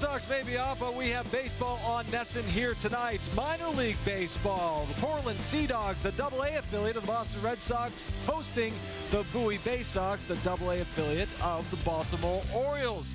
Sox may be off, but we have baseball on NESN here tonight. Minor League Baseball. The Portland Sea Dogs, the AA affiliate of the Boston Red Sox, hosting the Bowie Bay Sox, the AA affiliate of the Baltimore Orioles.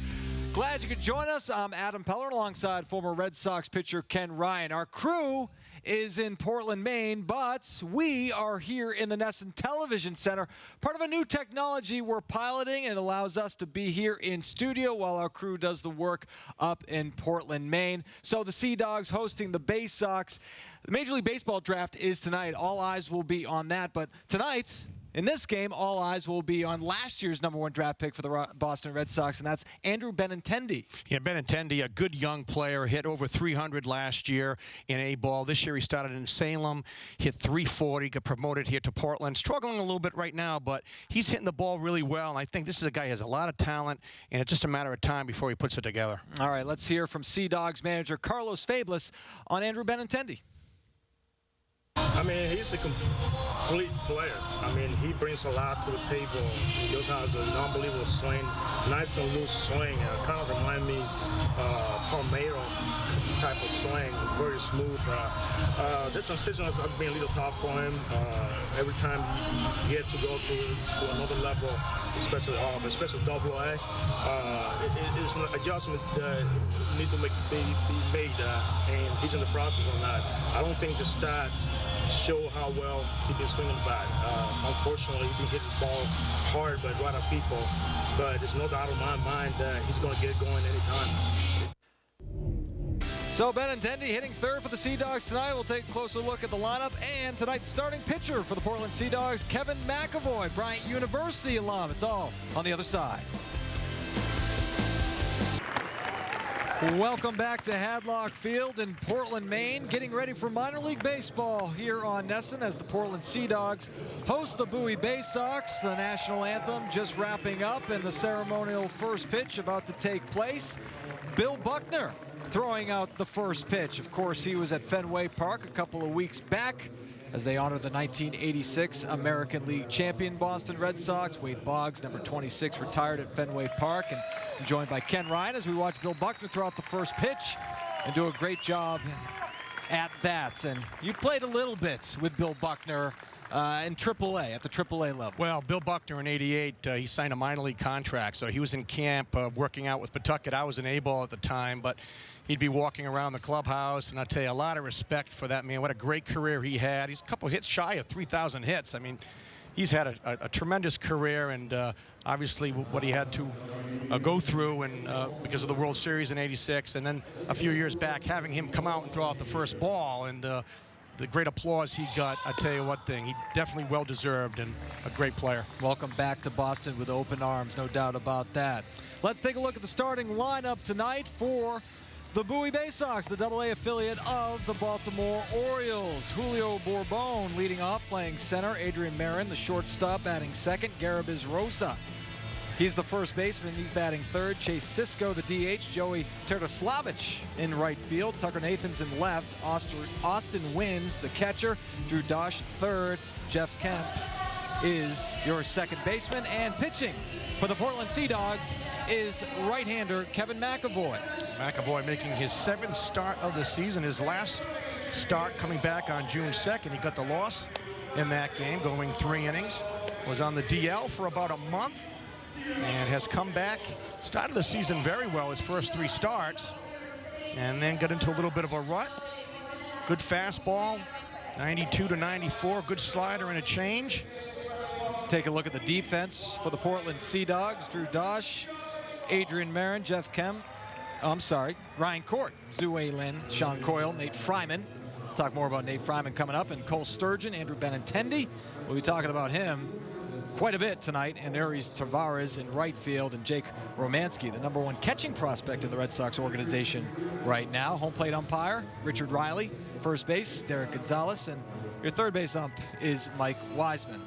Glad you could join us. I'm Adam Peller alongside former Red Sox pitcher Ken Ryan. Our crew is in Portland, Maine, but we are here in the NESN Television Center, part of a new technology we're piloting. It allows us to be here in studio while our crew does the work up in Portland, Maine. So the Sea Dogs hosting the Bay Sox. The Major League Baseball draft is tonight. All eyes will be on that, but tonight, in this game, all eyes will be on last year's #1 draft pick for the Boston Red Sox, and that's Andrew Benintendi. Yeah, Benintendi, a good young player, hit over 300 last year in A-ball. This year he started in Salem, hit 340, got promoted here to Portland. Struggling a little bit right now, but he's hitting the ball really well, and I think this is a guy who has a lot of talent, and it's just a matter of time before he puts it together. All right, let's hear from Sea Dogs manager Carlos Fablis on Andrew Benintendi. I mean, he's a complete player. I mean, he brings a lot to the table. He just has an unbelievable swing, nice and loose swing. Kind of remind me Palmeiro type of swing, very smooth. The transition has been a little tough for him. Every time you get to go to another level, especially AA, it's an adjustment that needs to be made, and he's in the process on that. I don't think the stats show how well he's been swinging the bat. Unfortunately, he's been hitting the ball hard by a lot of people, but there's no doubt in my mind that he's going to get going anytime. So Benintendi hitting third for the Sea Dogs tonight. We'll take a closer look at the lineup and tonight's starting pitcher for the Portland Sea Dogs, Kevin McAvoy, Bryant University alum. It's all on the other side. Welcome back to Hadlock Field in Portland, Maine. Getting ready for minor league baseball here on NESN as the Portland Sea Dogs host the Bowie Bay Sox. The national anthem just wrapping up and the ceremonial first pitch about to take place. Bill Buckner throwing out the first pitch. Of course, he was at Fenway Park a couple of weeks back as they honored the 1986 American League champion Boston Red Sox. Wade Boggs, number 26, retired at Fenway Park, and joined by Ken Ryan as we watch Bill Buckner throw out the first pitch and do a great job at that. And you played a little bit with Bill Buckner in AAA, at the AAA level. Well, Bill Buckner in '88, he signed a minor league contract, so he was in camp working out with Pawtucket. I was in A-ball at the time, but he'd be walking around the clubhouse, and I'll tell you, a lot of respect for that man. What a great career he had. He's a couple hits shy of 3,000 hits. I mean, he's had a tremendous career, and obviously what he had to go through and because of the World Series in '86, and then a few years back having him come out and throw out the first ball, and the great applause he got. I tell you what thing, he definitely well-deserved and a great player. Welcome back to Boston with open arms, no doubt about that. Let's take a look at the starting lineup tonight for the Bowie Bay Sox, the AA affiliate of the Baltimore Orioles. Julio Bourbon leading off, playing center. Adrian Marin, the shortstop, batting second. Garabis Rosa, he's the first baseman. He's batting third. Chase Cisco, the DH. Joey Terdoslavich in right field. Tucker Nathans in left. Austin Wins, the catcher. Drew Dosh, third. Jeff Kemp is your second baseman. And pitching for the Portland Sea Dogs is right-hander Kevin McAvoy. McAvoy making his 7th start of the season. His last start coming back on June 2nd. He got the loss in that game, going 3 innings. Was on the DL for about a month and has come back. Started the season very well, his first 3 starts, and then got into a little bit of a rut. Good fastball, 92 to 94, good slider and a change. Let's take a look at the defense for the Portland Sea Dogs. Drew Dosh, Adrian Marin, Jeff Kemp, Ryan Court, Zue Lin, Sean Coyle, Nate Fryman. We'll talk more about Nate Fryman coming up, and Cole Sturgeon, Andrew Benintendi. We'll be talking about him quite a bit tonight, and Aries Tavares in right field, and Jake Romansky, the #1 catching prospect in the Red Sox organization right now. Home plate umpire, Richard Riley. First base, Derek Gonzalez, and your third base ump is Mike Wiseman.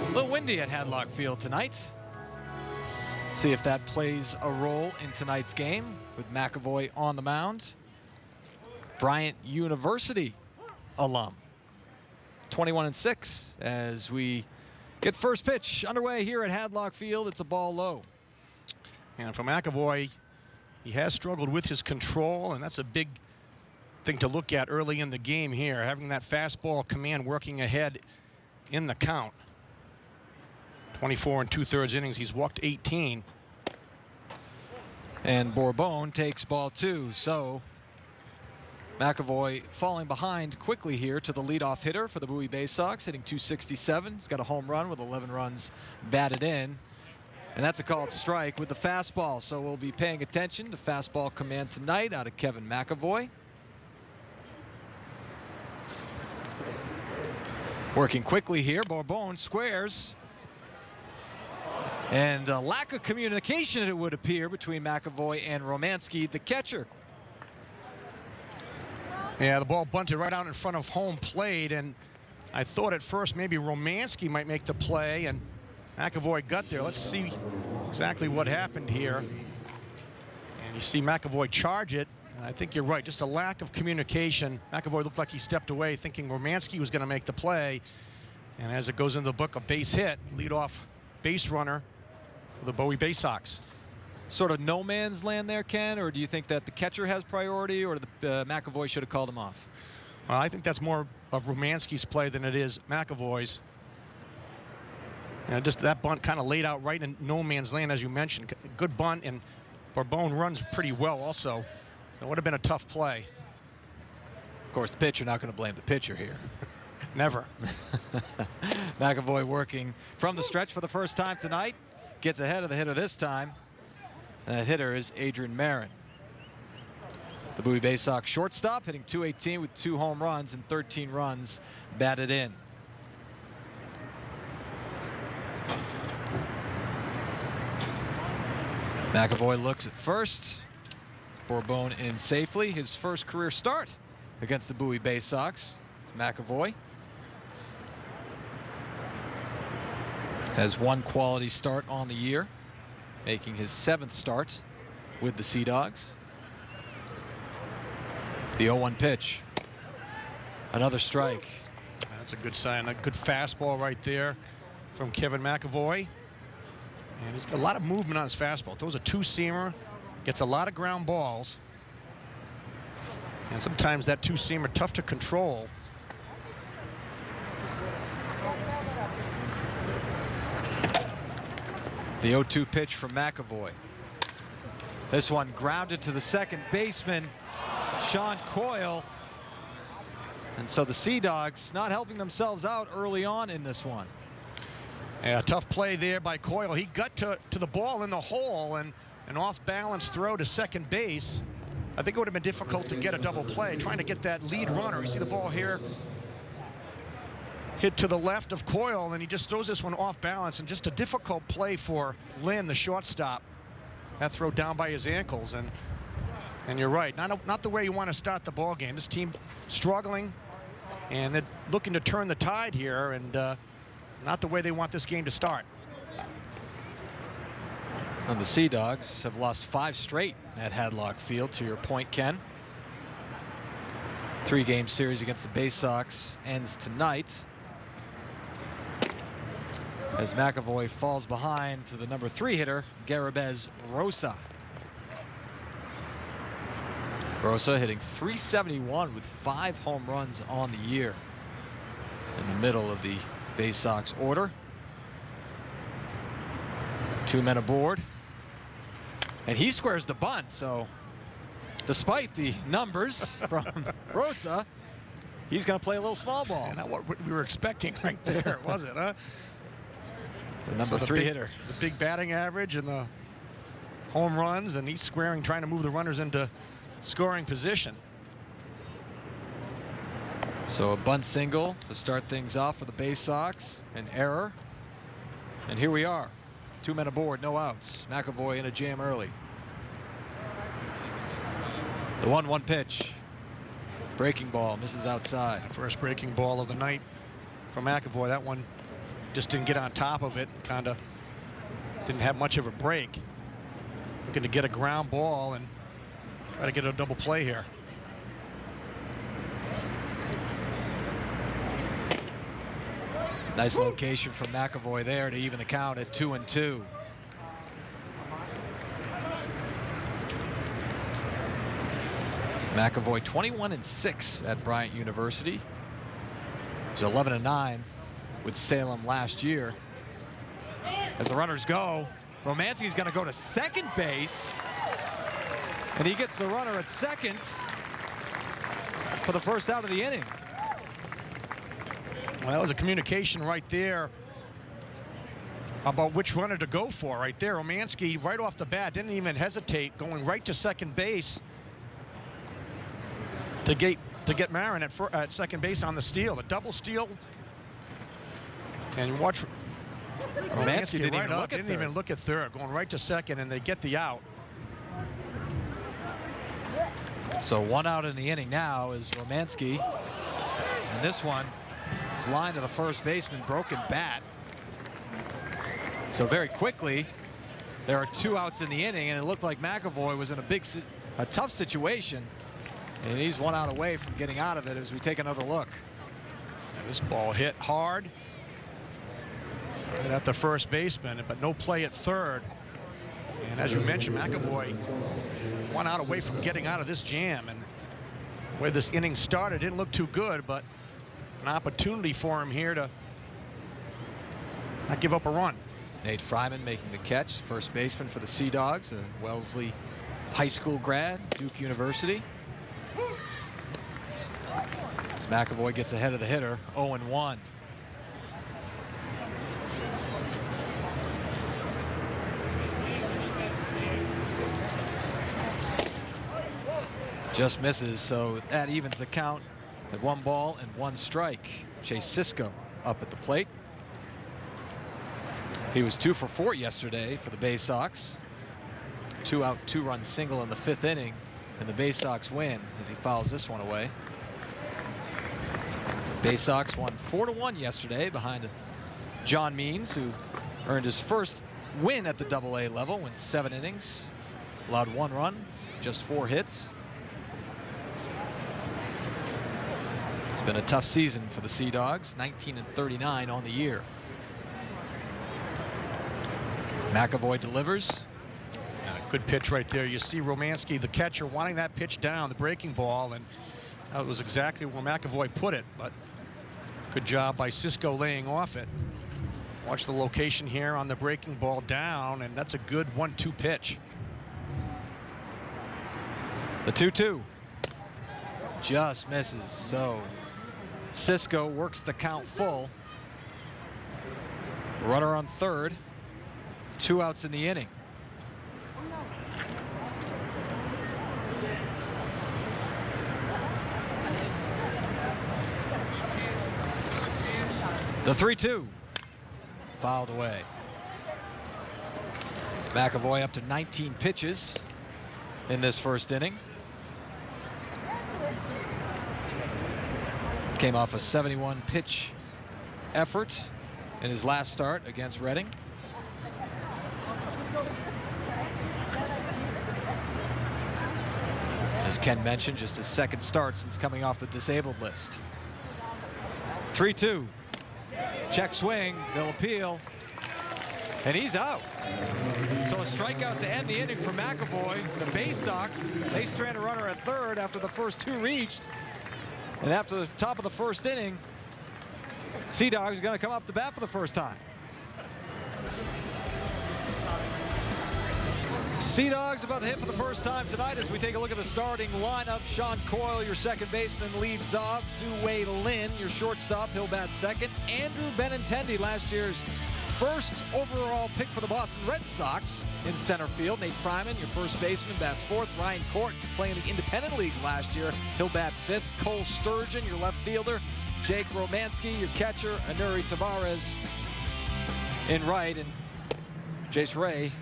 A little windy at Hadlock Field tonight. See if that plays a role in tonight's game with McAvoy on the mound. Bryant University alum, 21-6 as we Get first pitch underway here at Hadlock Field. It's a ball low. And for McAvoy, he has struggled with his control, and that's a big thing to look at early in the game here, having that fastball command working ahead in the count. 24 2/3 innings, he's walked 18. And Bourbon takes ball 2, so McAvoy falling behind quickly here to the leadoff hitter for the Bowie Bay Sox, hitting .267. He's got a home run with 11 runs batted in. And that's a called strike with the fastball. So we'll be paying attention to fastball command tonight out of Kevin McAvoy. Working quickly here, Bourbon squares. And a lack of communication, it would appear, between McAvoy and Romanski, the catcher. Yeah, the ball bunted right out in front of home plate, and I thought at first maybe Romanski might make the play, and McAvoy got there. Let's see exactly what happened here. And you see McAvoy charge it. And I think you're right, just a lack of communication. McAvoy looked like he stepped away thinking Romanski was going to make the play. And as it goes into the book, a base hit, leadoff base runner for the Bowie Bay Sox. Sort of no man's land there, Ken, or do you think that the catcher has priority, or the McAvoy should have called him off? Well, I think that's more of Romanski's play than it is McAvoy's. And just that bunt kind of laid out right in no man's land, as you mentioned. Good bunt, and Bourbon runs pretty well also. So it would have been a tough play. Of course, the pitcher, not going to blame the pitcher here. Never. McAvoy working from the stretch for the first time tonight. Gets ahead of the hitter this time. And that hitter is Adrian Marin. The Bowie Bay Sox shortstop, hitting .218 with 2 home runs and 13 runs batted in. McAvoy looks at first. Bourbon in safely. His first career start against the Bowie Bay Sox. It's McAvoy. Has 1 quality start on the year, making his 7th start with the Sea Dogs. The 0-1 pitch. Another strike. That's a good sign. A good fastball right there from Kevin McAvoy. And he's got a lot of movement on his fastball. Throws a 2-seamer, gets a lot of ground balls. And sometimes that 2-seamer tough to control. The 0-2 pitch from McAvoy. This one grounded to the second baseman, Sean Coyle. And so the Sea Dogs not helping themselves out early on in this one. Yeah, tough play there by Coyle. He got to the ball in the hole, and an off-balance throw to second base. I think it would have been difficult to get a double play, trying to get that lead runner. You see the ball here hit to the left of Coyle, and he just throws this one off balance, and just a difficult play for Lynn, the shortstop. That throw down by his ankles, and you're right, not the way you want to start the ball game. This team struggling, and they're looking to turn the tide here, and not the way they want this game to start. And the Sea Dogs have lost 5 straight at Hadlock Field, to your point, Ken. 3-game series against the Bay Sox ends tonight as McAvoy falls behind to the number 3 hitter, Garibez Rosa. Rosa hitting .371 with 5 home runs on the year in the middle of the Bay Sox order. 2 men aboard. And he squares the bunt, so despite the numbers from Rosa, he's going to play a little small ball. And not what we were expecting right there, was it, huh? The number 3 hitter. The big batting average and the home runs, and he's squaring, trying to move the runners into scoring position. So a bunt single to start things off for the Bay Sox. An error. And here we are. 2 men aboard, no outs. McAvoy in a jam early. The 1-1 pitch. Breaking ball, misses outside. First breaking ball of the night from McAvoy. That one just didn't get on top of it. Kind of didn't have much of a break. Looking to get a ground ball and try to get a double play here. Nice location from McAvoy there to even the count at 2-2. McAvoy 21-6 at Bryant University. He's 11-9 with Salem last year. As the runners go, Romanski's going to go to second base, and he gets the runner at second for the first out of the inning. Well, that was a communication right there about which runner to go for right there. Romanski right off the bat didn't even hesitate, going right to second base to get Marin at second base on the steal, a double steal. And watch Romanski didn't even look at third, going right to second, and they get the out. So 1 out in the inning now is Romanski, and this one is lined to the first baseman, broken bat. So very quickly, there are 2 outs in the inning, and it looked like McAvoy was in a tough situation, and he's 1 out away from getting out of it as we take another look. This ball hit hard at the first baseman, but no play at third. And as you mentioned, McAvoy 1 out away from getting out of this jam. And where this inning started didn't look too good, but an opportunity for him here to not give up a run. Nate Fryman making the catch, first baseman for the Sea Dogs, a Wellesley High School grad, Duke University. As McAvoy gets ahead of the hitter, 0-1. Just misses, so that evens the count at 1 ball and 1 strike. Chase Cisco up at the plate. He was 2 for 4 yesterday for the Bay Sox. 2-out, 2-run single in the 5th inning, and the Bay Sox win as he fouls this one away. Bay Sox won 4-1 yesterday behind John Means, who earned his first win at the AA level, went 7 innings, allowed 1 run, just 4 hits. It's been a tough season for the Sea Dogs, 19-39 on the year. McAvoy delivers. Good pitch right there. You see Romanski, the catcher, wanting that pitch down, the breaking ball, and that was exactly where McAvoy put it, but good job by Cisco laying off it. Watch the location here on the breaking ball down, and that's a good 1-2 pitch. The 2-2 just misses, so Cisco works the count full. Runner on third, 2 outs in the inning. The 3-2 fouled away. McAvoy up to 19 pitches in this first inning. Came off a 71 pitch effort in his last start against Reading. As Ken mentioned, just his 2nd start since coming off the disabled list. 3-2. Check swing, they'll appeal, and he's out. So a strikeout to end the inning for McAvoy. The Bay Sox, they strand a runner at third after the first 2 reached. And after the top of the first inning, Sea Dogs are going to come up to bat for the first time. Sea Dogs about to hit for the first time tonight as we take a look at the starting lineup. Sean Coyle, your second baseman, leads off. Zhu-Wei Lin, your shortstop, he'll bat second. Andrew Benintendi, last year's first overall pick for the Boston Red Sox, in center field. Nate Fryman, your first baseman, bats fourth. Ryan Court, playing the independent leagues last year, he'll bat fifth. Cole Sturgeon, your left fielder. Jake Romanski, your catcher. Anuri Tavares in right, and Jace Ray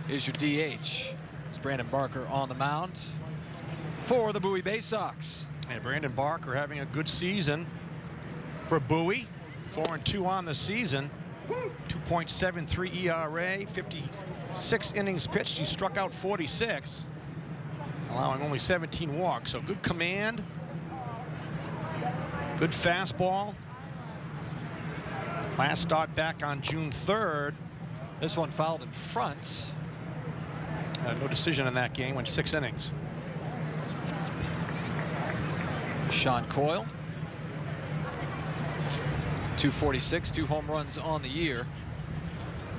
is your DH. It's Brandon Barker on the mound for the Bowie Bay Sox. Yeah, Brandon Barker having a good season for Bowie. 4-2 on the season. 2.73 ERA, 56 innings pitched. He struck out 46, allowing only 17 walks. So good command, good fastball. Last start back on June 3rd. This one fouled in front. No decision in that game, went 6 innings. Sean Coyle, 246, 2 home runs on the year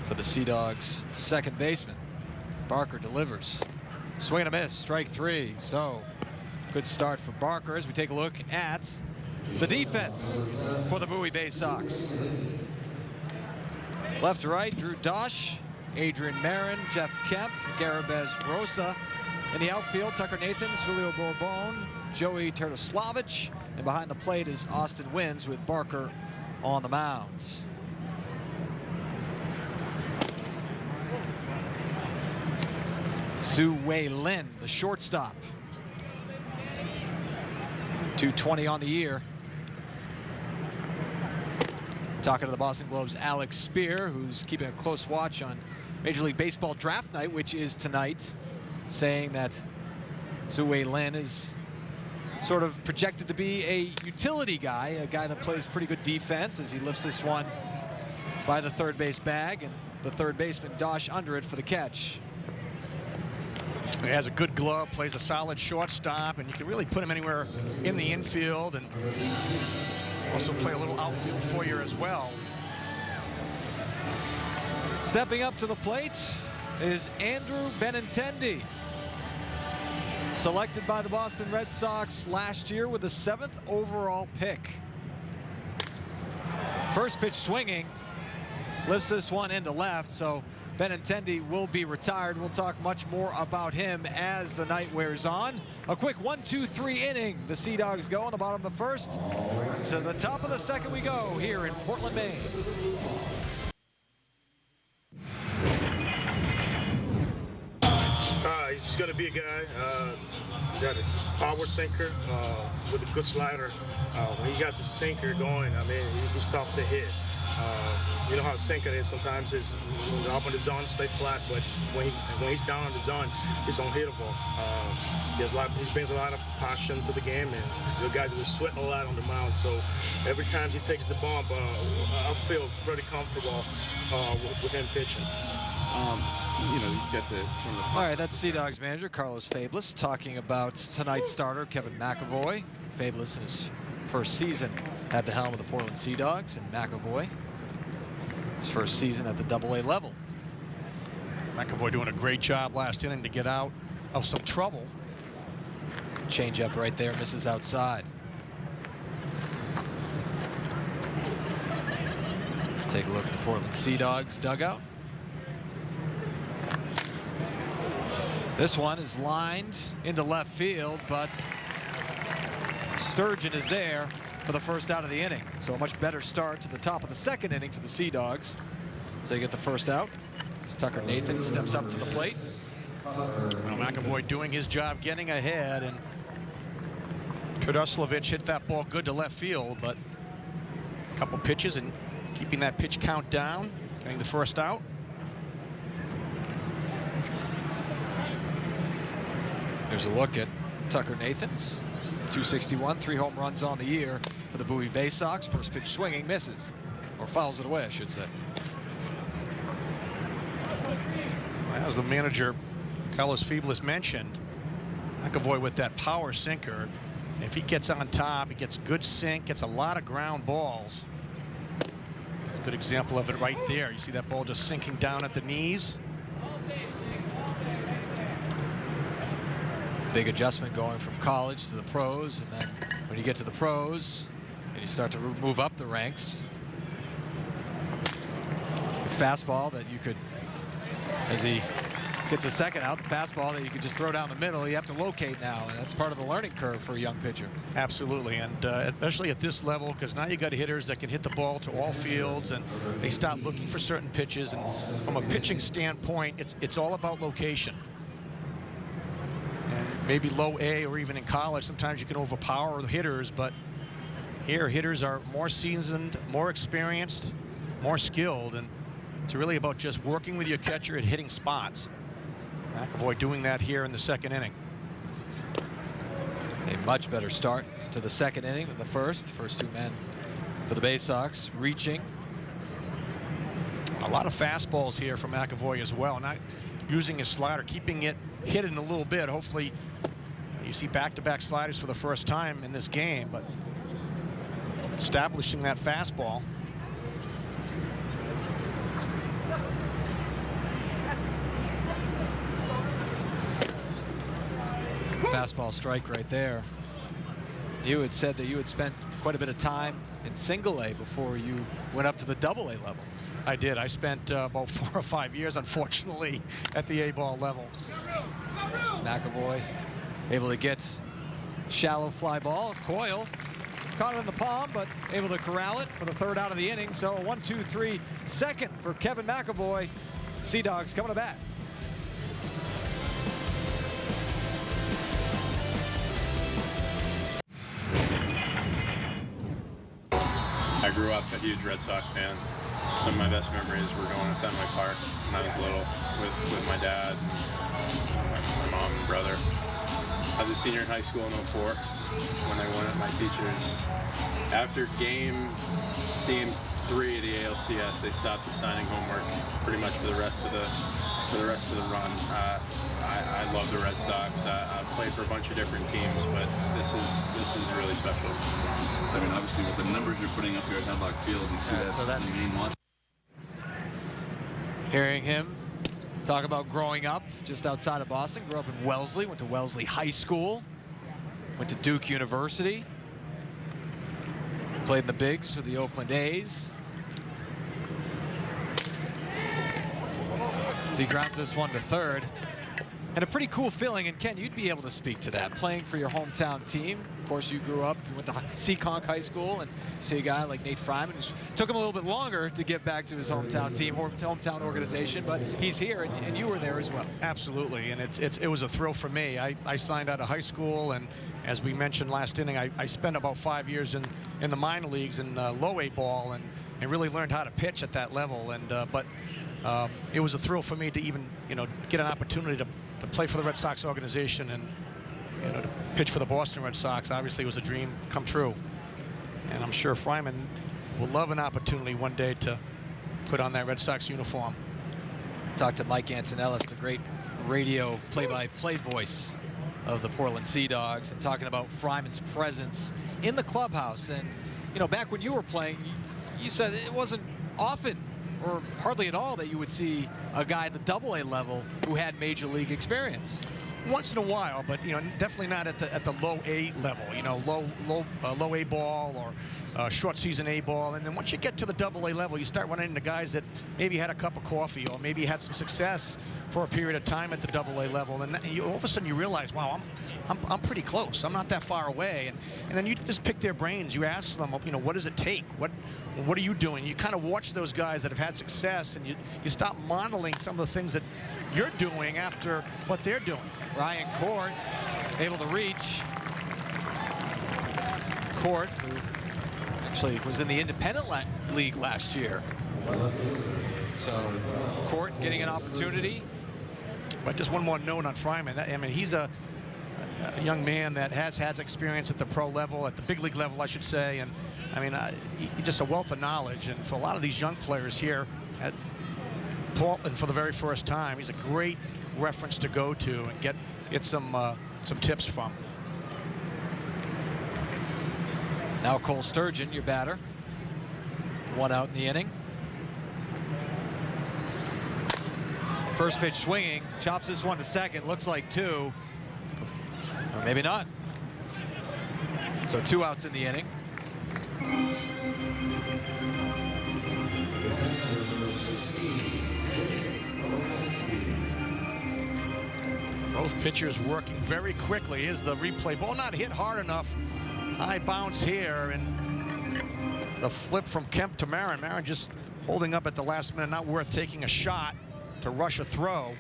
for the Sea Dogs second baseman. Barker delivers. Swing and a miss, strike 3. So good start for Barker as we take a look at the defense for the Bowie Bay Sox. Left to right, Drew Dosh, Adrian Marin, Jeff Kemp, Garibez Rosa. In the outfield, Tucker Nathans, Julio Bourbon, Joey Tertaslavich, and behind the plate is Austin Wins with Barker on the mound. Zhu Wei Lin, the shortstop. 220 on the year. Talking to the Boston Globe's Alex Spear, who's keeping a close watch on Major League Baseball draft night, which is tonight, saying that Zhu Wei Lin is sort of projected to be a utility guy, a guy that plays pretty good defense as he lifts this one by the third base bag, and the third baseman Dosh under it for the catch. He has a good glove, plays a solid shortstop, and you can really put him anywhere in the infield and also play a little outfield for you as well. Stepping up to the plate is Andrew Benintendi, selected by the Boston Red Sox last year with the 7th overall pick. First pitch swinging, lifts this one into left, so Benintendi will be retired. We'll talk much more about him as the night wears on. A quick 1-2-3 inning. The Sea Dogs go on the bottom of the first. To the top of the second we go here in Portland, Maine. He's just going to be a guy got a power sinker with a good slider. When he got the sinker going, I mean, he's tough to hit. You know how a sinker is sometimes is up on the zone, stay flat, but when he's down on the zone, he's unhittable. He brings a lot of passion to the game, and the guys will sweat a lot on the mound. So every time he takes the bump, I feel pretty comfortable with him pitching. You know, you've got the. All right, that's Sea Dogs manager Carlos Fablis talking about tonight's starter Kevin McAvoy. Fablis in his first season at the helm of the Portland Sea Dogs, and McAvoy his first season at the AA level. McAvoy doing a great job last inning to get out of some trouble. Change up right there, misses outside. Take a look at the Portland Sea Dogs dugout. This one is lined into left field, but Sturgeon is there for the first out of the inning. So a much better start to the top of the second inning for the Sea Dogs. So you get the first out as Tucker Nathan steps up to the plate. Well, McAvoy doing his job, getting ahead, and Tertaslavich hit that ball good to left field, but a couple pitches and keeping that pitch count down, getting the first out. There's a look at Tucker Nathans. 261, 3 home runs on the year for the Bowie Bay Sox. First pitch swinging, misses, or fouls it away, I should say. As the manager, Carlos Fablis, mentioned, McAvoy with that power sinker. If he gets on top, he gets good sink, gets a lot of ground balls. Good example of it right there. You see that ball just sinking down at the knees. Big adjustment going from college to the pros, and then when you get to the pros and you start to move up the ranks, the fastball that you could, as he gets a second out, the fastball that you could just throw down the middle, you have to locate now, and that's part of the learning curve for a young pitcher. Absolutely, and especially at this level, because now you got hitters that can hit the ball to all fields, and they start looking for certain pitches. And from a pitching standpoint, it's all about location. And maybe low A or even in college, sometimes you can overpower the hitters, but here hitters are more seasoned, more experienced, more skilled, and it's really about just working with your catcher and hitting spots. McAvoy doing that here in the second inning. A much better start to the second inning than the first. The first two men for the Bay Sox reaching A lot of fastballs here from McAvoy as well. Not using his slider, keeping it hidden a little bit. Hopefully, you see back-to-back sliders for the first time in this game, but establishing that fastball. Fastball strike right there. You had said that you had spent quite a bit of time in single A before you went up to the double A level. I did. I spent about 4 or 5 years, unfortunately, at the A-ball level. It's McAvoy able to get shallow fly ball. Coyle caught it in the palm, but able to corral it for the 3rd out of the inning. So a 1-2-3 second for Kevin McAvoy. Sea Dogs coming to bat. I grew up a huge Red Sox fan. Some of my best memories were going to Fenway Park when I was little with my dad and my mom and brother. I was a senior in high school in '04 when I went at my teachers. After game 3 of the ALCS, they stopped assigning homework pretty much for the rest of the run. I love the Red Sox. I've played for a bunch of different teams, but this is really special. So, I mean, obviously, with the numbers you're putting up here at Hemlock Field, you see that so that's in the game watch. Hearing him talk about growing up just outside of Boston. Grew up in Wellesley, went to Wellesley High School, went to Duke University, played in the bigs for the Oakland A's. So he grounds this one to 3rd. And a pretty cool feeling, and Ken, you'd be able to speak to that, playing for your hometown team. Of course, you grew up, you went to Seekonk High School, and you see a guy like Nate Fryman, who took him a little bit longer to get back to his hometown team, hometown organization, but he's here, and you were there as well. Absolutely, and it was a thrill for me. I signed out of high school, and as we mentioned last inning, I spent about 5 years in the minor leagues in low A ball, and really learned how to pitch at that level. And but it was a thrill for me to even get an opportunity to play for the Red Sox organization, and to pitch for the Boston Red Sox. Obviously, was a dream come true, and I'm sure Fryman will love an opportunity one day to put on that Red Sox uniform. Talked to Mike Antonellis, the great radio play-by-play voice of the Portland Sea Dogs, and talking about Fryman's presence in the clubhouse. And back when you were playing, you said it wasn't often or hardly at all that you would see a guy at the double A level who had major league experience. Once in a while, but definitely not at the low A level. Low A ball or short season A ball, and then once you get to the double A level, you start running into guys that maybe had a cup of coffee or maybe had some success for a period of time at the double A level, and all of a sudden you realize, wow, I'm pretty close. I'm not that far away, and then you just pick their brains. You ask them, what does it take? What are you doing? You kind of watch those guys that have had success, and you stop modeling some of the things that you're doing after what they're doing. Ryan Court able to reach. Court, who actually was in the independent league last year. So Court getting an opportunity. But just one more note on Fryman. He's a young man that has had experience at the pro level, at the big league level, I should say. And he's just a wealth of knowledge. And for a lot of these young players here at Portland for the very first time, he's a great reference to go to and get some tips from. Now Cole Sturgeon, your batter. 1 out in the inning. First pitch swinging, chops this one to second. Looks like 2, or maybe not. So 2 outs in the inning. Both pitchers working very quickly. Here's the replay. Ball not hit hard enough. High bounce here, and the flip from Kemp to Marin. Marin just holding up at the last minute. Not worth taking a shot to rush a throw.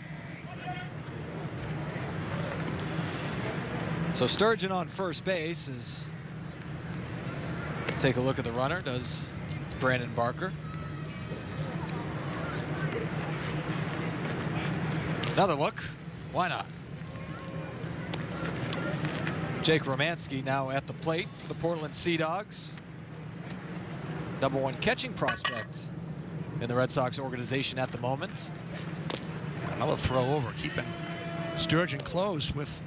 So Sturgeon on first base is. Take a look at the runner, does Brandon Barker. Another look. Why not? Jake Romanski now at the plate for the Portland Sea Dogs. #1 catching prospect in the Red Sox organization at the moment. Another throw over, keeping Sturgeon close with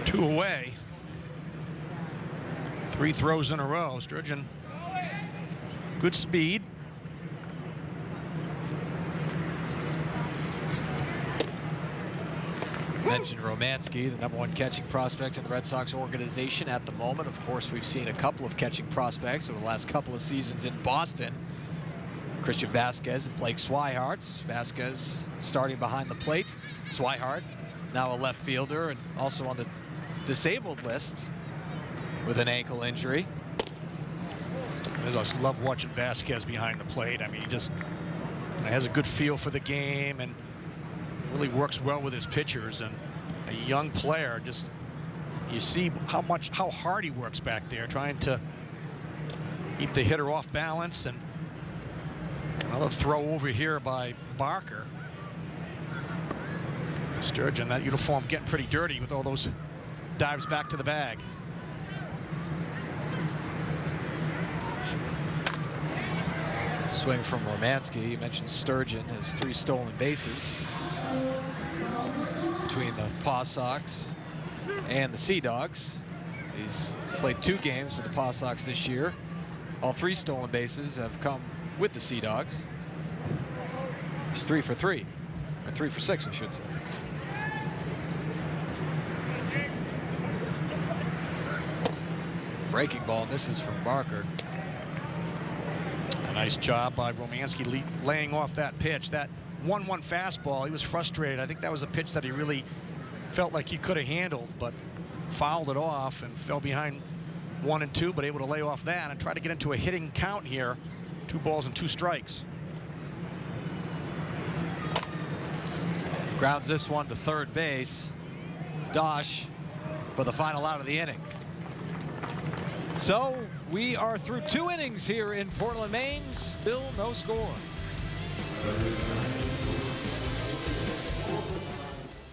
2 away. 3 throws in a row. Sturgeon, good speed. Mentioned Romanski, the #1 catching prospect in the Red Sox organization at the moment. Of course, we've seen a couple of catching prospects over the last couple of seasons in Boston. Christian Vasquez and Blake Swihart. Vasquez starting behind the plate. Swihart, now a left fielder and also on the disabled list with an ankle injury. I just love watching Vasquez behind the plate. I mean, he just has a good feel for the game and really works well with his pitchers. And a young player, just you see how hard he works back there, trying to keep the hitter off balance. And another throw over here by Barker. Sturgeon, that uniform getting pretty dirty with all those dives back to the bag. Swing from Romanski. You mentioned Sturgeon has 3 stolen bases between the Paw Sox and the Sea Dogs. He's played 2 games with the Paw Sox this year. All 3 stolen bases have come with the Sea Dogs. He's 3 for 3, or 3 for 6, I should say. Breaking ball misses from Barker. A nice job by Romanski laying off that pitch. That 1-1 fastball, he was frustrated. I think that was a pitch that he really felt like he could have handled, but fouled it off and fell behind 1 and 2, but able to lay off that and try to get into a hitting count here. 2 balls and 2 strikes. Grounds this one to third base. Dosh for the final out of the inning. So we are through 2 innings here in Portland, Maine. Still no score.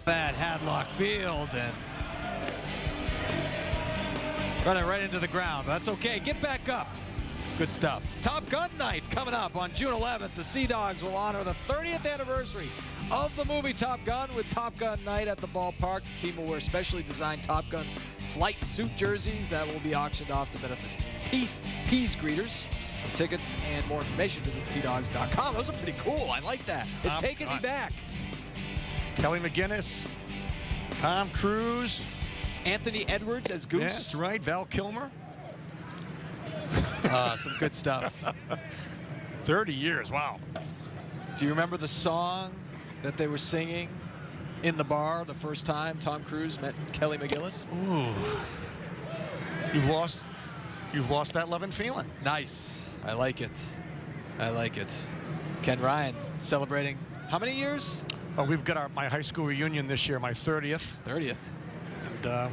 Bad Hadlock Field and running right into the ground. That's okay. Get back up. Good stuff. Top Gun Night coming up on June 11th. The Sea Dogs will honor the 30th anniversary of the movie Top Gun with Top Gun Night at the ballpark. The team will wear specially designed Top Gun flight suit jerseys that will be auctioned off to benefit Peace greeters. For tickets and more information, visit seadogs.com. Those are pretty cool. I like that. It's taking me back. Kelly McGinnis, Tom Cruise, Anthony Edwards as Goose. Yeah, that's right. Val Kilmer. Some good stuff. 30 years. Wow. Do you remember the song that they were singing in the bar the first time Tom Cruise met Kelly McGillis? Ooh. You've lost that love and feeling. Nice. I like it. I like it. Ken Ryan celebrating how many years? Oh, we've got my high school reunion this year, my 30th. 30th. And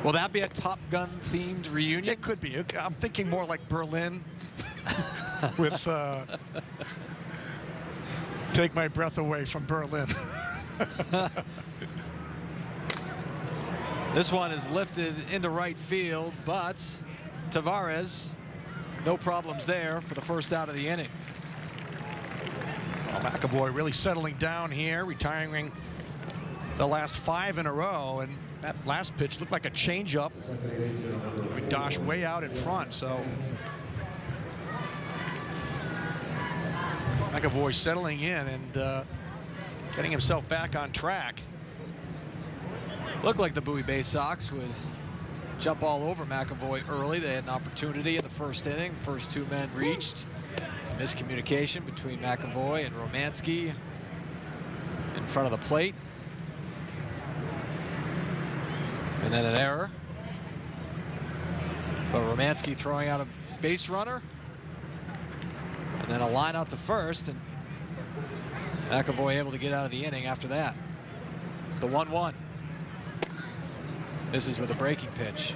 will that be a Top Gun themed reunion? It could be. I'm thinking more like Berlin with Take My Breath Away from Berlin. This one is lifted into right field, but Tavares, no problems there for the first out of the inning. Well, McAvoy really settling down here, retiring the last 5 in a row, and that last pitch looked like a changeup with Dosh way out in front. So McAvoy settling in and getting himself back on track. Looked like the Bowie Bay Sox would jump all over McAvoy early. They had an opportunity in the first inning. The first 2 men reached. Some miscommunication between McAvoy and Romanski in front of the plate. And then an error. But Romanski throwing out a base runner. And then a line out to first. And McAvoy able to get out of the inning after that. The 1-1. This is with a breaking pitch.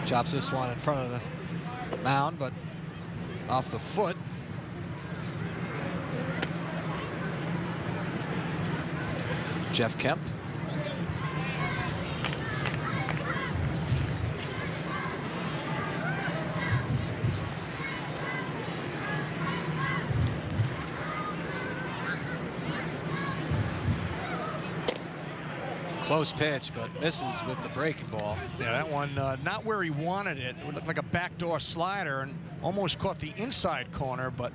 Chops this one in front of the mound, but off the foot. Jeff Kemp. Close pitch, but misses with the breaking ball. Yeah, that one not where he wanted it. It looked like a backdoor slider and almost caught the inside corner, but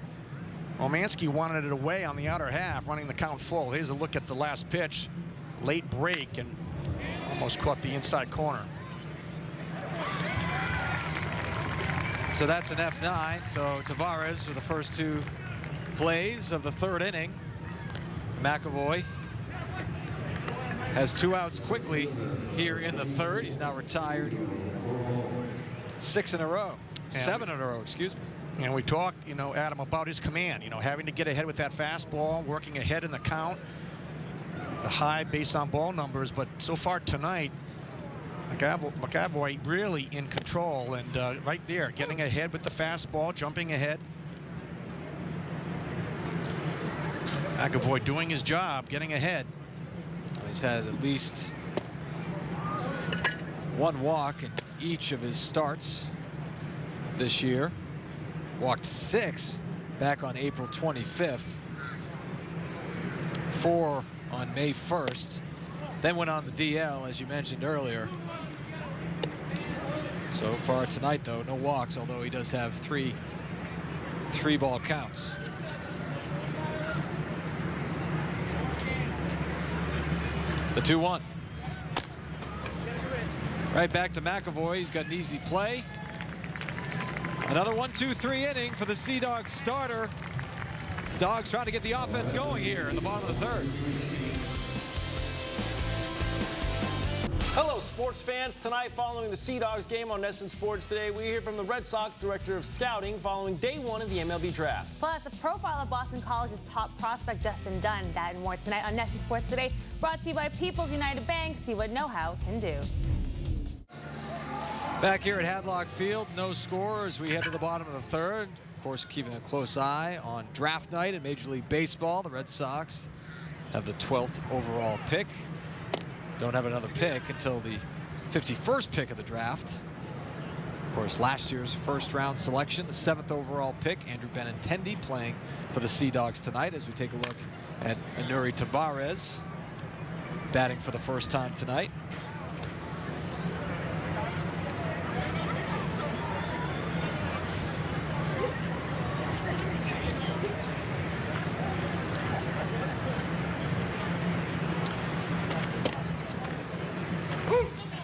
Romanski wanted it away on the outer half, running the count full. Here's a look at the last pitch. Late break and almost caught the inside corner. So that's an F9. So Tavares with the first 2 plays of the 3rd inning. McAvoy has 2 outs quickly here in the 3rd. He's now retired 6 in a row. 7 in a row, excuse me. And we talked, you know, Adam, about his command, you know, having to get ahead with that fastball, working ahead in the count, the high base on ball numbers. But so far tonight, McAvoy really in control and right there, getting ahead with the fastball, jumping ahead. McAvoy doing his job, getting ahead. He's had at least 1 walk in each of his starts this year. Walked 6 back on April 25th. 4 on May 1st. Then went on the DL, as you mentioned earlier. So far tonight, though, no walks, although he does have 3 3-ball counts. The 2-1. Right back to McAvoy. He's got an easy play. Another 1-2-3 inning for the Sea Dogs starter. Dogs trying to get the offense going here in the bottom of the 3rd. Hello, sports fans. Tonight, following the Sea Dogs game on NESN Sports Today, we hear from the Red Sox Director of Scouting following day 1 of the MLB Draft. Plus, a profile of Boston College's top prospect, Justin Dunn. That and more tonight on NESN Sports Today, brought to you by People's United Bank. See what know-how can do. Back here at Hadlock Field, no score as we head to the bottom of the 3rd. Of course, keeping a close eye on draft night in Major League Baseball. The Red Sox have the 12th overall pick. Don't have another pick until the 51st pick of the draft. Of course, last year's 1st round selection, the 7th overall pick, Andrew Benintendi playing for the Sea Dogs tonight as we take a look at Anuri Tavares batting for the first time tonight.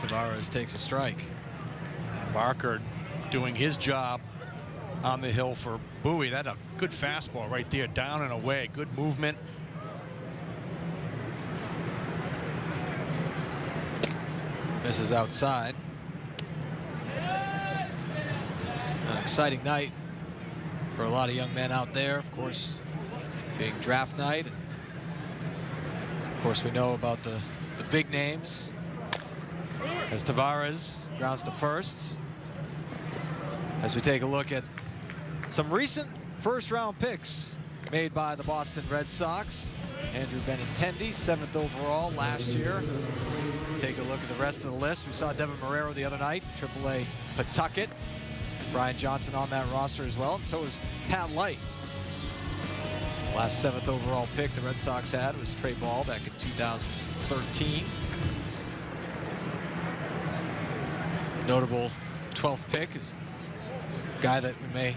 Tavares takes a strike. Barker doing his job on the hill for Bowie. That's a good fastball right there, down and away. Good movement. Misses outside. An exciting night for a lot of young men out there, of course, being draft night. Of course, we know about the big names as Tavares grounds to first. As we take a look at some recent 1st round picks made by the Boston Red Sox. Andrew Benintendi, 7th overall last year. Take a look at the rest of the list. We saw Devin Marrero the other night, AAA Pawtucket. Brian Johnson on that roster as well, and so is Pat Light. Last 7th overall pick the Red Sox had was Trey Ball back in 2013. Notable 12th pick is a guy that we may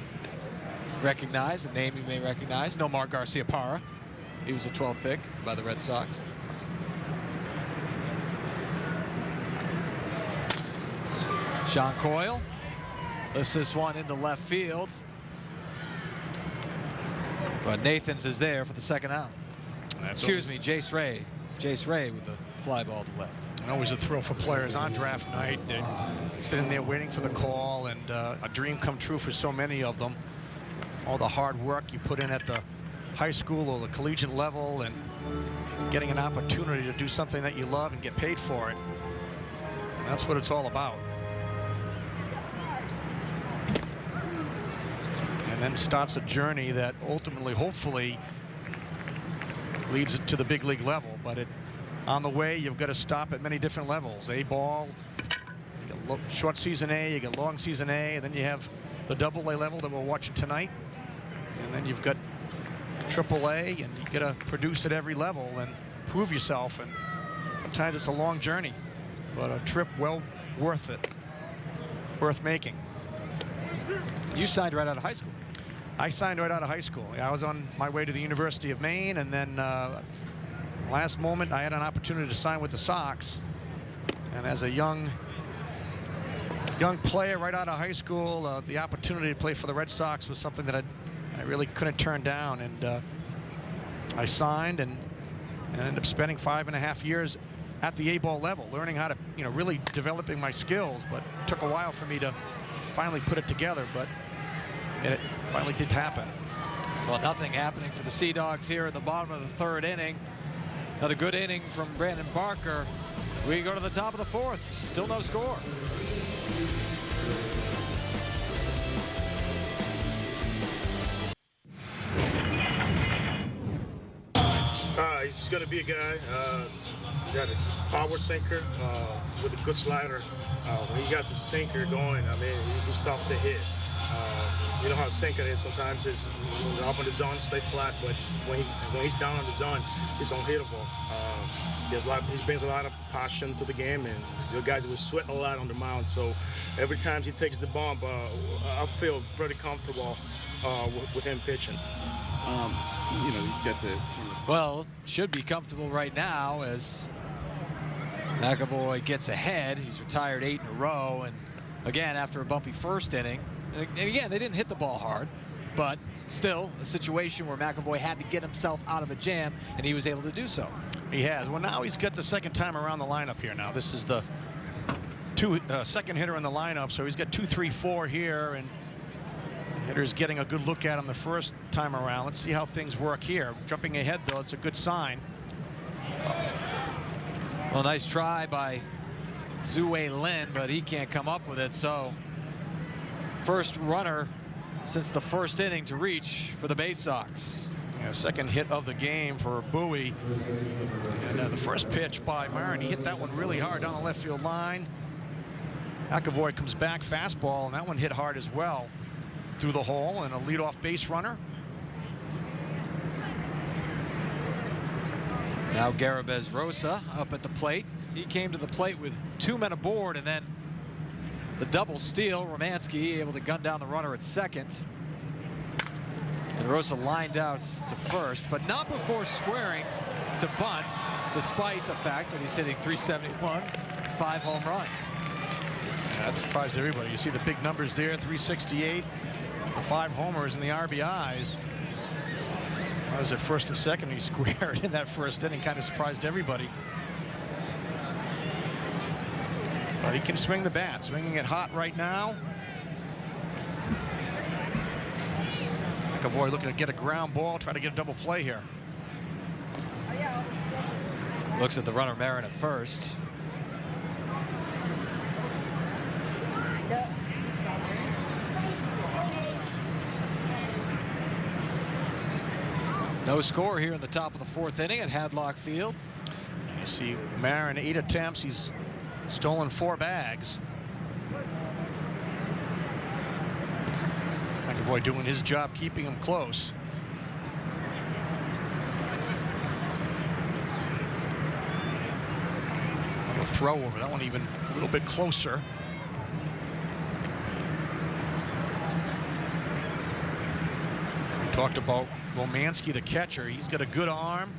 recognize, a name you may recognize, Nomar Garciaparra. He was a 12th pick by the Red Sox. Sean Coyle lifts this one into left field. But Nathans is there for the 2nd out. Excuse me, Jace Ray. Jace Ray with the fly ball to left. And always a thrill for players on draft night. They're sitting there waiting for the call, and a dream come true for so many of them. All the hard work you put in at the high school or the collegiate level, and getting an opportunity to do something that you love and get paid for it. And that's what it's all about. And then starts a journey that ultimately, hopefully, leads it to the big league level. But it on the way, you've got to stop at many different levels. A ball, you got short season A, you got long season A, and then you have the double A level that we're watching tonight. And then you've got triple A, and you got to produce at every level and prove yourself. And sometimes it's a long journey, but a trip well worth it, worth making. You signed right out of high school. I signed right out of high school. I was on my way to the University of Maine, and then last moment I had an opportunity to sign with the Sox. And as a young player right out of high school, the opportunity to play for the Red Sox was something that I really couldn't turn down. And I signed and ended up spending 5.5 years at the A-ball level, learning how to, really developing my skills. But it took a while for me to finally put it together, but it finally did happen. Well, nothing happening for the Sea Dogs here at the bottom of the third inning. Another good inning from Brandon Barker. We go to the top of the fourth. Still no score. He's just going to be a guy got a power sinker with a good slider. When he got the sinker going, I mean, he's tough to hit. You know how a sinker is. Sometimes it's up in the zone, stay flat, but when he's down on the zone, it's unhittable. He brings a lot of passion to the game, and the guys will sweat a lot on the mound. So every time he takes the bump, I feel pretty comfortable with him pitching. You've got the. Well, should be comfortable right now as McAvoy gets ahead. He's retired 8 in a row, and again, after a bumpy first inning, and again, they didn't hit the ball hard, but still a situation where McAvoy had to get himself out of a jam, and he was able to do so. He has. Well, now he's got the second time around the lineup here now. This is the second hitter in the lineup, so he's got 2, 3, 4 here, and the hitter's getting a good look at him the first time around. Let's see how things work here. Jumping ahead, though, it's a good sign. Well, nice try by Zue Lin, but he can't come up with it, so first runner since the first inning to reach for the Bay Sox. Yeah, second hit of the game for Bowie. And the first pitch by Marin, he hit that one really hard down the left field line. McAvoy comes back, fastball, and that one hit hard as well through the hole, and a leadoff base runner. Now Garabez Rosa up at the plate. He came to the plate with 2 men aboard, and then the double steal. Romansky able to gun down the runner at second. And Rosa lined out to first, but not before squaring to bunt, despite the fact that he's hitting .371, 5 home runs. Yeah, that surprised everybody. You see the big numbers there, 368, the 5 homers and the RBIs. That was at first and second. He squared in that first inning, kind of surprised everybody. But he can swing the bat, swinging it hot right now. McAvoy looking to get a ground ball, try to get a double play here. Looks at the runner Marin at first. No score here in the top of the fourth inning at Hadlock Field. You see Marin, 8 attempts. He's stolen 4 bags. McAvoy doing his job, keeping him close. A throw over that one, even a little bit closer. We talked about Romansky, the catcher. He's got a good arm.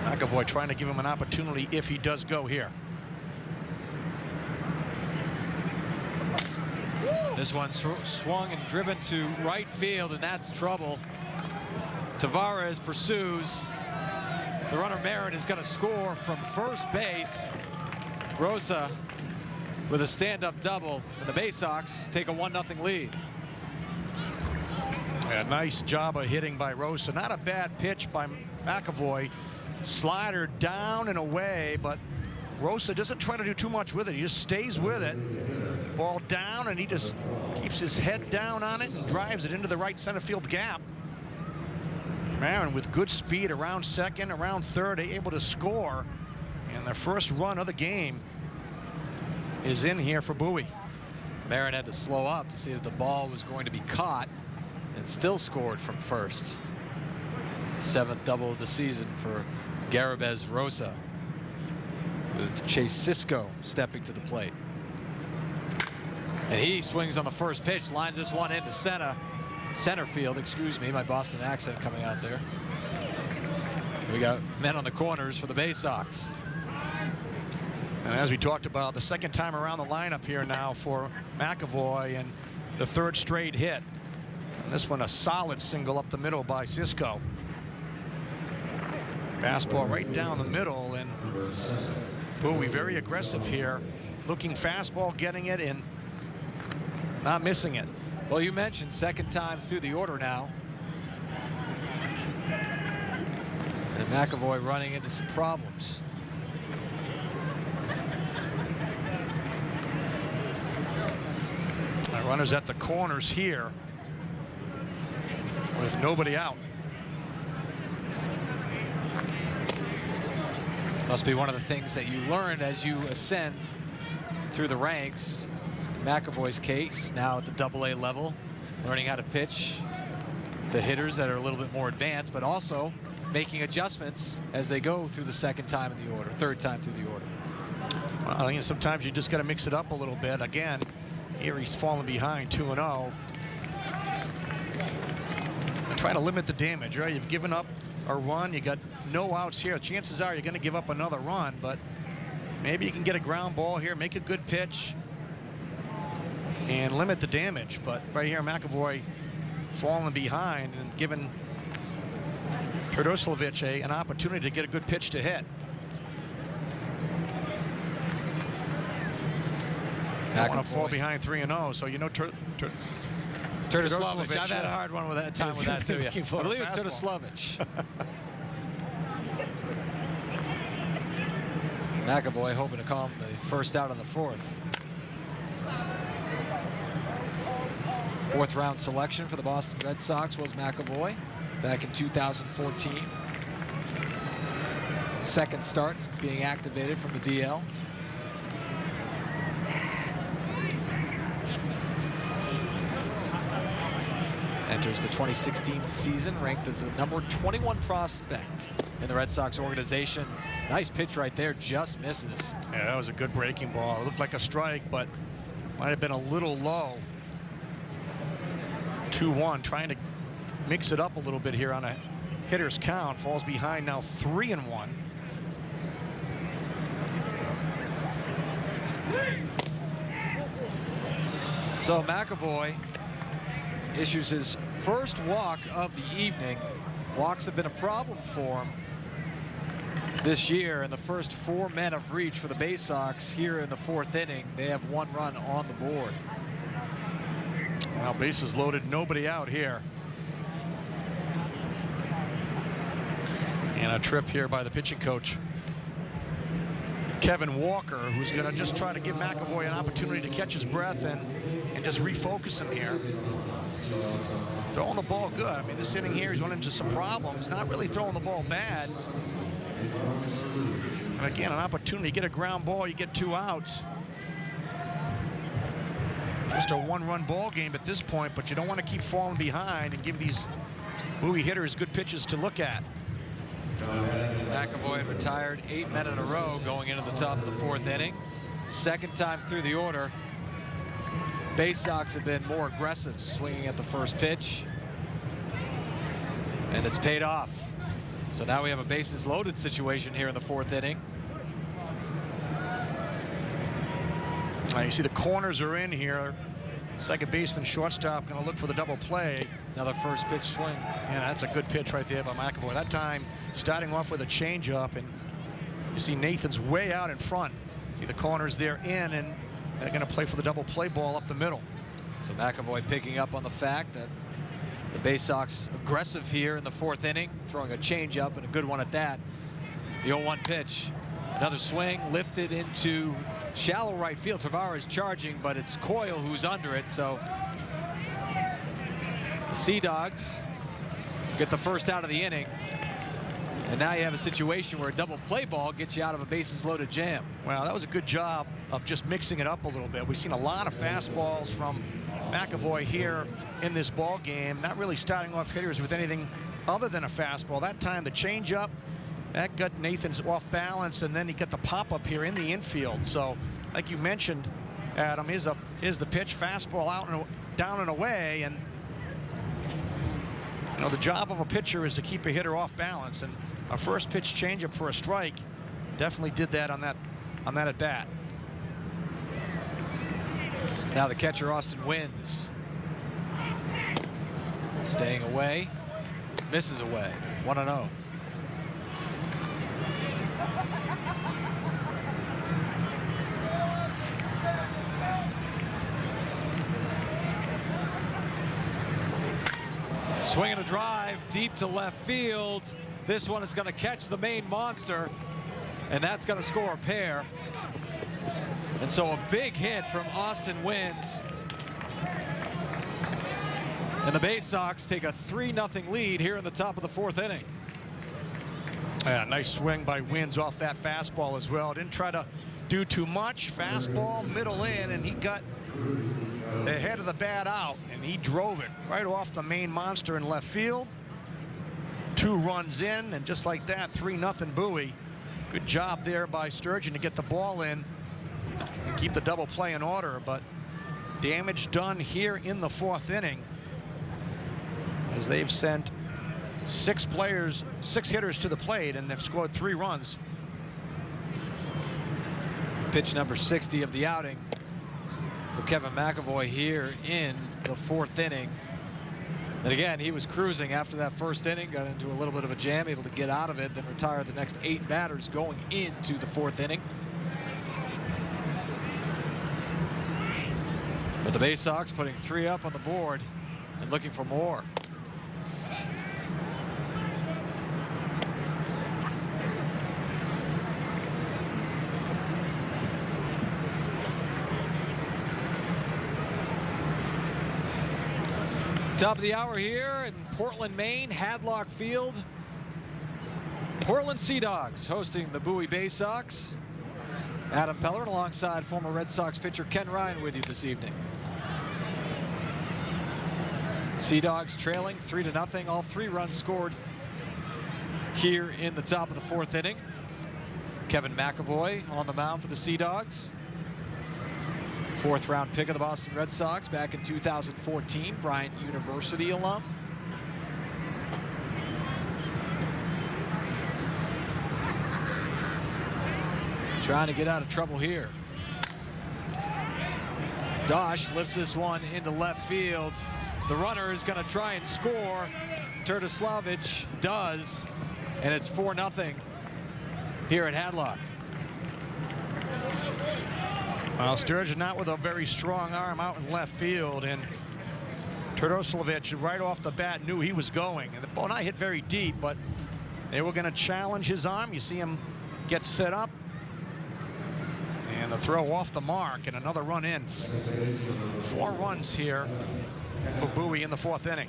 McAvoy trying to give him an opportunity if he does go here. This one swung and driven to right field, and that's trouble. Tavares pursues. The runner Marin is going to score from first base. Rosa with a stand-up double, and the Bay Sox take a 1-0 lead. Yeah, nice job of hitting by Rosa. Not a bad pitch by McAvoy. Slider down and away, but Rosa doesn't try to do too much with it. He just stays with it. Ball down, and he just keeps his head down on it and drives it into the right center field gap. Marin with good speed around second, around third, able to score. And their first run of the game is in here for Bowie. Marin had to slow up to see if the ball was going to be caught and still scored from first. 7th double of the season for Garibez Rosa, with Chase Cisco stepping to the plate. And he swings on the first pitch, lines this one into center field, excuse me, my Boston accent coming out there. We got men on the corners for the Bay Sox. And as we talked about, the second time around the lineup here now for McAvoy, and the 3rd straight hit. And this one a solid single up the middle by Cisco. Fastball right down the middle, and Bowie very aggressive here. Looking fastball, getting it, and not missing it. Well, you mentioned second time through the order now. And McAvoy running into some problems. Runners at the corners here with nobody out. Must be one of the things that you learned as you ascend through the ranks. McAvoy's case, now at the AA level, learning how to pitch to hitters that are a little bit more advanced, but also making adjustments as they go through the second time in the order, third time through the order. Well, you know, sometimes you just got to mix it up a little bit. Again, here he's falling behind 2-0. Try to limit the damage, right? You've given up a run, you got no outs here. Chances are you're going to give up another run, but maybe you can get a ground ball here, make a good pitch, and limit the damage. But right here, McAvoy falling behind and giving Terdoslavich an opportunity to get a good pitch to hit. Don't want to fall behind 3-0, so you know Terdoslavich. I've had a hard one with that time with that too. Yeah. I believe it's Terdoslavich. McAvoy hoping to calm the first out on the 4th. 4th round selection for the Boston Red Sox was McAvoy back in 2014. 2nd start since being activated from the DL. Enters the 2016 season ranked as the number 21 prospect in the Red Sox organization. Nice pitch right there, just misses. Yeah, that was a good breaking ball. It looked like a strike, but might have been a little low. 2-1, trying to mix it up a little bit here on a hitter's count. Falls behind now 3-1. So McAvoy issues his first walk of the evening. Walks have been a problem for him this year. In the first 4 men of reach for the Bay Sox here in the 4th inning, they have 1 run on the board. Well, bases loaded, nobody out here. And a trip here by the pitching coach, Kevin Walker, who's going to just try to give McAvoy an opportunity to catch his breath and just refocus him here. Throwing the ball good. I mean, this inning here, he's running into some problems. Not really throwing the ball bad. And again, an opportunity to get a ground ball. You get 2 outs. Just a 1-run ball game at this point, but you don't want to keep falling behind and give these Bowie hitters good pitches to look at. McAvoy retired 8 men in a row going into the top of the 4th inning. 2nd time through the order. Bay Sox have been more aggressive, swinging at the first pitch, and it's paid off. So now we have a bases loaded situation here in the 4th inning. You see the corners are in here. Second baseman, shortstop, going to look for the double play. Another first pitch swing. Yeah, that's a good pitch right there by McAvoy. That time starting off with a changeup, and you see Nathan's way out in front. See the corners there in, and they're going to play for the double play ball up the middle. So McAvoy picking up on the fact that the Bay Sox aggressive here in the 4th inning, throwing a changeup and a good one at that. The 0-1 pitch. Another swing lifted into shallow right field. Tavares charging, but it's Coyle who's under it. So the Sea Dogs get the first out of the inning. And now you have a situation where a double play ball gets you out of a bases loaded jam. Well, that was a good job of just mixing it up a little bit. We've seen a lot of fastballs from McAvoy here in this ball game, not really starting off hitters with anything other than a fastball. That time the changeup, that got Nathan's off balance, and then he got the pop-up here in the infield. So, like you mentioned, Adam, here's the pitch, fastball out and down and away, and you know the job of a pitcher is to keep a hitter off balance, and a first pitch changeup for a strike definitely did that on that at bat. Now the catcher Austin Wynns staying away, misses away, 1-0. Swinging a drive deep to left field. This one is going to catch the main monster, and that's going to score a pair. And so a big hit from Austin Wynns. And the Bay Sox take a 3-0 lead here in the top of the 4th inning. Yeah, nice swing by Wynns off that fastball as well. Didn't try to do too much. Fastball, middle in, and he got the head of the bat out, and he drove it right off the main monster in left field. 2 runs in, and just like that, 3-0 Bowie. Good job there by Sturgeon to get the ball in and keep the double play in order, but damage done here in the 4th inning as they've sent 6 hitters to the plate, and they've scored 3 runs. Pitch number 60 of the outing for Kevin McAvoy here in the 4th inning. And again, he was cruising after that first inning, got into a little bit of a jam, able to get out of it, then retire the next 8 batters going into the 4th inning. But the Bay Sox putting 3 up on the board and looking for more. Top of the hour here in Portland, Maine, Hadlock Field. Portland Sea Dogs hosting the Bowie Bay Sox. Adam Pellerin alongside former Red Sox pitcher Ken Ryan with you this evening. Sea Dogs trailing 3-0. All 3 runs scored here in the top of the 4th inning. Kevin McAvoy on the mound for the Sea Dogs. 4th round pick of the Boston Red Sox back in 2014, Bryant University alum. Trying to get out of trouble here. Dosh lifts this one into left field. The runner is going to try and score. Turtislavic does, and it's 4-0 here at Hadlock. Well, Sturgeon not with a very strong arm out in left field, and Turtislavic right off the bat knew he was going. And the ball not hit very deep, but they were going to challenge his arm. You see him get set up, and the throw off the mark, and another run in. 4 runs here for Bowie in the 4th inning.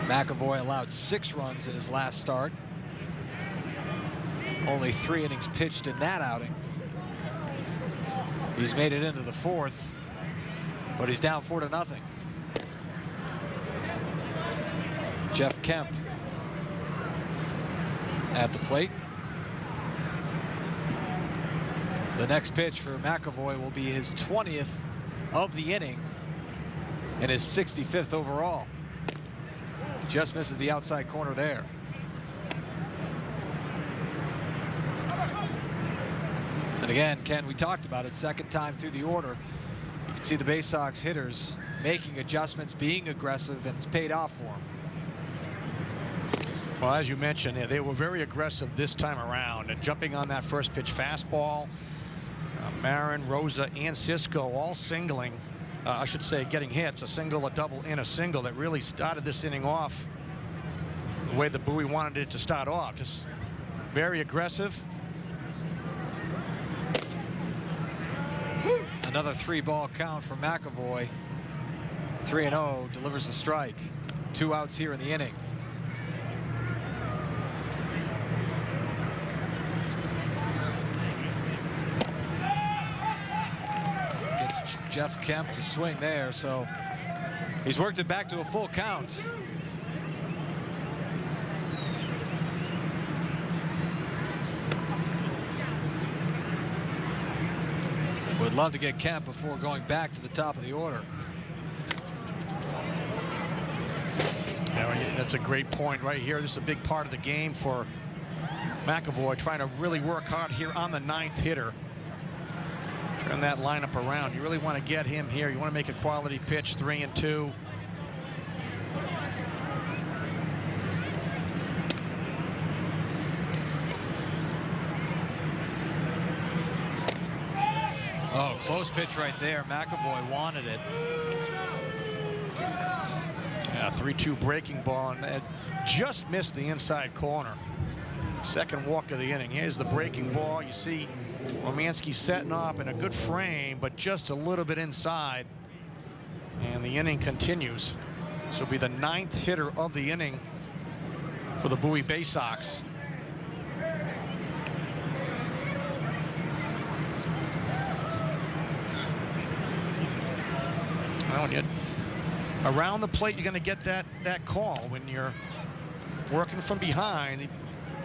McAvoy allowed 6 runs in his last start. Only 3 innings pitched in that outing. He's made it into the 4th, but he's down 4-0. Jeff Kemp at the plate. The next pitch for McAvoy will be his 20th of the inning and his 65th overall. Just misses the outside corner there. And again, Ken, we talked about it, 2nd time through the order. You can see the Bay Sox hitters making adjustments, being aggressive, and it's paid off for them. Well, as you mentioned, they were very aggressive this time around, and jumping on that first pitch fastball. Marin, Rosa, and Cisco all singling, I should say getting hits, a single, a double, and a single that really started this inning off the way the Bowie wanted it to start off. Just very aggressive. Another 3-ball count for McAvoy. 3-0, delivers the strike. 2 outs here in the inning. Gets Jeff Kemp to swing there, so he's worked it back to a full count. Would love to get Kemp before going back to the top of the order. Yeah, that's a great point right here. This is a big part of the game for McAvoy, trying to really work hard here on the 9th hitter. Turn that lineup around. You really want to get him here. You want to make a quality pitch, 3-2. Oh, close pitch right there. McAvoy wanted it. Yeah, 3-2 breaking ball, and that just missed the inside corner. Second walk of the inning. Here's the breaking ball. You see Romanski setting up in a good frame, but just a little bit inside. And the inning continues. This will be the 9th hitter of the inning for the Bowie Bay Sox. Around the plate, you're going to get that call when you're working from behind.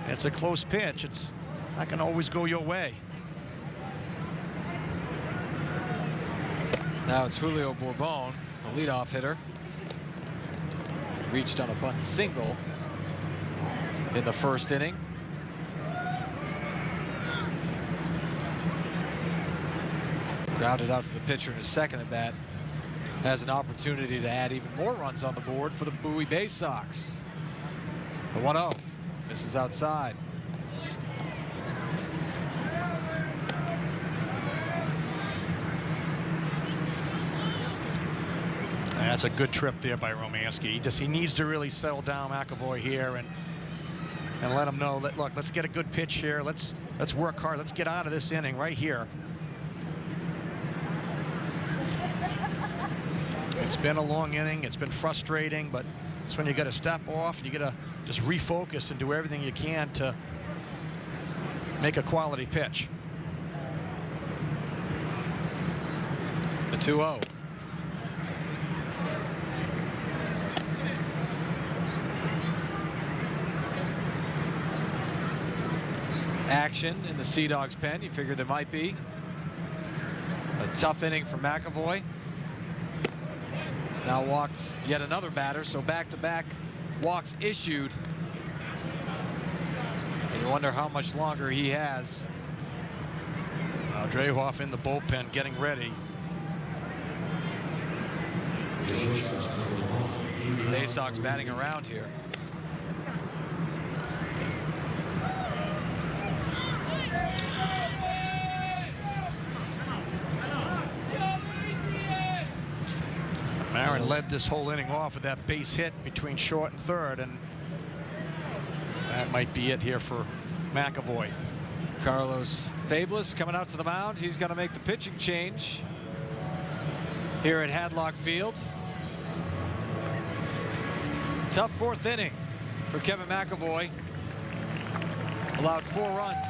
It's a close pitch. It's not going to always go your way. Now it's Julio Bourbon, the leadoff hitter. Reached on a bunt single in the first inning. Grounded out to the pitcher in his second at bat. Has an opportunity to add even more runs on the board for the Bowie Bay Sox. The 1-0 misses outside. That's a good trip there by Romanski. He needs to really settle down McAvoy here and let him know that, look, let's get a good pitch here. Let's work hard. Let's get out of this inning right here. It's been a long inning. It's been frustrating, but it's when you got to step off and you got to just refocus and do everything you can to make a quality pitch. The 2-0. Action in the Sea Dogs pen. You figure there might be. A tough inning for McAvoy. He's now walked yet another batter, so back-to-back walks issued. And you wonder how much longer he has. Drehoff in the bullpen getting ready. Bay Sox batting around here. Marin led this whole inning off with that base hit between short and third, and that might be it here for McAvoy. Carlos Fablis coming out to the mound. He's going to make the pitching change here at Hadlock Field. Tough 4th inning for Kevin McAvoy. Allowed 4 runs.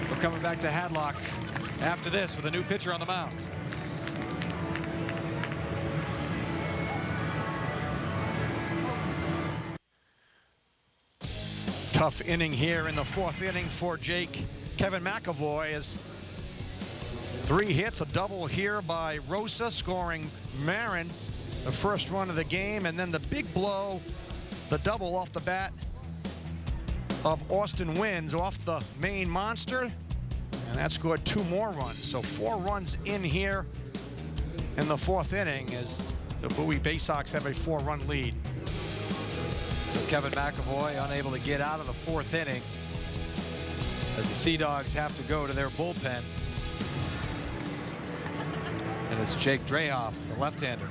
We're coming back to Hadlock after this with a new pitcher on the mound. Tough inning here in the 4th inning for Kevin McAvoy, as 3 hits, a double here by Rosa, scoring Marin the first run of the game, and then the big blow, the double off the bat of Austin Wynns off the main monster, and that scored 2 more runs. So 4 runs in here in the 4th inning as the Bowie Bay Sox have a 4-run lead. So Kevin McAvoy unable to get out of the 4th inning as the Sea Dogs have to go to their bullpen. And it's Jake Drehoff, the left-hander.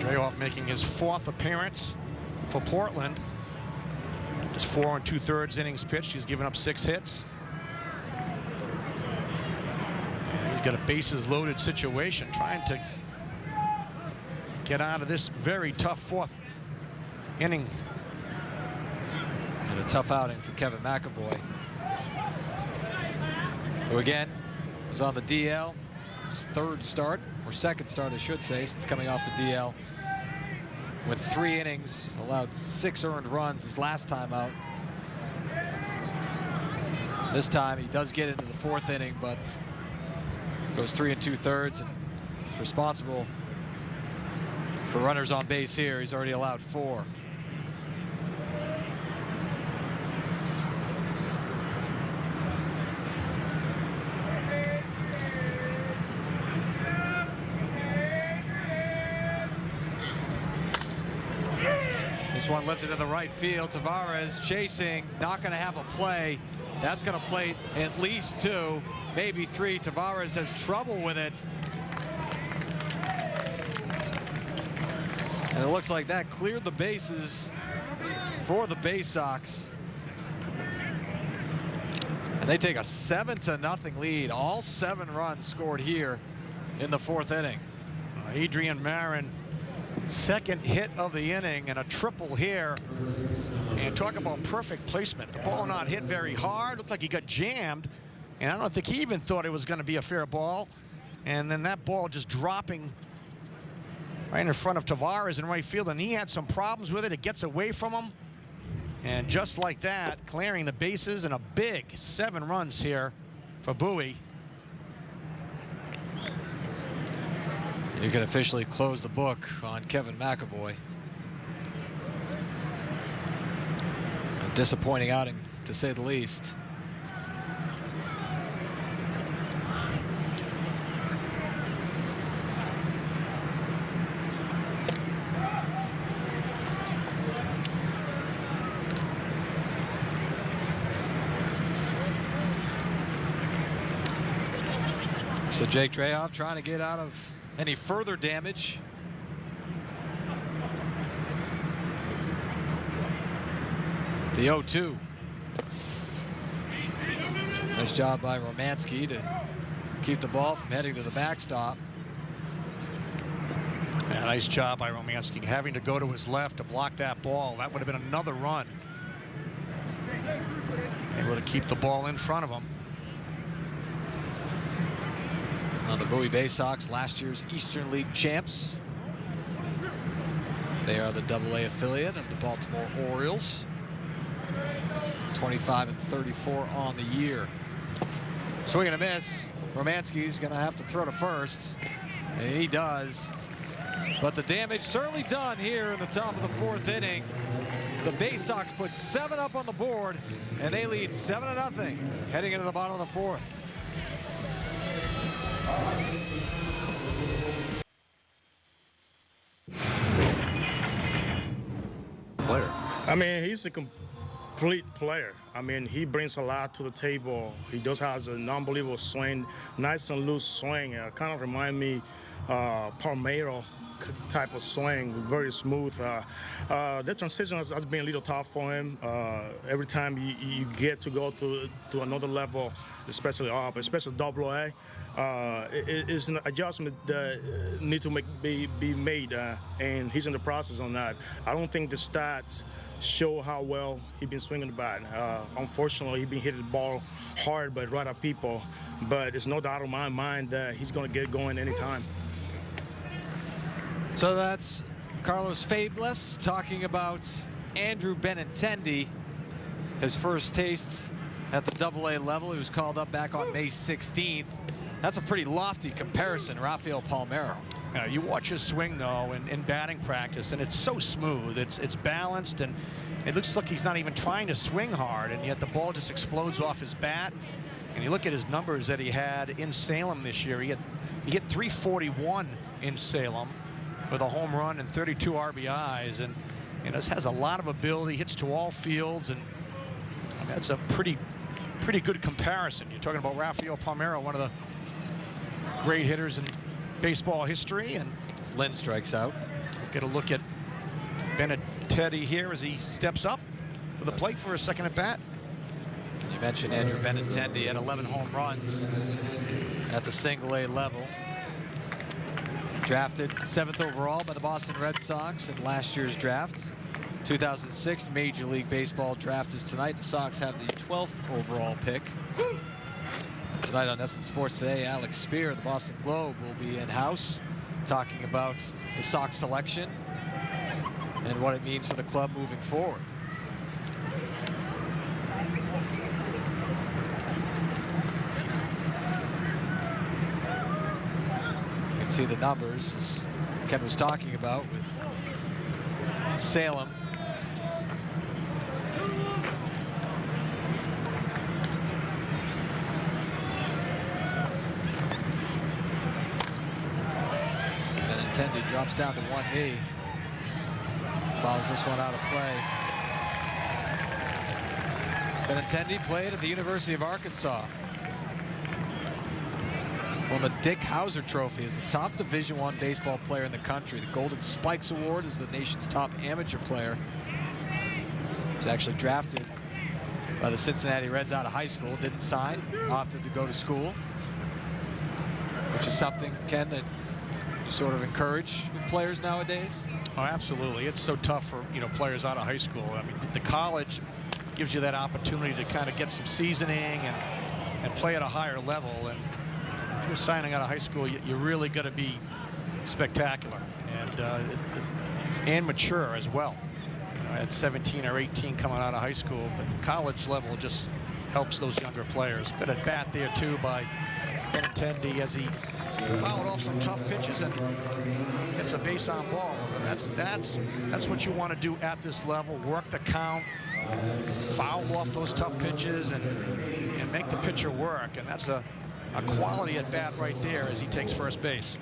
Drehoff making his 4th appearance for Portland. Just 4 2/3 innings pitched. He's given up 6 hits. And He's got a bases loaded situation, trying to get out of this very tough fourth inning. And a tough outing for Kevin McAvoy, who again was on the DL. His third start, or second start, I should say, since coming off the DL. Went 3 innings, allowed 6 earned runs his last time out. This time he does get into the 4th inning, but goes 3 2/3 and is responsible for runners on base here. He's already allowed 4. This one lifted in the right field. Tavares chasing, not going to have a play. That's going to plate at least 2, maybe 3. Tavares has trouble with it. And it looks like that cleared the bases for the Bay Sox. And they take a 7-0 lead. All 7 runs scored here in the 4th inning. Adrian Marin, second hit of the inning, and a triple here. And talk about perfect placement. The ball not hit very hard. Looked like he got jammed. And I don't think he even thought it was going to be a fair ball. And then that ball just dropping right in front of Tavares in right field. And he had some problems with it. It gets away from him. And just like that, clearing the bases, and a big 7 runs here for Bowie. You can officially close the book on Kevin McAvoy. A disappointing outing, to say the least. So Jake Drehoff trying to get out of any further damage. The 0-2. Nice job by Romanski to keep the ball from heading to the backstop. Yeah, nice job by Romanski, having to go to his left to block that ball. That would have been another run. Able to keep the ball in front of him. On the Bowie Bay Sox, last year's Eastern League champs. They are the AA affiliate of the Baltimore Orioles. 25-34 on the year. Swing and a miss. Romanski's going to have to throw to first, and he does. But the damage certainly done here in the top of the 4th inning. The Bay Sox put 7 up on the board, and they lead 7-0 heading into the bottom of the 4th. Player. I mean, he's a complete player. I mean, he brings a lot to the table. He just has an unbelievable swing, nice and loose swing. Kind of remind me Palmeiro type of swing, very smooth. The transition has been a little tough for him. Every time you get to go to another level, especially up, especially AA, it's an adjustment that need to be made, and he's in the process on that. I don't think the stats show how well he's been swinging the bat. Unfortunately, he's been hitting the ball hard by right at people, but it's no doubt in my mind that he's going to get going anytime. So that's Carlos Fables talking about Andrew Benintendi. His first taste at the AA level. He was called up back on May 16th. That's a pretty lofty comparison, Rafael Palmeiro. You watch his swing, though, in batting practice, and it's so smooth. It's balanced, and it looks like he's not even trying to swing hard, and yet the ball just explodes off his bat. And you look at his numbers that he had in Salem this year. He hit 341 in Salem with a home run and 32 RBIs, and just has a lot of ability, hits to all fields, and that's a pretty good comparison. You're talking about Rafael Palmeiro, one of the great hitters in baseball history, and Lynn strikes out. Get a look at Benintendi here as he steps up for the plate for a second at bat. You mentioned Andrew Benintendi had 11 home runs at the single-A level. Drafted 7th overall by the Boston Red Sox in last year's draft. 2006 Major League Baseball draft is tonight. The Sox have the 12th overall pick. Tonight on NESN Sports Today, Alex Spear of the Boston Globe will be in-house talking about the Sox selection and what it means for the club moving forward. You can see the numbers as Ken was talking about with Salem. Benintendi drops down to one knee. Fouls this one out of play. Benintendi played at the University of Arkansas. Won the Dick Hauser Trophy as the top Division I baseball player in the country. The Golden Spikes Award is the nation's top amateur player. He was actually drafted by the Cincinnati Reds out of high school. Didn't sign, opted to go to school, which is something, Ken, that you sort of encourage with players nowadays. Oh, absolutely. It's so tough for, players out of high school. I mean, the college gives you that opportunity to kind of get some seasoning and play at a higher level. And if you're signing out of high school, you're really going to be spectacular and mature as well. At 17 or 18 coming out of high school, but the college level just helps those younger players. Good at bat there too by Benintendi as he fouled off some tough pitches and hits a base on balls, and that's what you want to do at this level. Work the count, foul off those tough pitches, and make the pitcher work. And that's a quality at bat right there as he takes first base.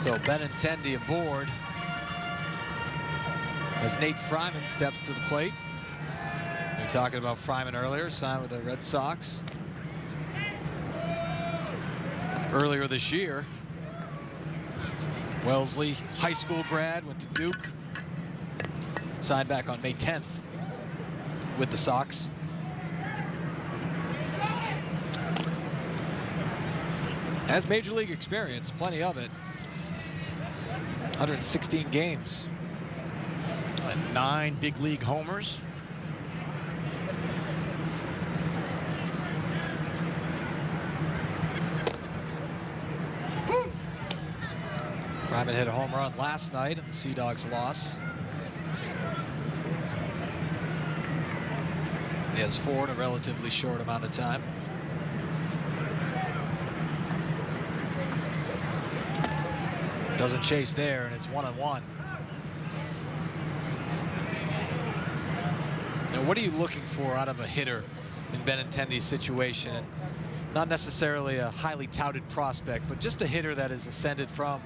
So Benintendi aboard as Nate Fryman steps to the plate. We were talking about Fryman earlier, signed with the Red Sox earlier this year. Wellesley high school grad, went to Duke, signed back on May 10th with the Sox. Has major league experience, plenty of it. 116 games. And 9 big league homers. Fryman hit a home run last night in the Sea Dogs' loss. He has 4 in a relatively short amount of time. Doesn't chase there, and it's 1-1. Now, what are you looking for out of a hitter in Benintendi's situation? And not necessarily a highly touted prospect, but just a hitter that has ascended from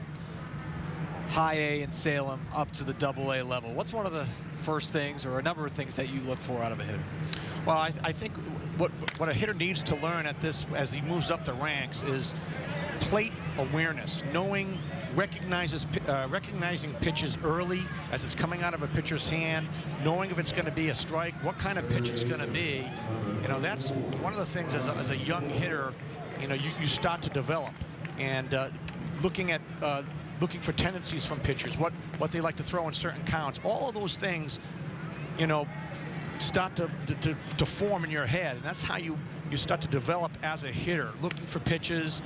high A in Salem up to the AA level. What's one of the first things, or a number of things, that you look for out of a hitter? Well, I think what a hitter needs to learn at this as he moves up the ranks is plate awareness, recognizing pitches early as it's coming out of a pitcher's hand, knowing if it's going to be a strike, what kind of pitch it's going to be. That's one of the things as a young hitter, you start to develop, and looking for tendencies from pitchers, what they like to throw in certain counts. All of those things, start to form in your head, and that's how you start to develop as a hitter, looking for pitches.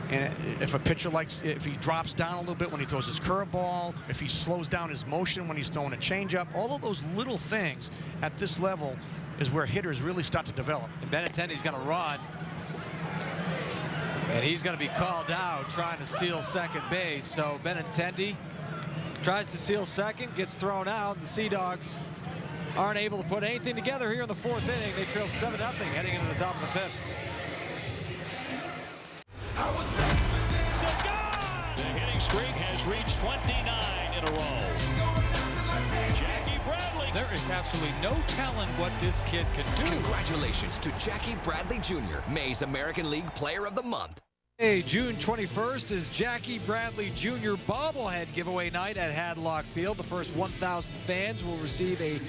And if a pitcher if he drops down a little bit when he throws his curveball, if he slows down his motion when he's throwing a changeup, all of those little things at this level is where hitters really start to develop. And Benintendi's going to run, and he's going to be called out trying to steal second base. So Benintendi tries to steal second, gets thrown out. The Sea Dogs aren't able to put anything together here in the 4th inning. They trail 7-0 heading into the top of the 5th. The hitting streak has reached 29 in a row. Jackie Bradley. There is absolutely no telling what this kid can do. Congratulations to Jackie Bradley Jr., May's American League Player of the Month. Hey, June 21st is Jackie Bradley Jr. bobblehead giveaway night at Hadlock Field. The first 1,000 fans will receive a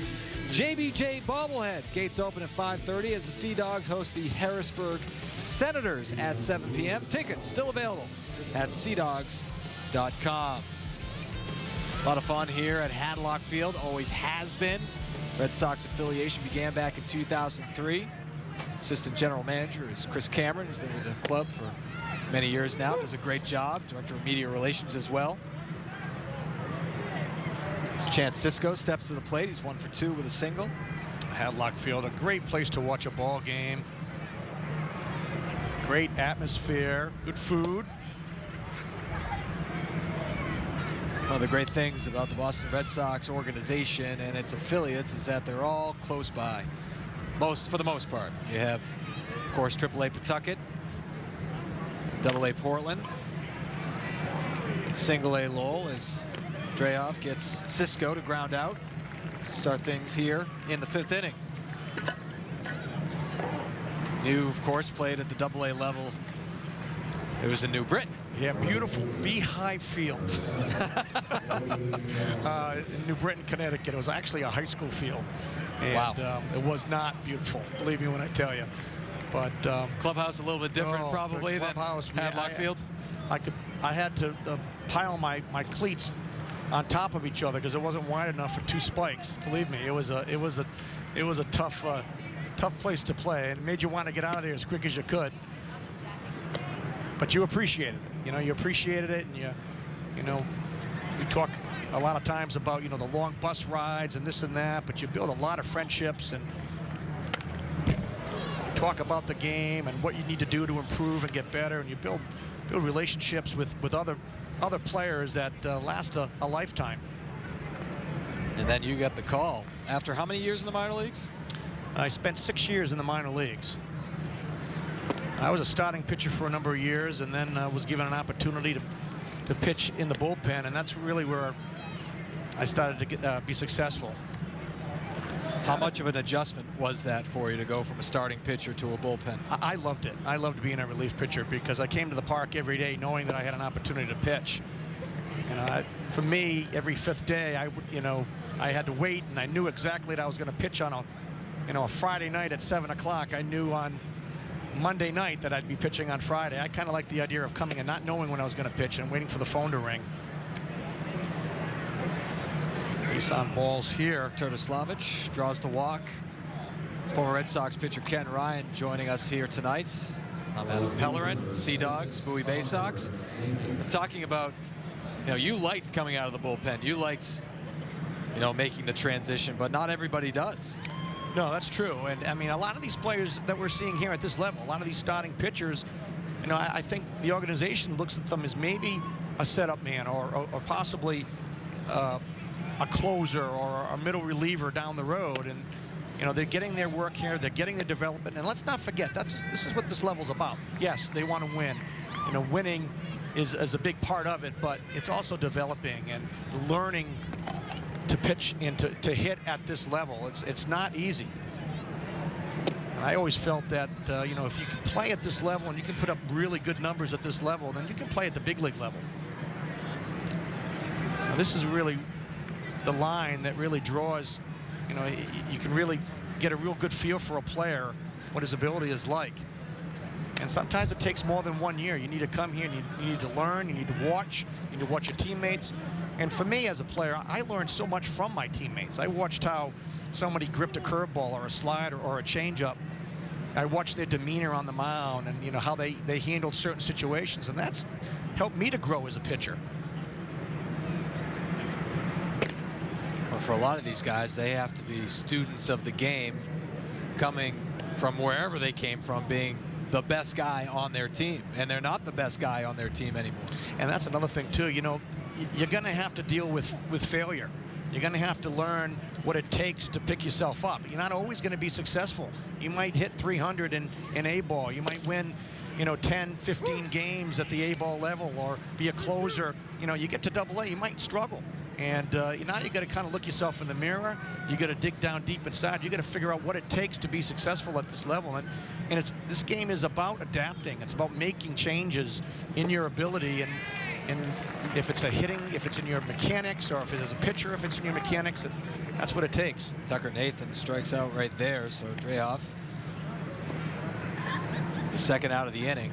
JBJ bobblehead. Gates open at 5:30 as the Sea Dogs host the Harrisburg Senators at 7 p.m. Tickets still available at seadogs.com. A lot of fun here at Hadlock Field, always has been. Red Sox affiliation began back in 2003. Assistant general manager is Chris Cameron. He's been with the club for many years now. Does a great job. Director of media relations as well. Chance Cisco steps to the plate. He's 1 for 2 with a single. Hadlock Field, a great place to watch a ball game. Great atmosphere, good food. One of the great things about the Boston Red Sox organization and its affiliates is that they're all close by, for the most part. You have, of course, AAA Pawtucket, AA Portland, and Single A Lowell as Dreyoff gets Cisco to ground out to start things here in the 5th inning. New, of course, played at the AA level. It was in New Britain. Yeah, beautiful Beehive Field. In New Britain, Connecticut. It was actually a high school field. And, wow. It was not beautiful, believe me when I tell you. But clubhouse a little bit different probably than Hadlock Field. I had to pile my cleats on top of each other because it wasn't wide enough for 2 spikes. Believe me, it was a tough place to play, and it made you want to get out of there as quick as you could. But you appreciated it. You know, you appreciated it, and you know, we talk a lot of times about, you know, the long bus rides and this and that, but you build a lot of friendships and talk about the game and what you need to do to improve and get better, and you build relationships with other players that last a lifetime. And then you got the call after how many years in the minor leagues? I spent 6 years in the minor leagues. I was a starting pitcher for a number of years, and then was given an opportunity to pitch in the bullpen, and that's really where I started to be successful. How much of an adjustment was that for you to go from a starting pitcher to a bullpen? I loved it. I loved being a relief pitcher because I came to the park every day knowing that I had an opportunity to pitch. You know, for me, every 5th day, I had to wait, and I knew exactly that I was going to pitch on a Friday night at 7 o'clock. I knew on Monday night that I'd be pitching on Friday. I kind of like the idea of coming and not knowing when I was going to pitch and waiting for the phone to ring. Base on balls here. Turtislavich draws the walk. Former Red Sox pitcher Ken Ryan joining us here tonight. I'm Adam Pellerin, Sea Dogs, Bowie Bay Sox. And talking about, you liked coming out of the bullpen. You liked, making the transition, but not everybody does. No, that's true. And I mean, a lot of these players that we're seeing here at this level, a lot of these starting pitchers, I think the organization looks at them as maybe a setup man or possibly a closer or a middle reliever down the road. And, they're getting their work here. They're getting their development. And let's not forget, this is what this level's about. Yes, they want to win. Winning is a big part of it, but it's also developing and learning to pitch and to hit at this level. It's not easy. And I always felt that, if you can play at this level and you can put up really good numbers at this level, then you can play at the big league level. Now, this is really the line that really draws, you can really get a real good feel for a player, what his ability is like. And sometimes it takes more than 1 year. You need to come here and you need to learn, you need to watch your teammates. And for me as a player, I learned so much from my teammates. I watched how somebody gripped a curveball or a slider or a changeup. I watched their demeanor on the mound and how they handled certain situations, and that's helped me to grow as a pitcher. Well, for a lot of these guys, they have to be students of the game, coming from wherever they came from, being the best guy on their team, and they're not the best guy on their team anymore. And that's another thing too. You're going to have to deal with failure. You're going to have to learn what it takes to pick yourself up. You're not always going to be successful. You might hit 300 in A-ball. You might win, 10, 15 games at the A-ball level or be a closer. You get to AA, you might struggle. And now you got to kind of look yourself in the mirror. You got to dig down deep inside. You got to figure out what it takes to be successful at this level. And this game is about adapting. It's about making changes in your ability. And and if it's a hitting, if it's in your mechanics, or if it is a pitcher, if it's in your mechanics, that's what it takes. Tucker Nathan strikes out right there, so Drehoff, the second out of the inning.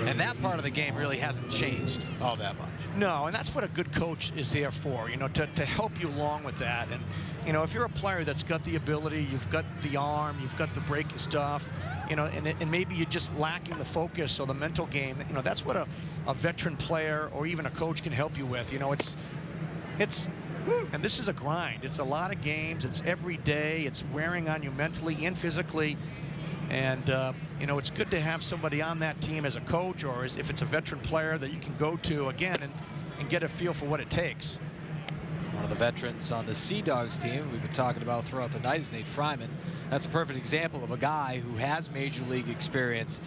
And that part of the game really hasn't changed all that much. No, and that's what a good coach is there for, you know, to help you along with that. And, you know, if you're a player that's got the ability, you've got the arm, you've got the breaking stuff, you know, and maybe you're just lacking the focus or the mental game, you know, that's what a veteran player or even a coach can help you with. You know, it's and this is a grind. It's a lot of games. It's every day. It's wearing on you mentally and physically. And, you know, it's good to have somebody on that team as a coach, or if it's a veteran player that you can go to again and get a feel for what it takes. One of the veterans on the Sea Dogs team we've been talking about throughout the night is Nate Fryman. That's a perfect example of a guy who has major league experience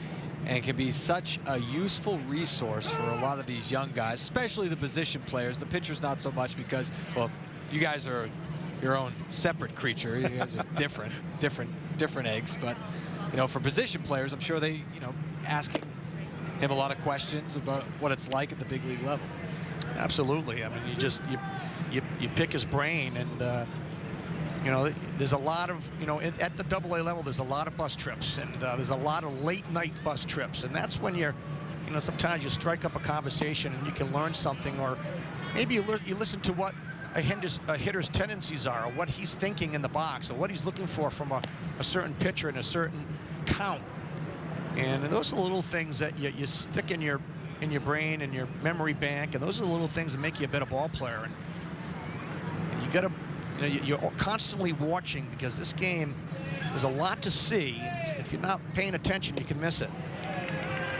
and can be such a useful resource for a lot of these young guys, especially the position players. The pitchers not so much because, well, you guys are your own separate creature. You guys are different eggs, but you know, for position players, I'm sure they, you know, asking him a lot of questions about what it's like at the big league level. Absolutely. I mean, you pick his brain, and you know, there's a lot of, you know, at the AA level, there's a lot of bus trips, and there's a lot of late night bus trips, and that's when you're, you know, sometimes you strike up a conversation and you can learn something, or maybe you listen to what a hitter's tendencies are, or what he's thinking in the box, or what he's looking for from a certain pitcher in a certain count. And those are the little things that you stick in your brain and your memory bank, and those are the little things that make you a better ball player. And you got to, you know, you're constantly watching, because this game, there's a lot to see. If you're not paying attention, you can miss it.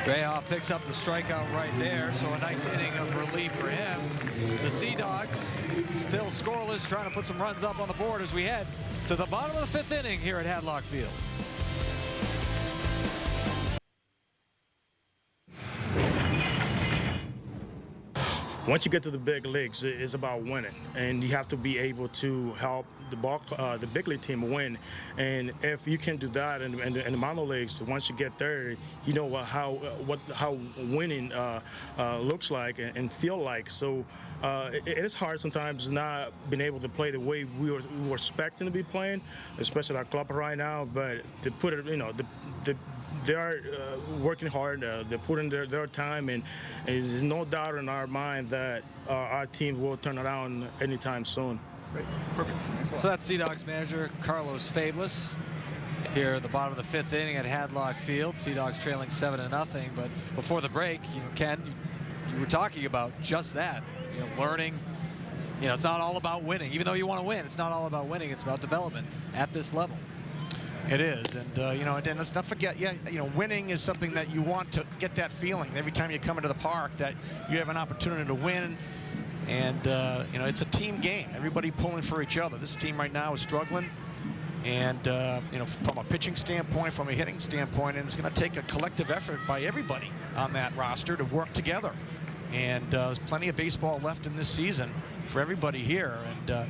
Drehoff picks up the strikeout right there, so a nice inning of relief for him. The Sea Dogs still scoreless, trying to put some runs up on the board as we head to the bottom of the 5th inning here at Hadlock Field. Once you get to the big leagues, it's about winning, and you have to be able to help the big league team win. And if you can do that in the minor leagues, once you get there, you know how winning looks like and feel like. So it is hard sometimes not being able to play the way we were expecting to be playing, especially our club right now. But to put it, you know, they are working hard. They put in their time, and there's no doubt in our mind that our team will turn around anytime soon. Great. Perfect. So that's Sea Dogs manager Carlos Fablis here at the bottom of the 5th inning at Hadlock Field. Sea Dogs trailing 7-0. But before the break, you know, Ken, you were talking about just that. You know, learning. You know, it's not all about winning. Even though you want to win, it's not all about winning. It's about development at this level. It is, and you know, and let's not forget, you know, winning is something that you want to get that feeling every time you come into the park that you have an opportunity to win, and you know, it's a team game. Everybody pulling for each other. This team right now is struggling, and you know, from a pitching standpoint, from a hitting standpoint, and it's going to take a collective effort by everybody on that roster to work together. And there's plenty of baseball left in this season for everybody here, and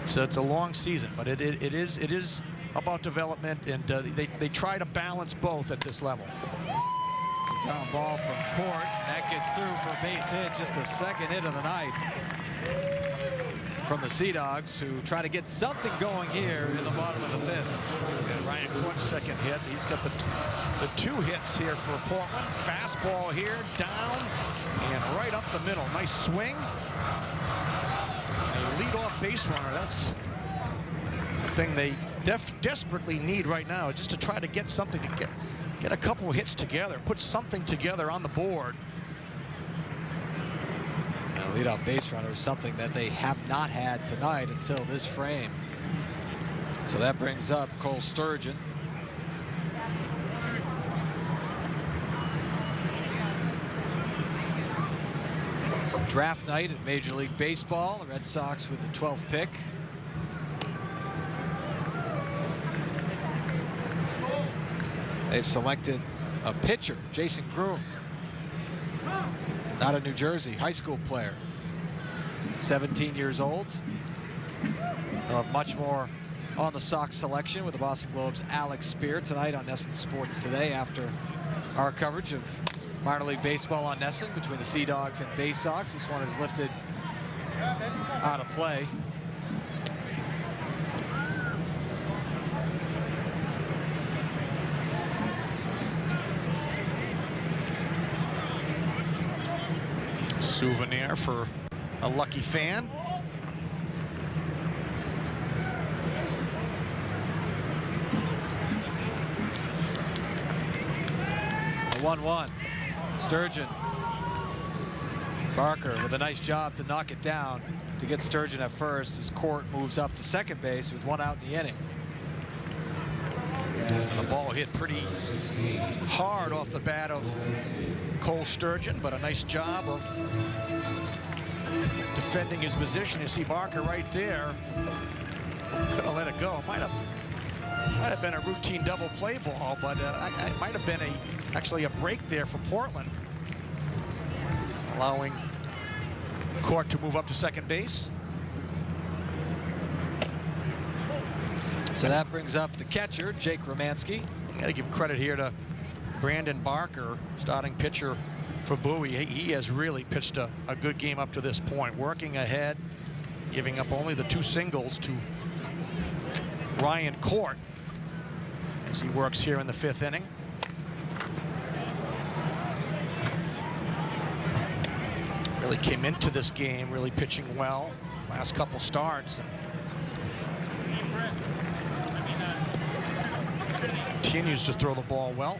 it's a long season, but it is about development, and they try to balance both at this level. It's a ground ball from Court, and that gets through for a base hit, just the second hit of the night from the Sea Dogs, who try to get something going here in the bottom of the 5th. And Ryan Court's second hit. He's got the 2 hits here for Portland. Fastball here, down and right up the middle. Nice swing. Lead-off base runner. That's the thing they desperately need right now, just to try to get something, to get a couple of hits together, put something together on the board. And a lead-off base runner is something that they have not had tonight until this frame. So that brings up Cole Sturgeon. Draft night in Major League Baseball. The Red Sox with the 12th pick. They've selected a pitcher, Jason Groom, out of New Jersey, high school player, 17 years old. They'll have much more on the Sox selection with the Boston Globe's Alex Spear tonight on NESN Sports Today after our coverage of minor league baseball on NESN between the Sea Dogs and Bay Sox. This one is lifted out of play. Souvenir for a lucky fan. A 1-1. Sturgeon. Barker with a nice job to knock it down to get Sturgeon at first as Court moves up to second base with 1 out in the inning. And the ball hit pretty hard off the bat of Cole Sturgeon, but a nice job of defending his position. You see Barker right there. Could have let it go. Might have been a routine double play ball, but it might have been actually a break there for Portland, allowing Court to move up to second base. So that brings up the catcher, Jake Romanski. Got to give credit here to Brandon Barker, starting pitcher for Bowie. He has really pitched a good game up to this point, working ahead, giving up only the 2 singles to Ryan Court as he works here in the 5th inning. Really came into this game really pitching well last couple starts. Continues to throw the ball well.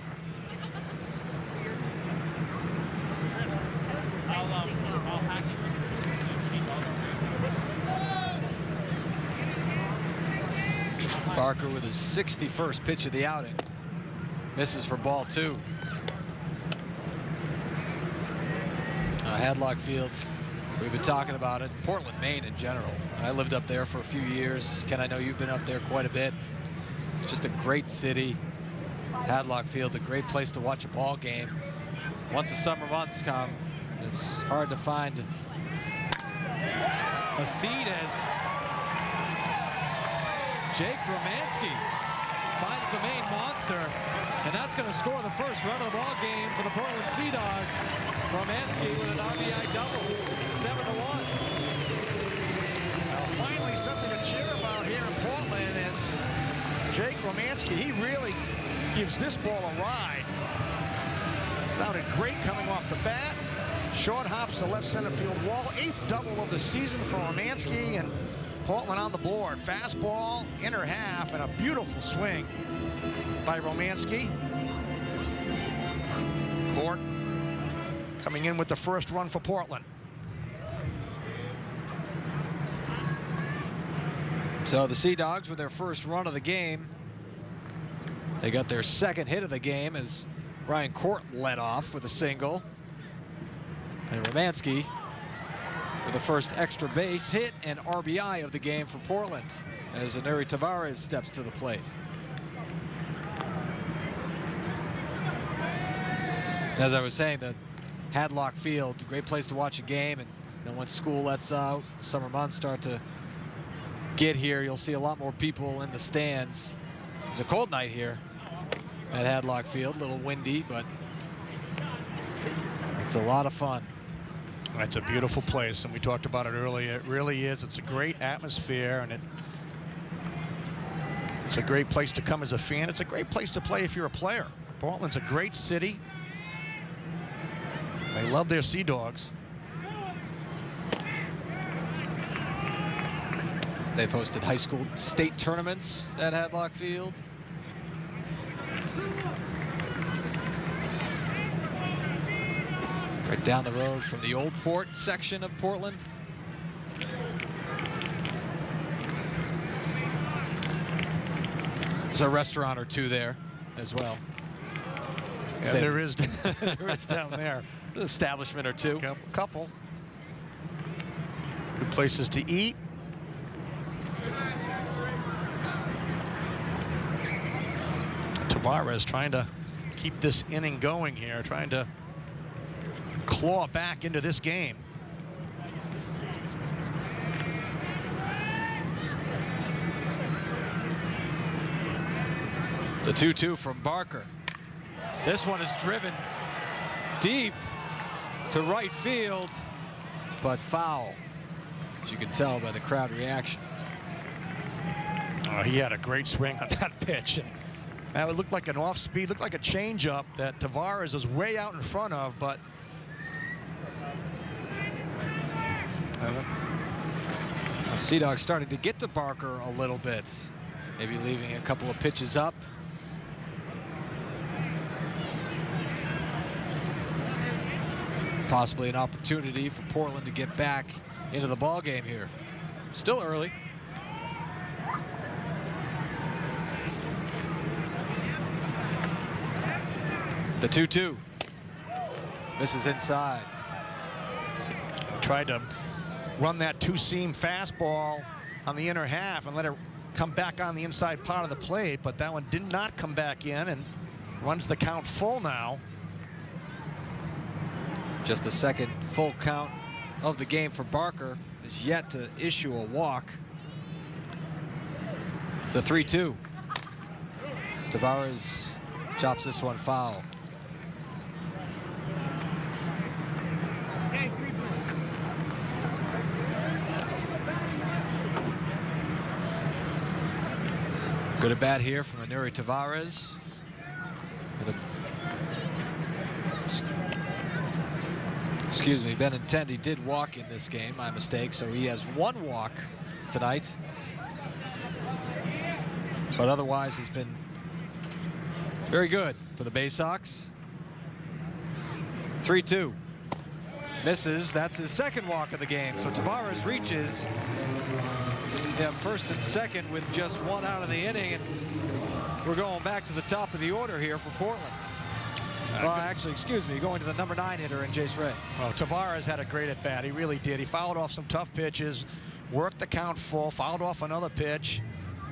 Barker with his 61st pitch of the outing. Misses for ball 2. Hadlock Field, we've been talking about it. Portland, Maine in general. I lived up there for a few years. Ken, I know you've been up there quite a bit. It's just a great city. Hadlock Field, a great place to watch a ball game. Once the summer months come, it's hard to find a seat as Jake Romanski finds the main monster, and that's going to score the first run of the ball game for the Portland Sea Dogs. Romanski with an RBI double. It's 7-1. Well, finally, something to cheer about here in Portland is Jake Romanski. He really gives this ball a ride. Sounded great coming off the bat. Short hops the left center field wall. 8th double of the season for Romanski, and Portland on the board. Fastball, inner half, and a beautiful swing by Romanski. Court coming in with the first run for Portland. So the Sea Dogs with their first run of the game. They got their second hit of the game as Ryan Court led off with a single. And Romanski with the first extra base hit and RBI of the game for Portland as Anuri Tavares steps to the plate. As I was saying, the Hadlock Field, great place to watch a game, and when school lets out, summer months start to get here, you'll see a lot more people in the stands. It's a cold night here at Hadlock Field, a little windy, but it's a lot of fun. It's a beautiful place, and we talked about it earlier. It really is. It's a great atmosphere, and it's a great place to come as a fan. It's a great place to play if you're a player. Portland's a great city. They love their Sea Dogs. They've hosted high school state tournaments at Hadlock Field. Right down the road from the Old Port section of Portland. There's a restaurant or two there as well. Yeah, there is. There is down there. An establishment or two. Couple. Good places to eat. Tavares trying to keep this inning going here, trying to claw back into this game. The 2-2 from Barker. This one is driven deep to right field, but foul, as you can tell by the crowd reaction. He had a great swing on that pitch, and that would look like an off-speed, looked like a changeup that Tavares was way out in front of, but Sea Dogs starting to get to Barker a little bit, maybe leaving a couple of pitches up. Possibly an opportunity for Portland to get back into the ball game here. Still early. The 2-2. Misses inside. Tried to run that two-seam fastball on the inner half and let it come back on the inside part of the plate, but that one did not come back in and runs the count full now. Just the second full count of the game for Barker, is yet to issue a walk. The 3-2. Tavares chops this one foul. Good at bat here from Anuri Tavares. Excuse me, Benintendi did walk in this game, my mistake, so he has one walk tonight. But otherwise, he's been very good for the Bay Sox. 3-2. Misses, that's his second walk of the game. So Tavares reaches. Yeah, first and second with just one out of the inning, and we're going back to the top of the order here for Portland. Well, actually, excuse me, going to the number 9 hitter in Jace Ray. Well, Tavares had a great at bat. He really did. He fouled off some tough pitches, worked the count full, fouled off another pitch,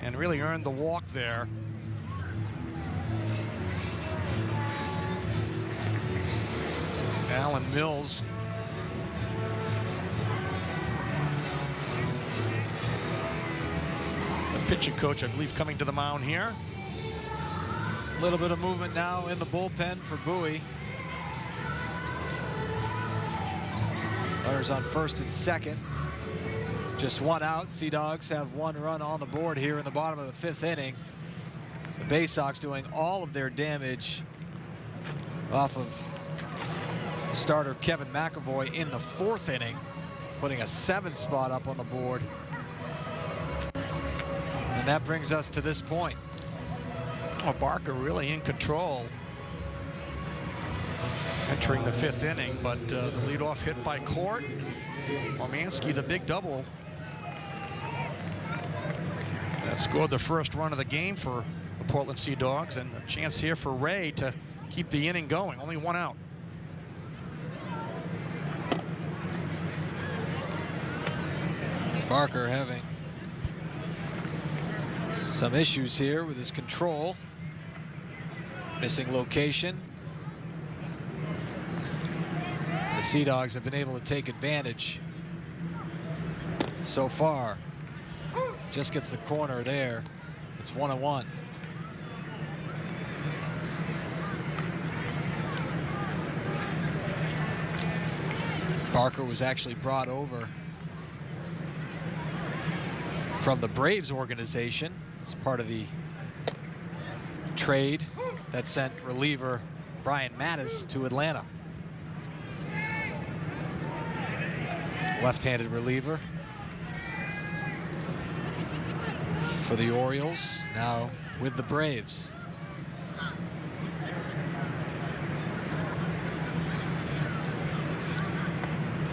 and really earned the walk there. Alan Mills. The pitching coach, I believe, coming to the mound here. A little bit of movement now in the bullpen for Bowie. Runners on first and second. Just one out. Sea Dogs have one run on the board here in the bottom of the 5th inning. The Bay Sox doing all of their damage off of starter Kevin McAvoy in the 4th inning, putting a 7th spot up on the board. And that brings us to this point. Oh, Barker really in control entering the 5th inning, but the leadoff hit by Court. Ormansky, the big double. That scored the first run of the game for the Portland Sea Dogs, and a chance here for Ray to keep the inning going. Only one out. Barker having some issues here with his control. Missing location. The Sea Dogs have been able to take advantage so far. Just gets the corner there. It's 1-1. Barker was actually brought over from the Braves organization as part of the trade that sent reliever Brian Mattis to Atlanta. Left-handed reliever for the Orioles, now with the Braves.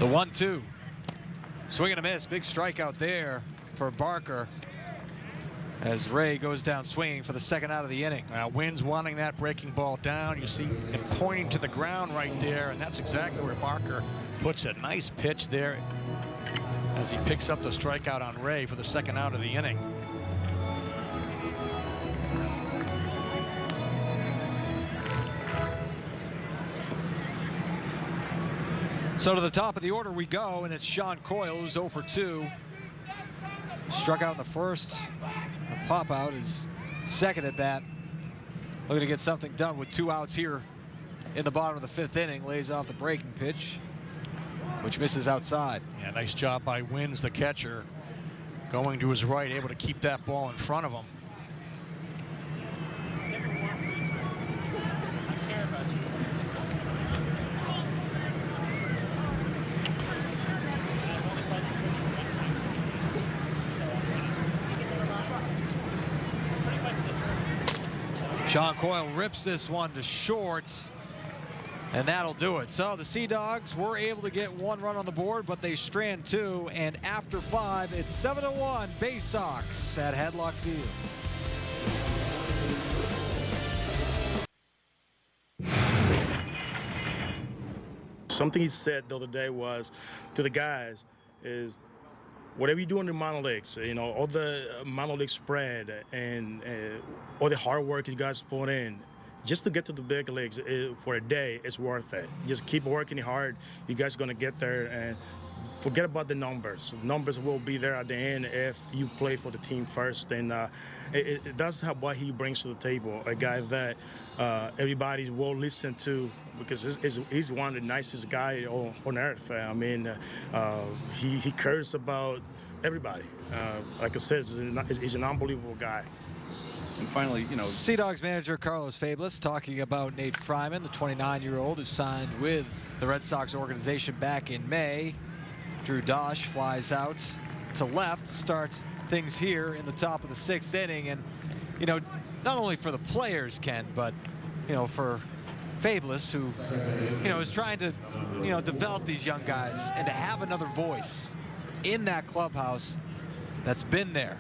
The 1-2. Swing and a miss. Big strikeout there for Barker as Ray goes down swinging for the 2nd out of the inning. Wynn's wanting that breaking ball down. You see him pointing to the ground right there, and that's exactly where Barker puts a nice pitch there as he picks up the strikeout on Ray for the 2nd out of the inning. So to the top of the order we go, and it's Sean Coyle, who's 0 for 2. Struck out in the first. A pop out is 2nd at bat. Looking to get something done with 2 outs here in the bottom of the 5th inning, lays off the breaking pitch, which misses outside. Yeah, nice job by Wins, the catcher, going to his right, able to keep that ball in front of him. Sean Coyle rips this one to short, and that'll do it. So the Sea Dogs were able to get 1 run on the board, but they strand 2, and after 5, it's 7-1 Bay Sox at Hadlock Field. Something he said the other day was to the guys is, whatever you do in the minor leagues, you know, all the minor league spread and all the hard work you guys put in, just to get to the big leagues for a day, it's worth it. Just keep working hard. You guys are going to get there, and forget about the numbers. Numbers will be there at the end if you play for the team first. And that's what he brings to the table, a guy that everybody will listen to, because he's one of the nicest guys on earth. I mean, he cares about everybody. Like I said, he's an unbelievable guy. And finally, you know, Sea Dogs manager Carlos Fablis talking about Nate Fryman, the 29-year-old who signed with the Red Sox organization back in May. Drew Dosh flies out to left, starts things here in the top of the 6th inning. And, you know, not only for the players, Ken, but, you know, for Fablis, who, you know, is trying to, you know, develop these young guys, and to have another voice in that clubhouse that's been there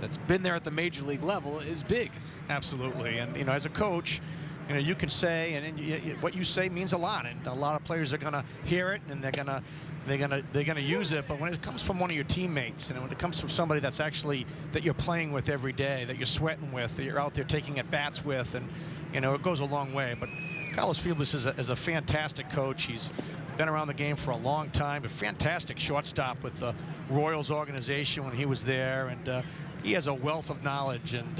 at the major league level is big. Absolutely. And, you know, as a coach, you know, you can say, and what you say means a lot, and a lot of players are going to hear it, and they're going to use it. But when it comes from one of your teammates, and when it comes from somebody that's actually that you're playing with every day, that you're sweating with, that you're out there taking at bats with, and, you know, it goes a long way. But Carlos Fablis is a fantastic coach. He's been around the game for a long time, a fantastic shortstop with the Royals organization when he was there, and he has a wealth of knowledge, and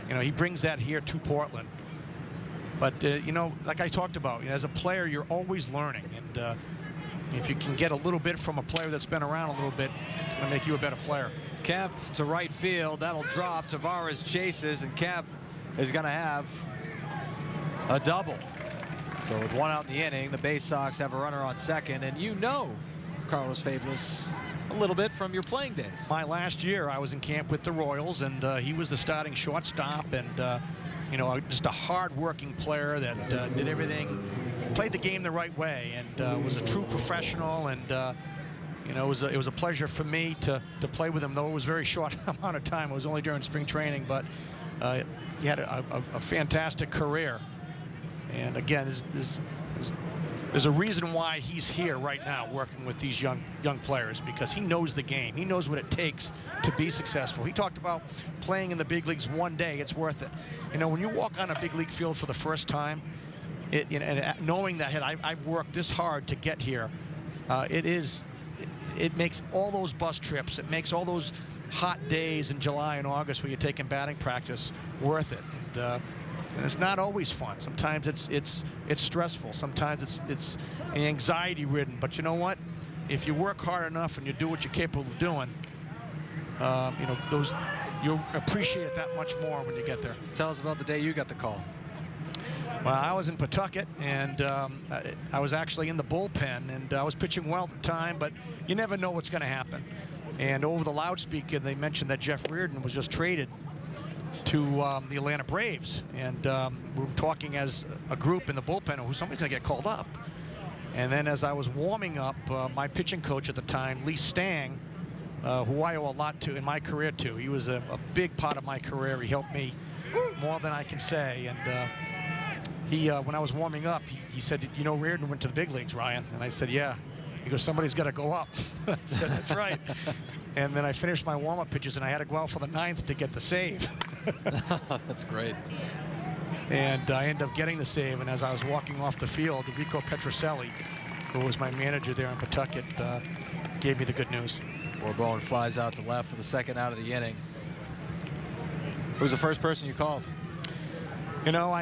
you know, he brings that here to Portland. But you know, like I talked about, as a player, you're always learning, and if you can get a little bit from a player that's been around a little bit, it's going to make you a better player. Kemp to right field, that'll drop. Tavares chases, and Kemp is going to have a double. So with 1 out in the inning, the Bay Sox have a runner on second, and you know Carlos Fablis a little bit from your playing days. My last year, I was in camp with the Royals, and he was the starting shortstop, and you know, just a hard-working player that did everything, played the game the right way, and was a true professional. And you know, it was a pleasure for me to play with him, though it was a very short amount of time. It was only during spring training, but he had a fantastic career. And again, there's a reason why he's here right now working with these young players, because he knows the game. He knows what it takes to be successful. He talked about playing in the big leagues one day. It's worth it. You know, when you walk on a big league field for the first time, and knowing that, hey, I've worked this hard to get here, it makes all those bus trips, it makes all those hot days in July and August where you're taking batting practice worth it. And it's not always fun. Sometimes it's stressful. Sometimes it's anxiety ridden. But you know what? If you work hard enough and you do what you're capable of doing, you know, you'll appreciate it that much more when you get there. Tell us about the day you got the call. Well, I was in Pawtucket, and I was actually in the bullpen, and I was pitching well at the time, but you never know what's going to happen. And over the loudspeaker, they mentioned that Jeff Reardon was just traded to the Atlanta Braves, and we were talking as a group in the bullpen, who somebody's going to get called up. And then as I was warming up, my pitching coach at the time, Lee Stang, who I owe a lot to in my career to, he was a big part of my career. He helped me more than I can say. And he, when I was warming up, he said, you know, Reardon went to the big leagues, Ryan. And I said, yeah. He goes, somebody's got to go up. I said, that's right. And then I finished my warm-up pitches, and I had to go out for the 9th to get the save. That's great. And I ended up getting the save, and as I was walking off the field, Rico Petrocelli, who was my manager there in Pawtucket, gave me the good news. Bourboin flies out to left for the 2nd out of the inning. Who was the first person you called? You know,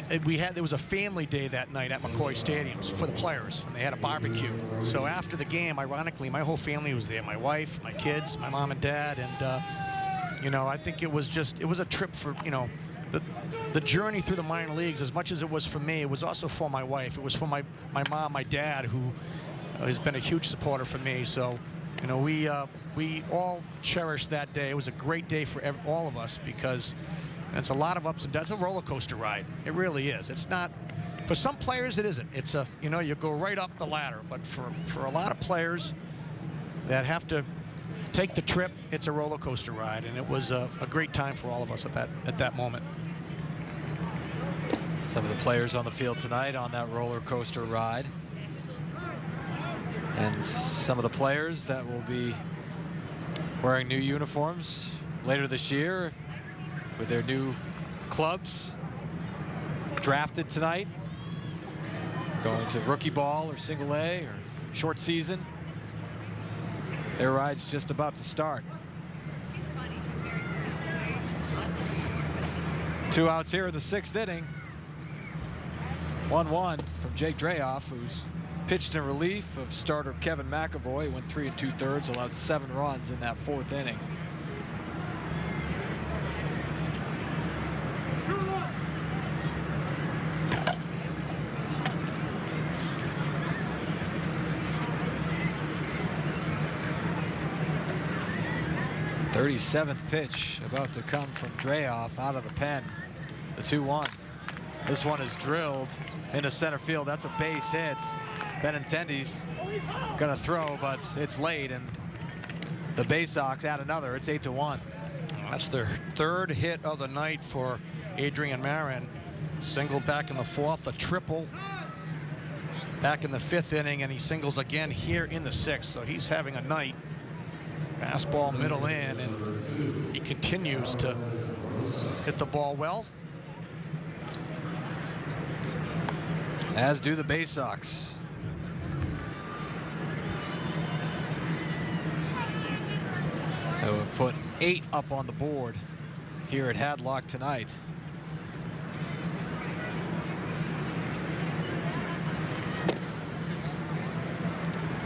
there was a family day that night at McCoy Stadium for the players, and they had a barbecue. So after the game, ironically, my whole family was there. My wife, my kids, my mom and dad, and you know, I think it was a trip for, you know, the journey through the minor leagues. As much as it was for me, it was also for my wife. It was for my mom, my dad, who has been a huge supporter for me. So, you know, we all cherished that day. It was a great day for all of us, because it's a lot of ups and downs. It's a roller coaster ride. It really is. It's not, for some players it isn't. It's a, you know, you go right up the ladder. But for a lot of players that have to take the trip, it's a roller coaster ride. And it was a great time for all of us at that moment. Some of the players on the field tonight on that roller coaster ride. And some of the players that will be wearing new uniforms later this year with their new clubs, drafted tonight, going to rookie ball or single A or short season. Their ride's just about to start. 2 outs here in the 6th inning. 1-1 from Jake Drahoff, who's pitched in relief of starter Kevin McAvoy. He went 3 2/3, allowed 7 runs in that 4th inning. '37th pitch about to come from Drahoff out of the pen. The 2-1. This one is drilled into center field. That's a base hit. Benintendi's gonna throw, but it's late, and the Bay Sox add another. It's 8-1. That's their 3rd hit of the night for Adrian Marin. Singled back in the 4th, a triple back in the 5th inning, and he singles again here in the 6th. So he's having a night. Fastball middle in, and he continues to hit the ball well. As do the Bay Sox. Who have put 8 up on the board here at Hadlock tonight.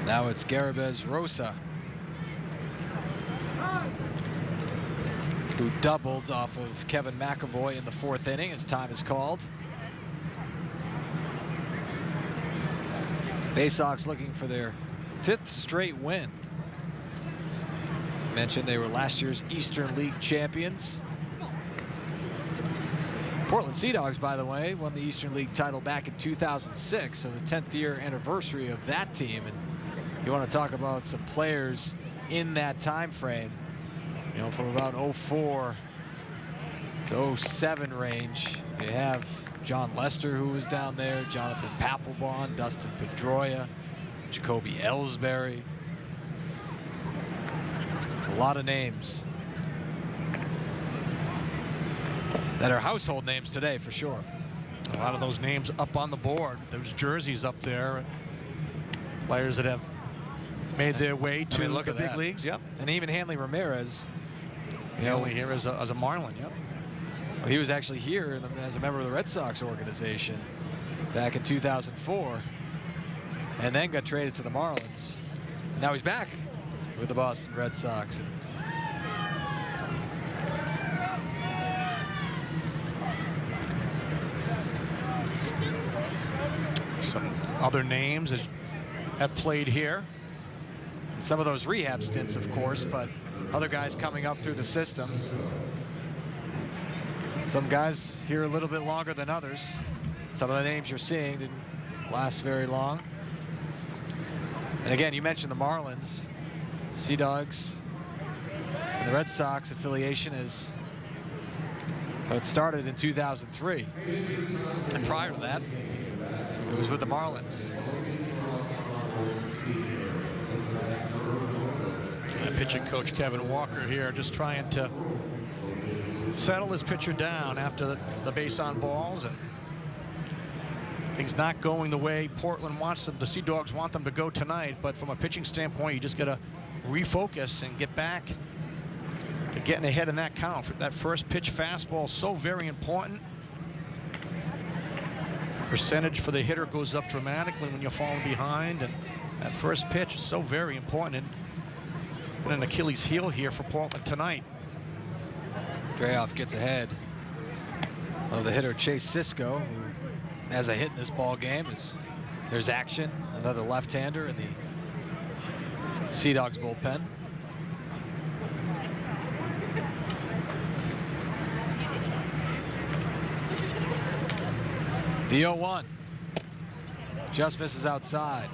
Now it's Garibez Rosa, who doubled off of Kevin McAvoy in the 4th inning as time is called. Bay Sox looking for their 5th straight win. Mentioned they were last year's Eastern League champions. Portland Sea Dogs, by the way, won the Eastern League title back in 2006, so the 10th year anniversary of that team. And you want to talk about some players in that time frame, you know, from about 04 to 07 range. You have John Lester, who was down there, Jonathan Papelbon, Dustin Pedroia, Jacoby Ellsbury. A lot of names that are household names today, for sure. A lot of those names up on the board. There's jerseys up there. Players that have made their way to the big leagues. Yep. And even Hanley Ramirez. Hanley here as a Marlin. Yep. Well, he was actually here as a member of the Red Sox organization back in 2004, and then got traded to the Marlins. Now he's back with the Boston Red Sox. Some other names that have played here. And some of those rehab stints, of course, but other guys coming up through the system. Some guys here a little bit longer than others. Some of the names you're seeing didn't last very long. And again, you mentioned the Marlins. Sea Dogs and the Red Sox affiliation is, well, it started in 2003. And prior to that, it was with the Marlins. Pitching coach Kevin Walker here just trying to settle his pitcher down after the base on balls, and things not going the way Portland wants them. The Sea Dogs want them to go tonight, but from a pitching standpoint, you just got to refocus and get back to getting ahead in that count. For that first pitch fastball, so very important. percentage for the hitter goes up dramatically when you're falling behind, and that first pitch is so very important. And been an Achilles heel here for Portland tonight. Drehoff gets ahead of the hitter Chase Cisco, who has a hit in this ball game. There's action, another left-hander in the Sea Dogs bullpen. The 0-1 just misses outside.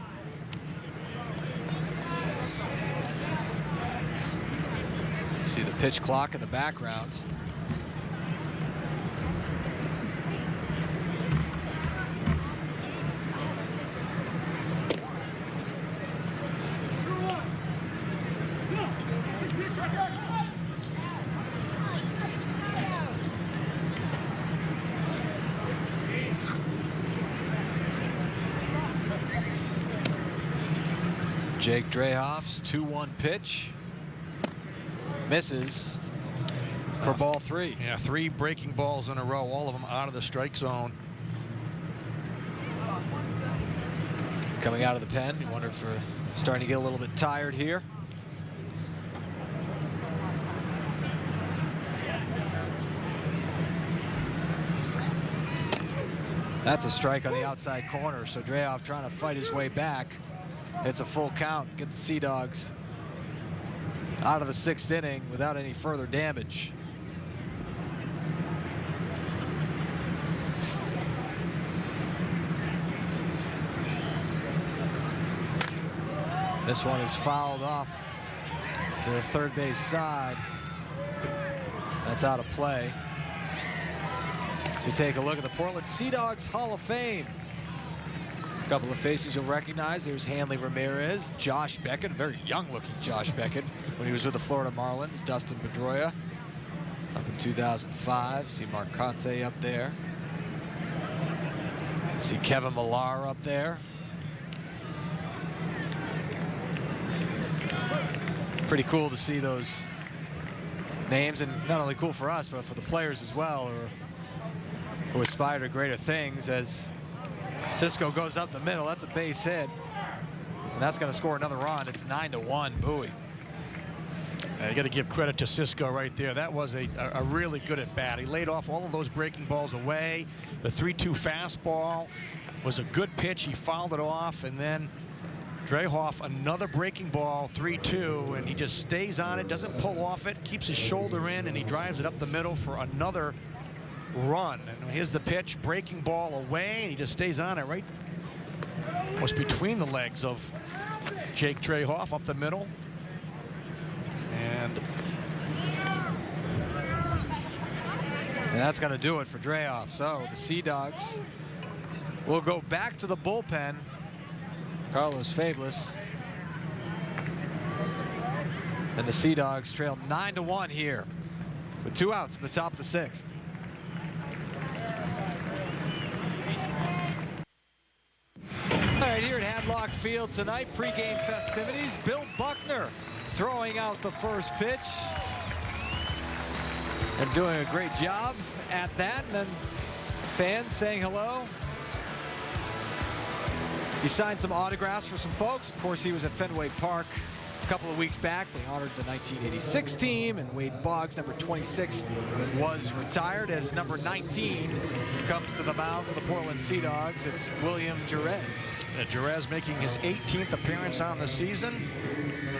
See the pitch clock in the background. Jake Drehoff's 2-1 pitch misses for ball 3. Yeah, 3 breaking balls in a row, all of them out of the strike zone. Coming out of the pen, you wonder if we're starting to get a little bit tired here. That's a strike on the outside corner, so Drehoff trying to fight his way back. It's a full count, get the Sea Dogs out of the 6th inning without any further damage. This one is fouled off to the third base side. That's out of play. So take a look at the Portland Sea Dogs Hall of Fame. A couple of faces you'll recognize. There's Hanley Ramirez, Josh Beckett, very young-looking Josh Beckett when he was with the Florida Marlins. Dustin Pedroia up in 2005. See Mark Kotsay up there. See Kevin Millar up there. Pretty cool to see those names, and not only cool for us, but for the players as well, who aspire to greater things. As Cisco goes up the middle, that's a base hit, and that's going to score another run. It's 9-1 Bowie. You got to give credit to Cisco right there. That was a really good at bat. He laid off all of those breaking balls away. The 3-2 fastball was a good pitch. He fouled it off, and then Drehoff, another breaking ball, 3-2, and he just stays on it, doesn't pull off it, keeps his shoulder in, and he drives it up the middle for another run. And here's the pitch, breaking ball away, and he just stays on it right almost between the legs of Jake Drehoff up the middle. And that's going to do it for Drehoff. So the Sea Dogs will go back to the bullpen. Carlos Fabulous. And the Sea Dogs trail 9-1 here with 2 outs at the top of the 6th. All right, here at Hadlock Field tonight, pregame festivities. Bill Buckner throwing out the first pitch and doing a great job at that. And then fans saying hello. He signed some autographs for some folks. Of course, he was at Fenway Park a couple of weeks back. They honored the 1986 team, and Wade Boggs, number 26, was retired as number 19 comes to the mound for the Portland Sea Dogs. It's William Jerez. Jerez making his 18th appearance on the season.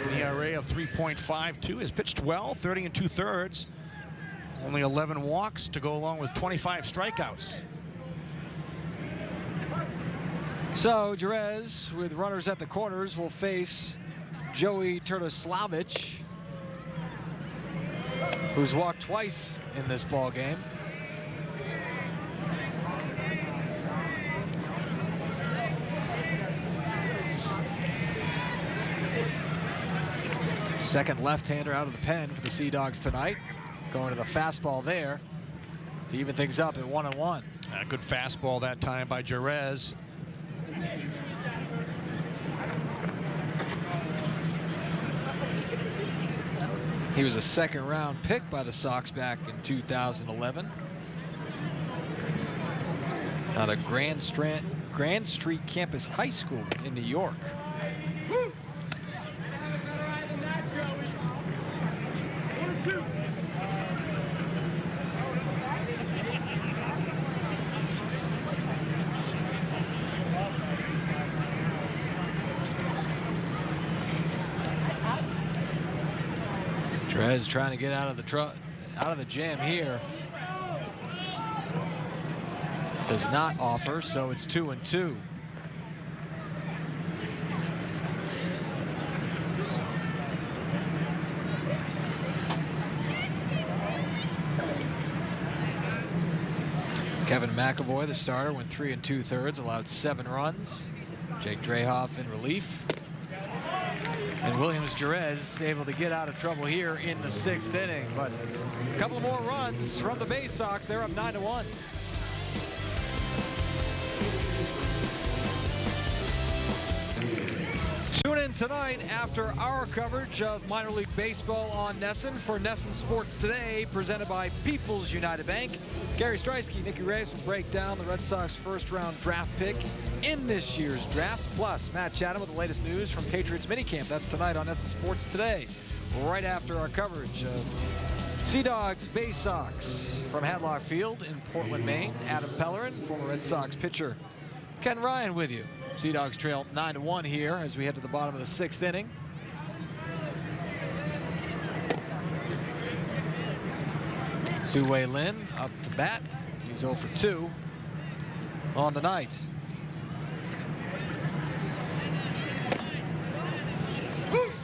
An ERA of 3.52. Has pitched well, 30 2/3. Only 11 walks to go along with 25 strikeouts. So Jerez, with runners at the corners, will face Joey Turtoslavich, who's walked twice in this ball game. Second left-hander out of the pen for the Sea Dogs tonight. Going to the fastball there to even things up at 1-1. A good fastball that time by Jerez. He was a second-round pick by the Sox back in 2011. Out of Grand Street Campus High School in New York. Trez trying to get out of the jam here. Does not offer, so it's 2-2. Kevin McAvoy, the starter, went 3 2/3, allowed 7 runs. Jake Drahoff in relief. And Williams Jerez able to get out of trouble here in the 6th inning. But a couple more runs from the Bay Sox. They're up 9-1. Tune in tonight after our coverage of minor league baseball on NESN for NESN Sports Today, presented by People's United Bank. Gary Streisky, Nicky Reyes will break down the Red Sox first-round draft pick in this year's draft. Plus, Matt Chatham with the latest news from Patriots minicamp. That's tonight on NESN Sports Today, right after our coverage of Sea Dogs Bay Sox from Hadlock Field in Portland, Maine. Adam Pellerin, former Red Sox pitcher. Ken Ryan with you. Sea Dogs trail 9-1 here as we head to the bottom of the 6th inning. Su-Wei Lin up to bat. He's 0 for 2 on the night.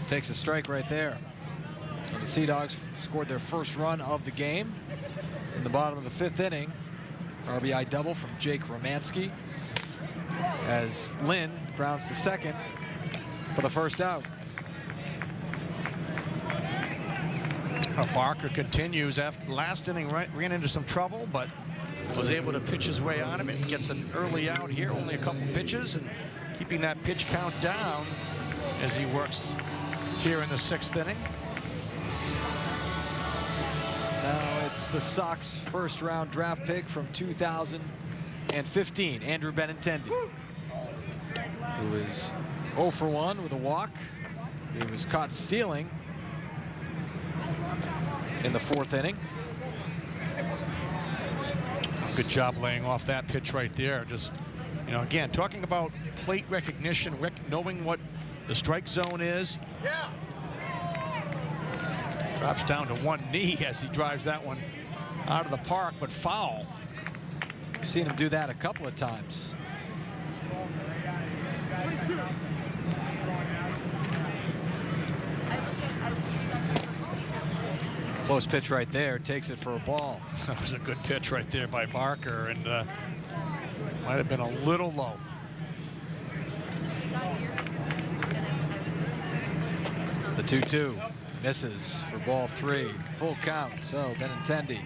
Takes a strike right there. And the Sea Dogs scored their first run of the game in the bottom of the 5th inning. RBI double from Jake Romanski, as Lynn grounds to second for the first out. Barker continues. After last inning, ran into some trouble, but was able to pitch his way out of it. He gets an early out here, only a couple pitches, and keeping that pitch count down as he works here in the 6th inning. Now it's the Sox first-round draft pick from 2015, Andrew Benintendi, who is 0 for 1 with a walk. He was caught stealing in the 4th inning. Good job laying off that pitch right there. Just, you know, again, talking about plate recognition, knowing what the strike zone is. Yeah. Drops down to one knee as he drives that one out of the park, but foul. I've seen him do that a couple of times. Close pitch right there, takes it for a ball. That was a good pitch right there by Barker, and might have been a little low. The 2-2 misses for ball 3, full count. So Benintendi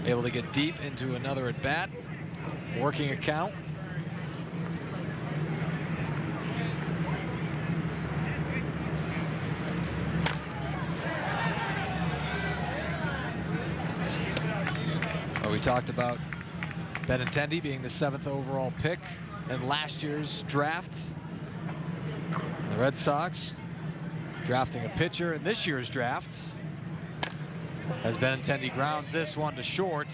able to get deep into another at bat, working a count. We talked about Benintendi being the 7th overall pick in last year's draft. The Red Sox drafting a pitcher in this year's draft, as Benintendi grounds this one to short.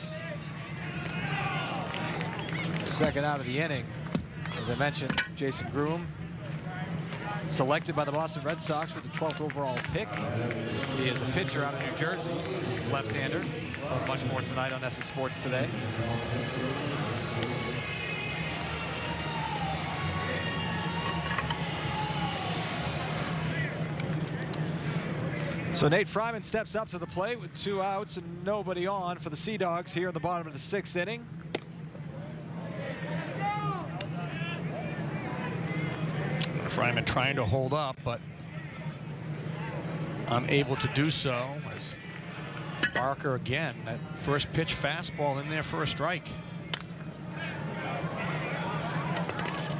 Second out of the inning. As I mentioned, Jason Groom selected by the Boston Red Sox with the 12th overall pick. He is a pitcher out of New Jersey, left-hander. Much more tonight on NESN Sports Today. So Nate Fryman steps up to the plate with 2 outs and nobody on for the Sea Dogs here in the bottom of the 6th inning. Fryman trying to hold up, but unable to do so. As Barker again, that first pitch fastball in there for a strike.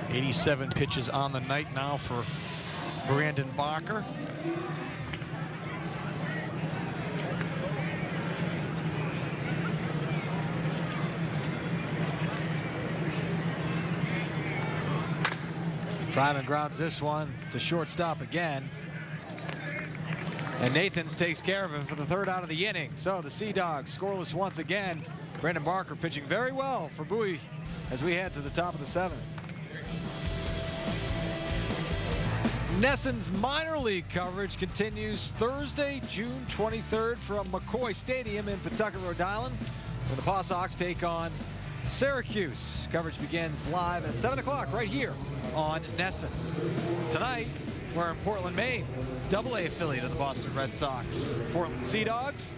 87 pitches on the night now for Brandon Barker. Fryman grounds this one. It's to shortstop again. And Nathans takes care of him for the third out of the inning. So the Sea Dogs scoreless once again. Brandon Barker pitching very well for Bowie as we head to the top of the seventh. NESN's minor league coverage continues Thursday, June 23rd from McCoy Stadium in Pawtucket, Rhode Island, where the Paw Sox take on Syracuse. Coverage begins live at 7 o'clock right here on NESN. Tonight, we're in Portland, Maine, AA affiliate of the Boston Red Sox. The Portland Sea Dogs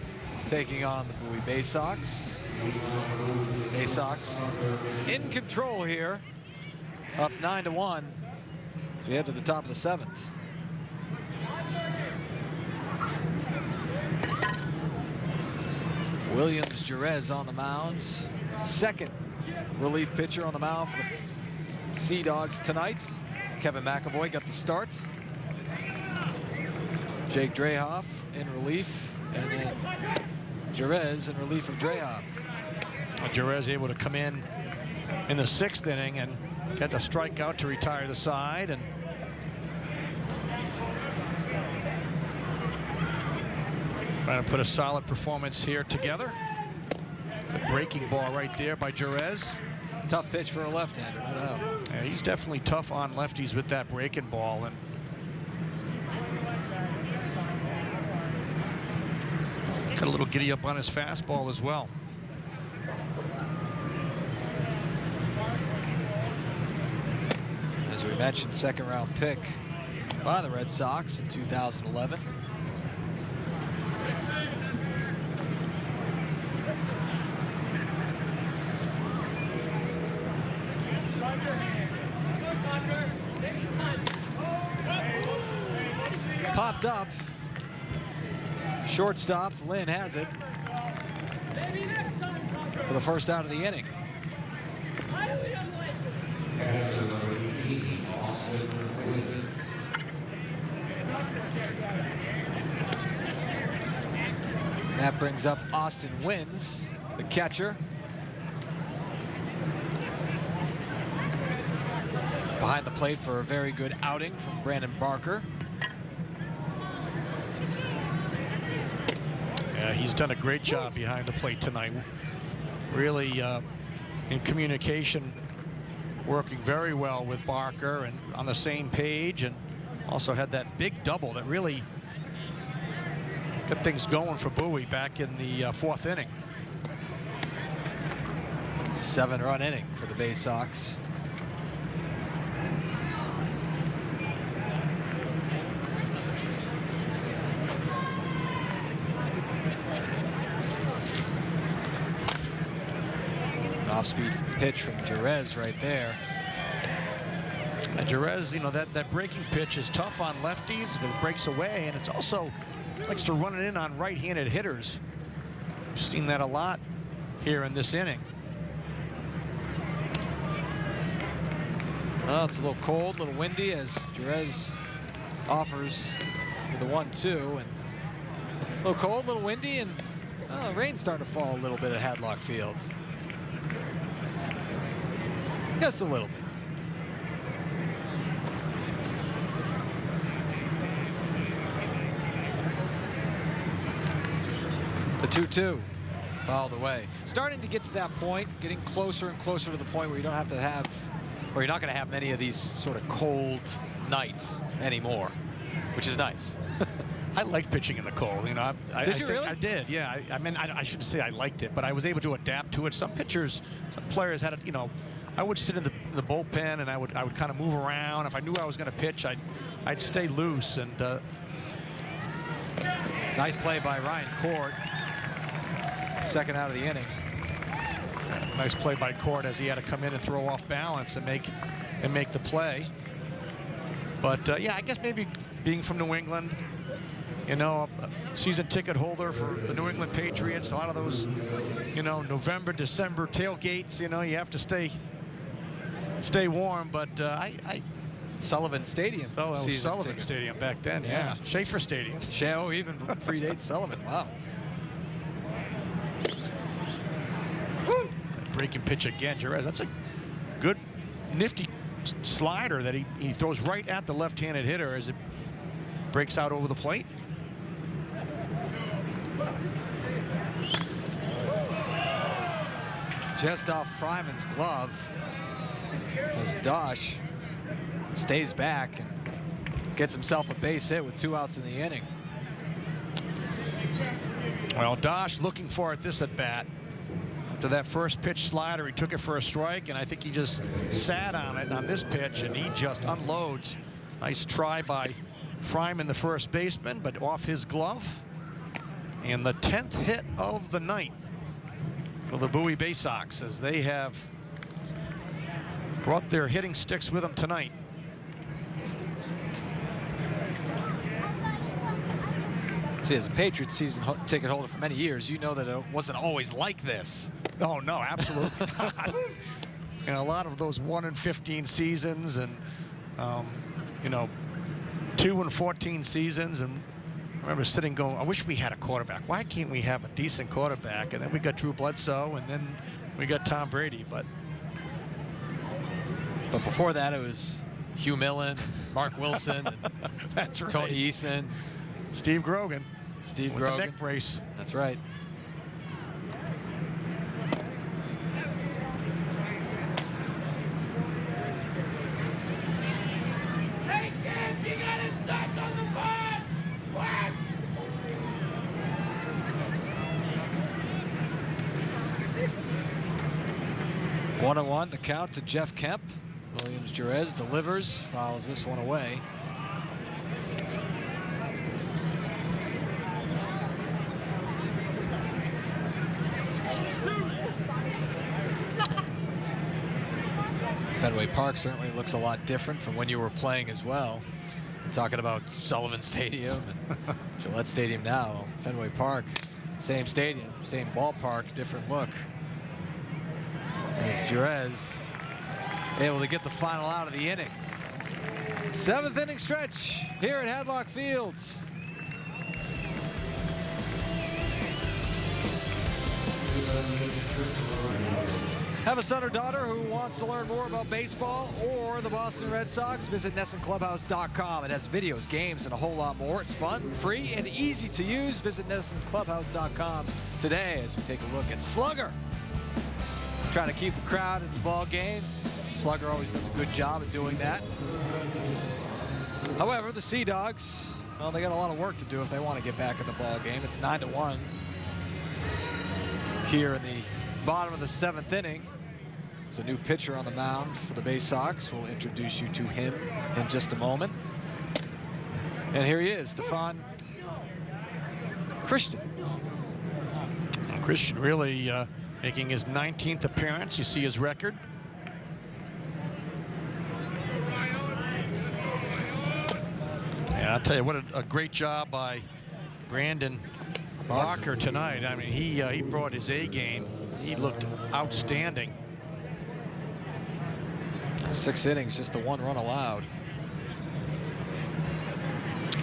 taking on the Bowie Bay Sox. Bay Sox in control here, up 9-1. So we head to the top of the seventh. Williams Jerez on the mound. Second relief pitcher on the mound for the Sea Dogs tonight. Kevin McAvoy got the start. Jake Drehoff in relief, and then Jerez in relief of Drehoff. Jerez able to come in the 6th inning and get a strikeout to retire the side, and trying to put a solid performance here together. Good breaking ball right there by Jerez. Tough pitch for a left-hander, no doubt. Yeah, he's definitely tough on lefties with that breaking ball, and got a little giddy up on his fastball as well. As we mentioned, second-round pick by the Red Sox in 2011. Popped up. Shortstop, Lynn has it for the first out of the inning. That brings up Austin Wins, the catcher. Behind the plate for a very good outing from Brandon Barker. Yeah, he's done a great job behind the plate tonight. Really in communication, working very well with Barker and on the same page, and also had that big double that really got things going for Bowie back in the 4th inning. 7-run inning for the Bay Sox. Off-speed pitch from Jerez right there. And Jerez, you know, that breaking pitch is tough on lefties, but it breaks away, and it's also likes to run it in on right-handed hitters. We've seen that a lot here in this inning. Well, it's a little cold, a little windy as Jerez offers with the 1-2, and a little cold, a little windy, and the rain's starting to fall a little bit at Hadlock Field. Just a little bit. The 2-2 fouled away. Starting to get to that point, getting closer and closer to the point where you don't have to have, or you're not going to have many of these sort of cold nights anymore, which is nice. I like pitching in the cold. You know, Did you really? I did. Yeah. I mean, I shouldn't say I liked it, but I was able to adapt to it. Some players had, you know, I would sit in the bullpen and I would kind of move around. If I knew I was going to pitch, I'd stay loose. And nice play by Ryan Court. Second out of the inning. Nice play by Court as he had to come in and throw off balance and make the play. But yeah, I guess maybe being from New England, you know, a season ticket holder for the New England Patriots, a lot of those, you know, November, December tailgates, you know, you have to stay warm. But Sullivan Stadium. Sullivan Stadium back then, yeah. Schaefer Stadium. Oh, even predates Sullivan. Wow. That breaking pitch again, Jerez. That's a good, nifty slider that he throws right at the left-handed hitter as it breaks out over the plate. Just off Fryman's glove as Dosh stays back and gets himself a base hit with 2 outs in the inning. Well, Dosh looking for it this at bat. After that first pitch slider, he took it for a strike, and I think he just sat on it on this pitch, and he just unloads. Nice try by Fryman, the first baseman, but off his glove. And the 10th hit of the night for the Bowie Bay Sox, as they have brought their hitting sticks with them tonight. See, as a Patriots season ticket holder for many years, you know that it wasn't always like this. Oh, no, absolutely not. And a lot of those 1-15 seasons and, you know, 2-14 seasons. And I remember sitting going, I wish we had a quarterback. Why can't we have a decent quarterback? And then we got Drew Bledsoe, and then we got Tom Brady. But before that, it was Hugh Millen, Mark Wilson, and that's right. Tony Eason. Steve Grogan. Steve with Grogan. The neck brace. That's right. Hey kids, you got it stuck on the board! What? One and one, the count to Jeff Kemp. Williams Jerez delivers, fouls this one away. Fenway Park certainly looks a lot different from when you were playing as well. We're talking about Sullivan Stadium and Gillette Stadium now. Fenway Park, same stadium, same ballpark, different look. As Jerez able to get the final out of the inning. 7th inning stretch here at Hadlock Field. Have a son or daughter who wants to learn more about baseball or the Boston Red Sox? Visit NESNClubhouse.com. It has videos, games, and a whole lot more. It's fun, free, and easy to use. Visit NESNClubhouse.com today as we take a look at Slugger. Trying to keep the crowd in the ball game. Slugger always does a good job at doing that. However, the Sea Dogs, well, they got a lot of work to do if they want to get back in the ball game. It's 9-1 here in the bottom of the 7th inning. There's a new pitcher on the mound for the Bay Sox. We'll introduce you to him in just a moment. And here he is, Stefan Christian. Christian really making his 19th appearance. You see his record. And I'll tell you what, a great job by Brandon Barker tonight. I mean, he brought his A game. He looked outstanding. 6 innings, just the 1 run allowed.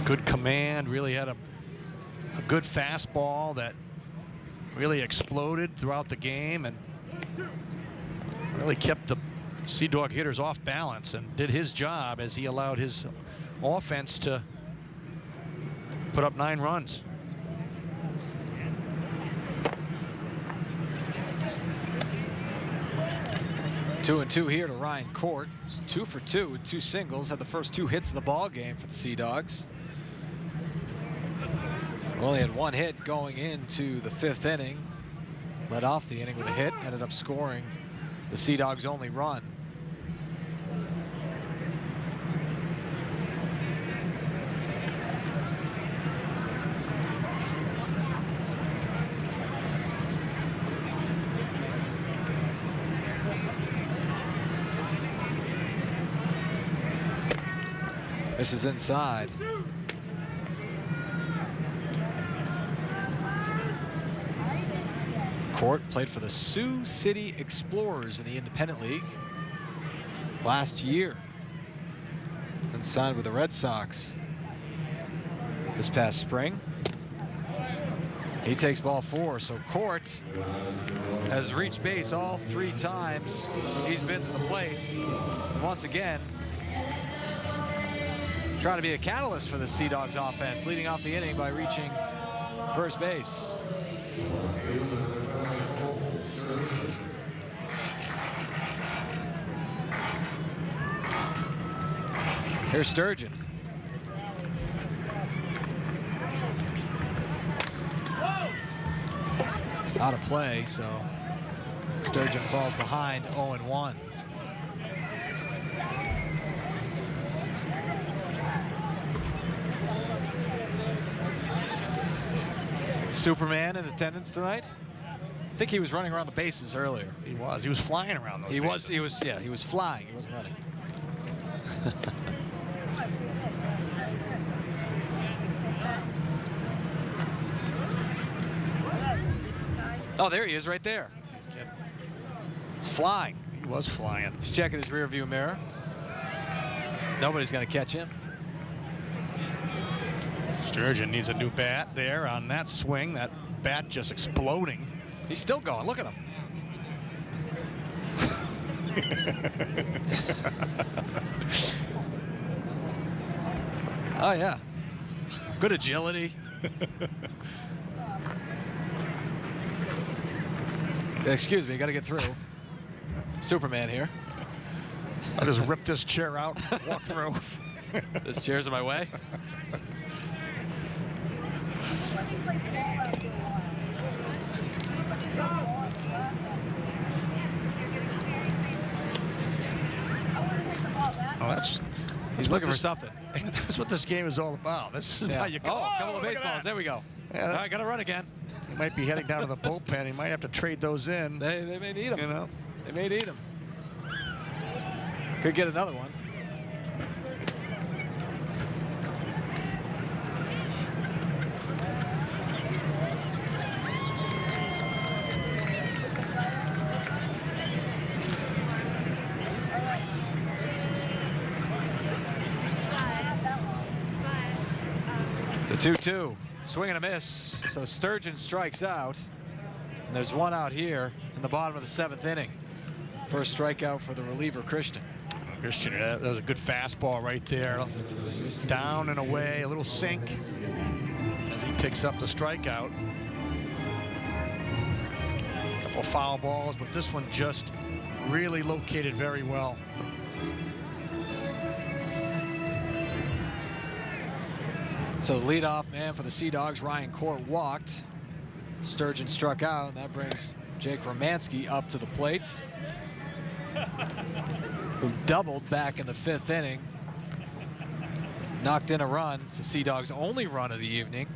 Good command, really had a good fastball that really exploded throughout the game and really kept the Sea Dog hitters off balance and did his job as he allowed his offense to put up 9 runs. Two and 2 here to Ryan Court. 2 for 2 with 2 singles. Had the first 2 hits of the ball game for the Sea Dogs. Only had 1 hit going into the 5th inning. Led off the inning with a hit. Ended up scoring the Sea Dogs' only run. This is inside. Court played for the Sioux City Explorers in the Independent League last year. And signed with the Red Sox this past spring. He takes ball 4, so Court has reached base all 3 times he's been to the plate. once again, trying to be a catalyst for the Sea Dogs offense, leading off the inning by reaching first base. Here's Sturgeon. Out of play, so Sturgeon falls behind 0-1. Superman in attendance tonight. I think he was running around the bases earlier. He was flying around those bases. He was flying. He wasn't running. Oh, there he is right there. He's flying. He was flying. He's checking his rear view mirror. Nobody's going to catch him. Sturgeon needs a new bat there on that swing. That bat just exploding. He's still going. Look at him. Oh, yeah. Good agility. Excuse me, got to get through. Superman here. I just ripped this chair out and walk through. This chair's in my way. Oh, he's looking for something. That's what this game is all about. This is how you go. Oh, a couple of baseballs. There we go. Yeah, all right, got to run again. He might be heading down to the bullpen. He might have to trade those in. They may need them. You know, they may need them. Could get another one. The 2-2, swing and a miss. So Sturgeon strikes out. And there's one out here in the bottom of the 7th inning. First strikeout for the reliever, Christian. Christian, that was a good fastball right there. Down and away, a little sink as he picks up the strikeout. A couple foul balls, but this one just really located very well. So the leadoff man for the Sea Dogs, Ryan Court, walked. Sturgeon struck out, and that brings Jake Romanski up to the plate, who doubled back in the 5th inning. Knocked in a run. It's the Sea Dogs' only run of the evening.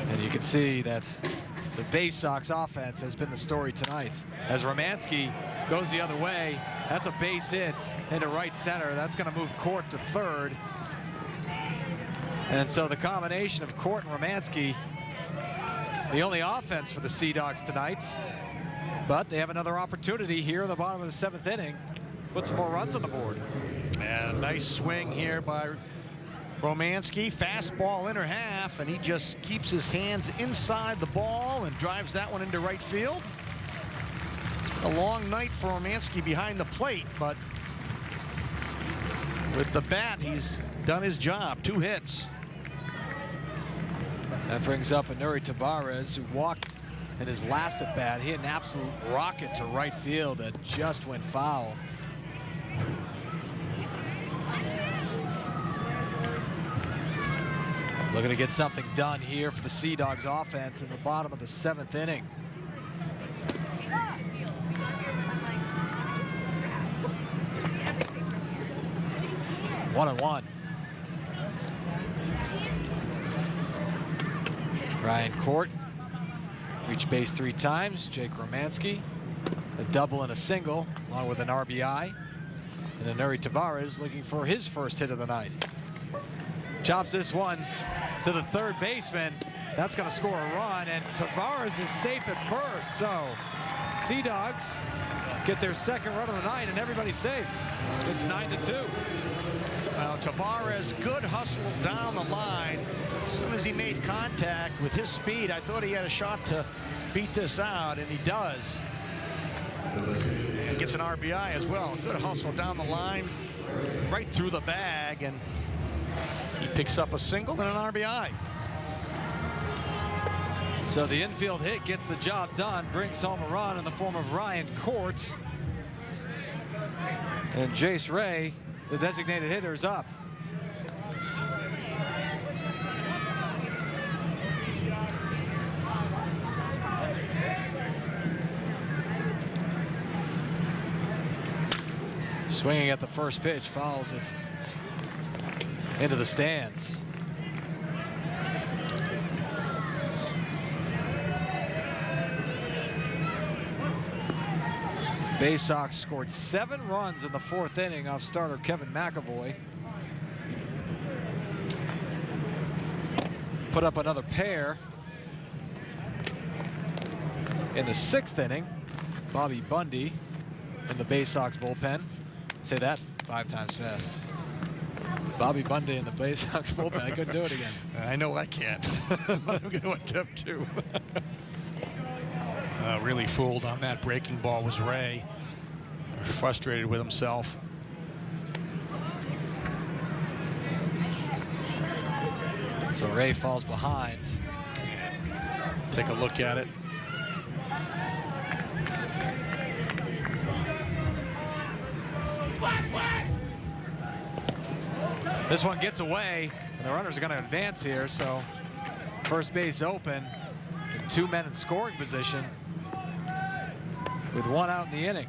And you can see that the Bay Sox offense has been the story tonight. As Romanski goes the other way, that's a base hit into right center. That's going to move Court to third. And so the combination of Court and Romanski, the only offense for the Sea Dogs tonight. But they have another opportunity here in the bottom of the 7th inning. Put some more runs on the board. And a nice swing here by Romanski. Fastball inner half, and he just keeps his hands inside the ball and drives that one into right field. It's been a long night for Romanski behind the plate, but with the bat, he's done his job. 2 hits. That brings up Anuri Tavares, who walked in his last at bat. He had an absolute rocket to right field that just went foul. Looking to get something done here for the Sea Dogs offense in the bottom of the 7th inning. One and one. Ryan Court reached base 3 times. Jake Romanski, a double and a single, along with an RBI. And Anuri Tavares looking for his first hit of the night. Chops this one to the 3rd baseman. That's going to score a run, and Tavares is safe at first. So Sea Dogs get their 2nd run of the night, and everybody's safe. It's 9-2. Well, Tavares, good hustle down the line. As soon as he made contact with his speed, I thought he had a shot to beat this out, and he does. And He gets an RBI as well. Good hustle down the line, right through the bag, and he picks up a single and an RBI. So the infield hit gets the job done, brings home a run in the form of Ryan Court. And Jace Ray, the designated hitter, is up. Swinging at the first pitch, fouls it into the stands. Bay Sox scored 7 runs in the 4th inning off starter Kevin McAvoy. Put up another pair in the 6th inning. Bobby Bundy in the Bay Sox bullpen. Say that 5 times fast. Bobby Bundy in the Bay Sox bullpen. I couldn't do it again. I know I can't. I'm going to attempt to. Really fooled on that breaking ball was Ray. Frustrated with himself. So Ray falls behind. Take a look at it. This one gets away, and the runners are going to advance here, so first base open, and 2 men in scoring position with 1 out in the inning.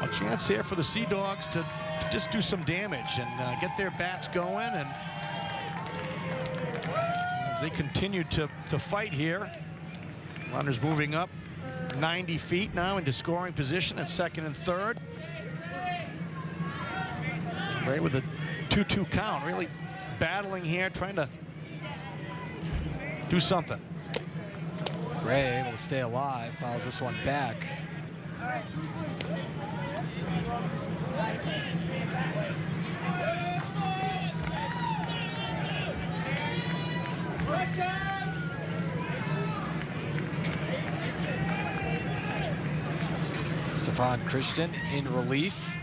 A chance here for the Sea Dogs to just do some damage and get their bats going, and as they continue to fight here, runners moving up 90 feet now into scoring position at 2nd and 3rd. Ray with a 2-2 count, really battling here, trying to do something. Ray able to stay alive, fouls this one back. Stefan Christian in relief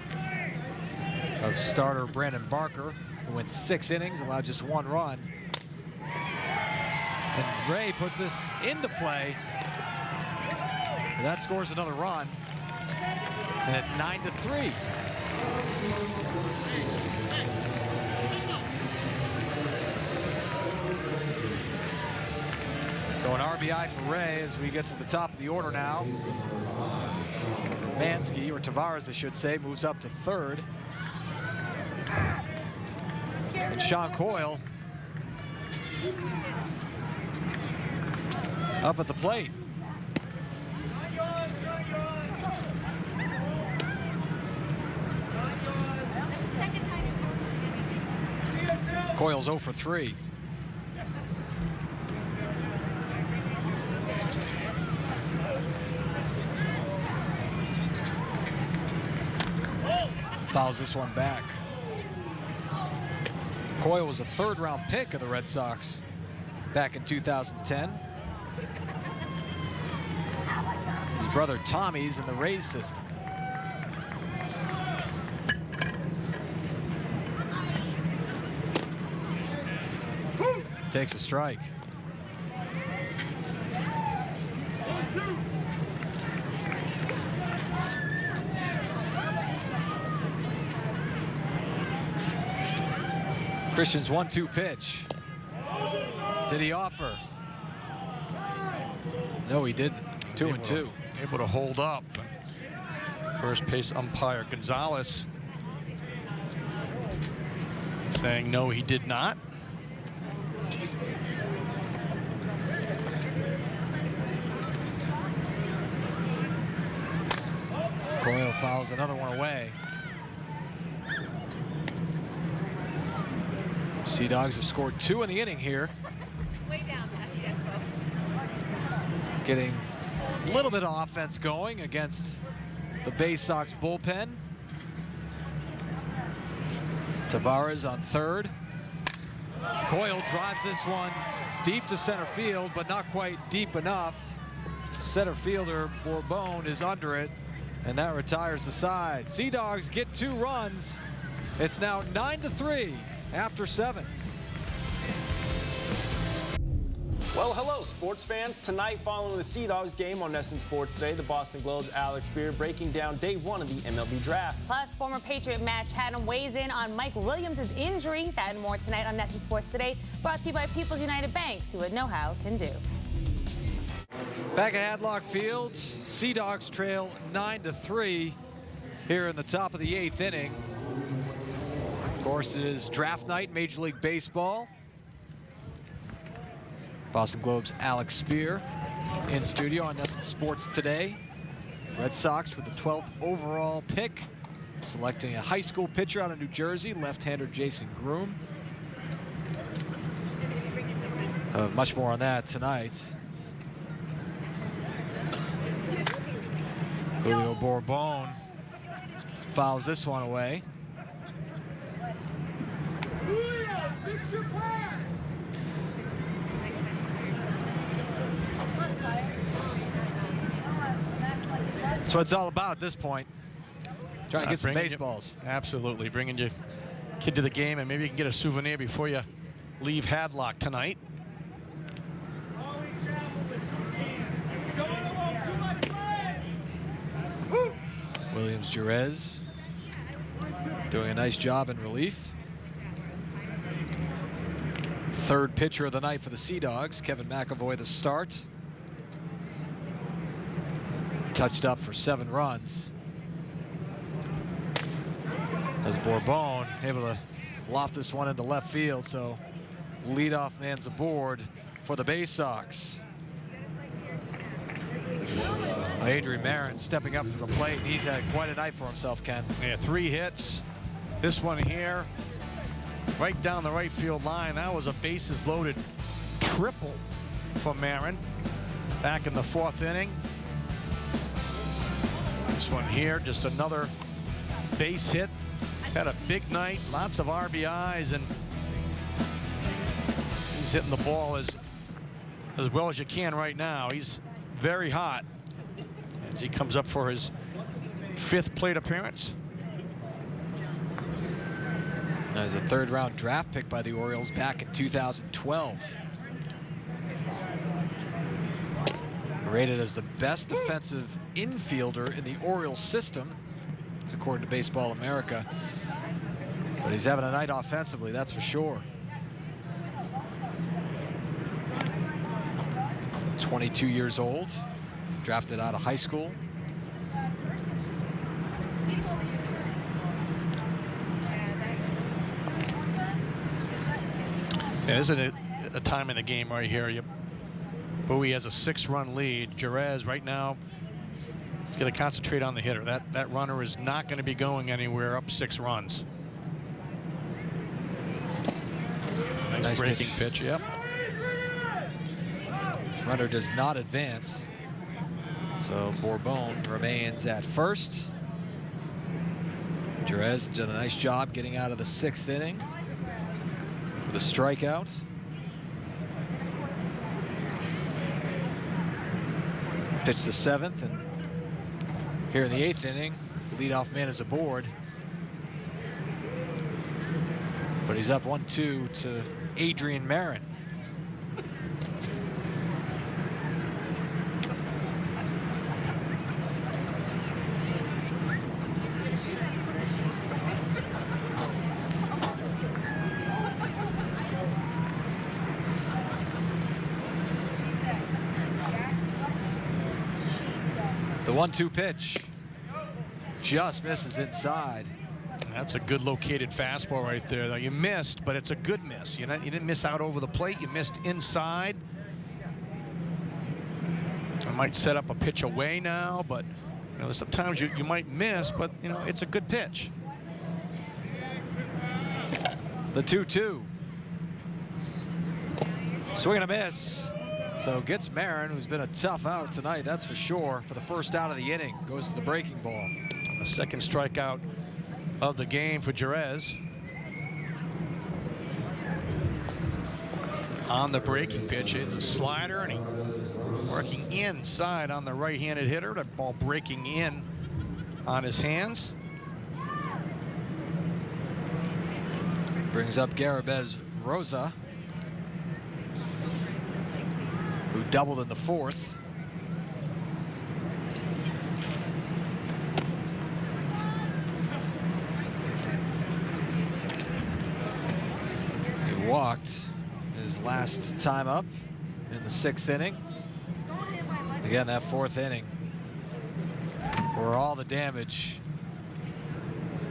of starter Brandon Barker, who went 6 innings, allowed just 1 run. And Ray puts this into play. That scores another run, and it's 9-3. So an RBI for Ray as we get to the top of the order now. Mansky, or Tavares I should say, moves up to 3rd. And Sean Coyle up at the plate. Coyle's 0 for 3. Fouls this one back. Coyle was a 3rd-round pick of the Red Sox back in 2010. His brother Tommy's in the Rays system. Takes a strike. Christian's 1-2 pitch. Did he offer? No, he didn't. 2-2. Able to hold up. First base umpire Gonzalez saying no, he did not. Coyle fouls another one away. Sea Dogs have scored 2 in the inning here. Getting a little bit of offense going against the Bay Sox bullpen. Tavares on 3rd. Coyle drives this one deep to center field, but not quite deep enough. Center fielder Bourbon is under it, and that retires the side. Sea Dogs get 2 runs. It's now 9-3 after 7. Well, hello, sports fans. Tonight, following the Sea Dogs game on NESN Sports Today, the Boston Globe's Alex Spear breaking down day 1 of the MLB draft. Plus, former Patriot Matt Chatham weighs in on Mike Williams' injury. That and more tonight on NESN Sports Today, brought to you by People's United Bank. See what know-how can do. Back at Hadlock Field, Sea Dogs trail 9-3 here in the top of the 8th inning. Of course, it is draft night, Major League Baseball. Boston Globe's Alex Spear in studio on NESN Sports Today. Red Sox with the 12th overall pick, selecting a high school pitcher out of New Jersey, left-hander Jason Groom. Much more on that tonight. Julio Bourbon fouls this one away. That's what it's all about at this point. Trying to get some baseballs. Absolutely. Bringing your kid to the game, and maybe you can get a souvenir before you leave Hadlock tonight. Williams Jerez doing a nice job in relief. 3rd pitcher of the night for the Sea Dogs, Kevin McAvoy, the start. Touched up for 7 runs. As Bourbon able to loft this one into left field, so leadoff man's aboard for the Bay Sox. Adrian Marin stepping up to the plate, and he's had quite a night for himself, Ken. Yeah, 3 hits. This one here, right down the right field line. That was a bases loaded triple for Marin back in the 4th inning. This one here, just another base hit. He's had a big night, lots of RBIs, and he's hitting the ball as well as you can right now. He's very hot as he comes up for his 5th plate appearance. That was a 3rd-round draft pick by the Orioles back in 2012. Rated as the best defensive infielder in the Orioles system. It's according to Baseball America. But he's having a night offensively, that's for sure. 22 years old, drafted out of high school. Yeah, this is a time in the game right here. Bowie has a 6-run lead. Jerez right now is going to concentrate on the hitter. That runner is not going to be going anywhere up 6 runs. Nice breaking pitch. Yep. Runner does not advance. So Bourbon remains at first. Jerez did a nice job getting out of the 6th inning with a strikeout. Pitched the 7th, and here in the 8th inning, leadoff man is aboard. But he's up 1-2 to Adrian Marin. The 1-2 pitch just misses inside. That's a good located fastball right there. Though you missed, but it's a good miss. You didn't miss out over the plate. You missed inside. I might set up a pitch away now, but sometimes you might miss, but it's a good pitch. The 2-2. Swing and a miss. So gets Marin, who's been a tough out tonight, that's for sure, for the first out of the inning. Goes to the breaking ball. The 2nd strikeout of the game for Jerez. On the breaking pitch, it's a slider, and he working inside on the right-handed hitter. That ball breaking in on his hands. Brings up Garibez Rosa, who doubled in the fourth. He walked his last time up in the 6th inning. Again, that 4th inning, where all the damage